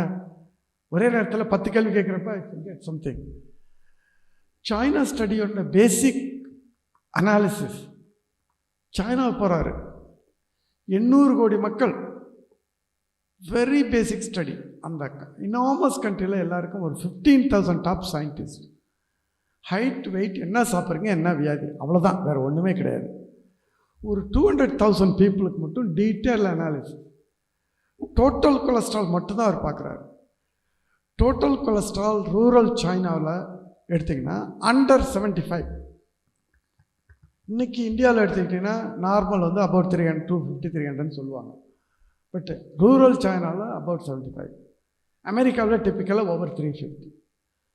[SPEAKER 2] ஒரே நேரத்தில் 10 கேள்வி கேட்குறப்ப ஐ கெட் சம்திங். சைனா ஸ்டடியோட பேசிக் அனாலிசிஸ், சைனா போகிறாரு, 800 கோடி மக்கள், வெரி பேசிக் ஸ்டடி. அந்த இனாமஸ் கண்ட்ரியில் எல்லாருக்கும் ஒரு 15,000 டாப் சயின்டிஸ்ட். ஹைட், வெயிட், என்ன சாப்பிட்றீங்க, என்ன வியாதி, அவ்வளோதான், வேறு ஒன்றுமே கிடையாது. ஒரு 200,000 பீப்புளுக்கு மட்டும் டீட்டெயில் அனாலிசிஸ். டோட்டல் கொலஸ்ட்ரால் மட்டும்தான் அவர் பார்க்குறாரு. டோட்டல் கொலஸ்ட்ரால் ரூரல் சைனாவில் எடுத்திங்கன்னா அண்டர் 75. இன்றைக்கி இந்தியாவில் எடுத்துக்கிட்டிங்கன்னா நார்மல் வந்து அபவுட் 300, 250, 300 சொல்லுவாங்க. பட் ரூரல் சைனாவில் அபவுட் 75. அமெரிக்காவில் டிப்பிக்கலாக ஓவர் 350.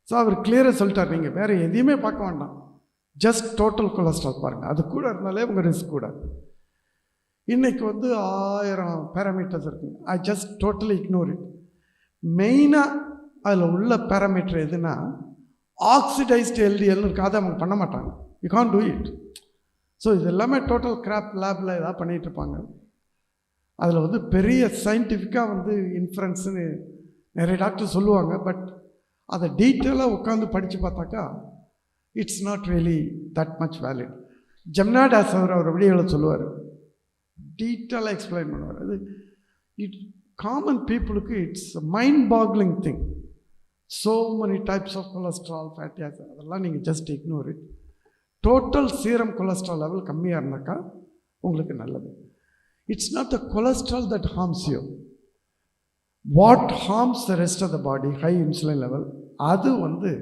[SPEAKER 2] ஸோ அவர் கிளியராக சொல்லிட்டார், நீங்கள் வேறு எதையுமே பார்க்க வேண்டாம், ஜஸ்ட் டோட்டல் கொலஸ்ட்ரால் பாருங்கள், அது கூட இருந்தாலே உங்கள் ரிஸ்க் கூட. இன்றைக்கி வந்து 1000 பேராமீட்டர்ஸ் இருக்குங்க. I just totally ignore it. மெயினாக அதில் உள்ள பேராமீட்டர் எதுனா ஆக்சிடைஸ்டு எல்டிஎல்னு இருக்குது, அதை அவங்க பண்ண மாட்டாங்க. You can do it. So இது எல்லாமே டோட்டல் கிராப் லேபில் ஏதாவது பண்ணிகிட்ருப்பாங்க. அதில் வந்து பெரிய சயின்டிஃபிக்காக வந்து இன்ஃப்ளன்ஸுன்னு நிறைய டாக்டர் சொல்லுவாங்க. பட் அதை டீட்டெயிலாக உட்காந்து படித்து பார்த்தாக்கா it's not really that much valid. Jamnadas அவர் வீடியோவில் சொல்லுவார், டீட்டெயிலாக எக்ஸ்பிளைன் பண்ணுவார். அது இட் காமன் பீப்புளுக்கு it's mind boggling thing. So many types of cholesterol, fatty acid, அதெல்லாம் நீங்கள் just ignore it. Total serum cholesterol level கம்மியாக இருந்தாக்கா உங்களுக்கு நல்லது. It's not the cholesterol that harms you. What harms the rest of the body, high insulin level, அது வந்து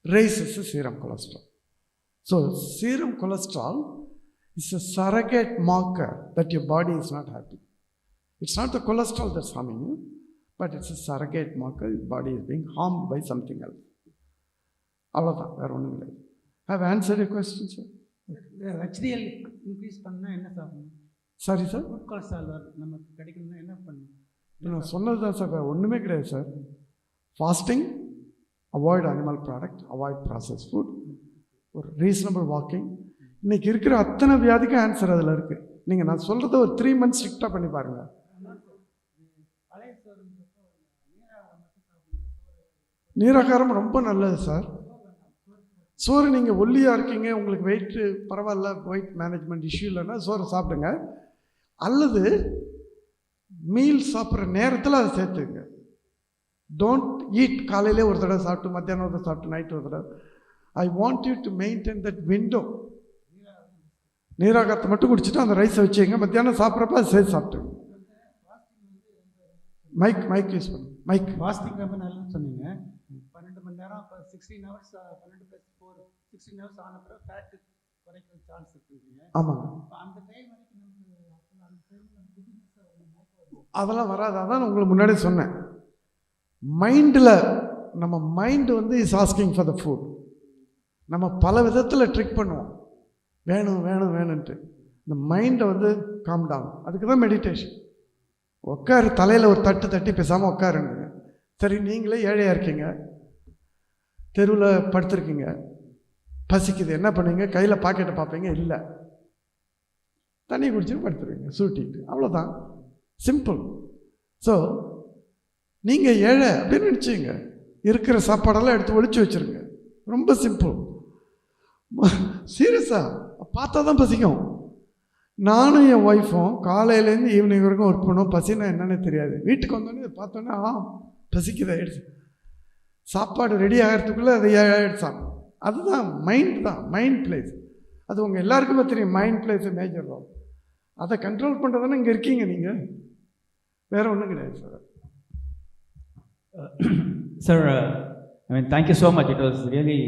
[SPEAKER 2] raises the serum cholesterol. So serum cholesterol is a surrogate marker that your body is not happy. It's not the cholesterol that's harming you, but it's a surrogate marker your body is being harmed by something else. அவ்வளோதான், வேறு ஒன்றும் இல்லை. Have answered your question, sir?
[SPEAKER 8] HDL increase பண்ணால் என்ன சாப்பிடணும்?
[SPEAKER 2] Sorry sir,
[SPEAKER 8] good cholesterol நமக்கு கிடைக்கணும்னா என்ன பண்ணணும்?
[SPEAKER 2] நான் சொன்னது தான் சார், வேறு ஒன்றுமே கிடையாது sir. Fasting, avoid animal product, avoid processed food, or reasonable walking. இன்னைக்கு இருக்கிற அத்தனை வியாதிக்கும் ஆன்சர் அதில் இருக்குது. நீங்கள் நான் சொல்கிறத ஒரு 3 months ஸ்ட்ரிக்டாக பண்ணி பாருங்கள். நீராகாரம் ரொம்ப நல்லது சார். சோறு நீங்கள் ஒல்லியாக இருக்கீங்க, உங்களுக்கு வெயிட்டு பரவாயில்ல, வெயிட் மேனேஜ்மெண்ட் இஷ்யூ இல்லைன்னா சோறு சாப்பிடுங்க. அல்லது மீல் சாப்பிட்ற நேரத்தில் அதை சேர்த்துங்க. டோன்ட் ஈட் காலையிலே ஒரு தடவை சாப்பிட்டு, மத்தியானம் ஒரு தடவை சாப்பிட்டு, நைட்டு ஒரு தடவை. I want you to maintain that window. நீராகாரத்தை மட்டும் குடிச்சிட்டு அந்த ரைஸை வச்சுங்க, மத்தியானம் சாப்பிட்றப்ப அதை சேர்த்து சாப்பிட்டுங்க. மைக் யூஸ் பண்ணுங்க. மைக்.
[SPEAKER 8] ஃபாஸ்டிங் ரொம்ப நல்லதுன்னு சொன்னீங்க. 12 மணி நேரம், இப்போ 16 hours, 12 + 4 16 hours ஆன பிறகு ஃபேட் குறைக்கிற சான்ஸ் இருக்குங்க.
[SPEAKER 2] ஆமாங்க.
[SPEAKER 8] அந்த டைம் வரைக்கும் அந்த டைம்
[SPEAKER 2] அதெல்லாம் வராது. அதான் உங்களுக்கு முன்னாடி சொன்னேன். மைண்டில் நம்ம மைண்டு வந்து is asking for the food. நம்ம பல விதத்தில் ட்ரிக் பண்ணுவோம், வேணும் வேணும் வேணுன்ட்டு. இந்த மைண்டை வந்து காம் டவுன். அதுக்கு தான் மெடிடேஷன். உட்காரு, தலையில் ஒரு தட்டு தட்டி பேசாமல் உட்காருங்க. சரி, நீங்களே ஏழையாக இருக்கீங்க, தெருவில் படுத்துருக்கீங்க, பசிக்குது, என்ன பண்ணுவீங்க? கையில் பாக்கெட்டை பார்ப்பீங்க, இல்லை, தண்ணி குடிச்சுட்டு படுத்துருவீங்க சூட்டிட்டு. அவ்வளோதான், சிம்பிள். ஸோ நீங்கள் ஏழை அப்படின்னு நினச்சிங்க, இருக்கிற சாப்பாடெல்லாம் எடுத்து ஒழிச்சு வச்சுருங்க. ரொம்ப சிம்பிள். சீரியஸாக பார்த்தா தான் பசிக்கும். நானும் என் ஒய்ஃபும் காலையிலேருந்து ஈவினிங் வரைக்கும் ஒர்க் பண்ணுவோம். பசினா என்னன்னு தெரியாது. வீட்டுக்கு வந்தோடனே பார்த்தோன்னே பசிக்குது ஆயிடுச்சு. சாப்பாடு ரெடி ஆகிறதுக்குள்ளே அது ஆகிடுச்சான். அதுதான் மைண்ட் தான், மைண்ட் பிளேஸ். அது உங்கள் எல்லாருக்குமே தெரியும். Mind plays major role. அதை கண்ட்ரோல் பண்ணுறதானே இங்கே இருக்கீங்க நீங்கள், வேறு ஒன்றும் கிடையாது sir.
[SPEAKER 9] Sir, I mean, thank you so much. It was really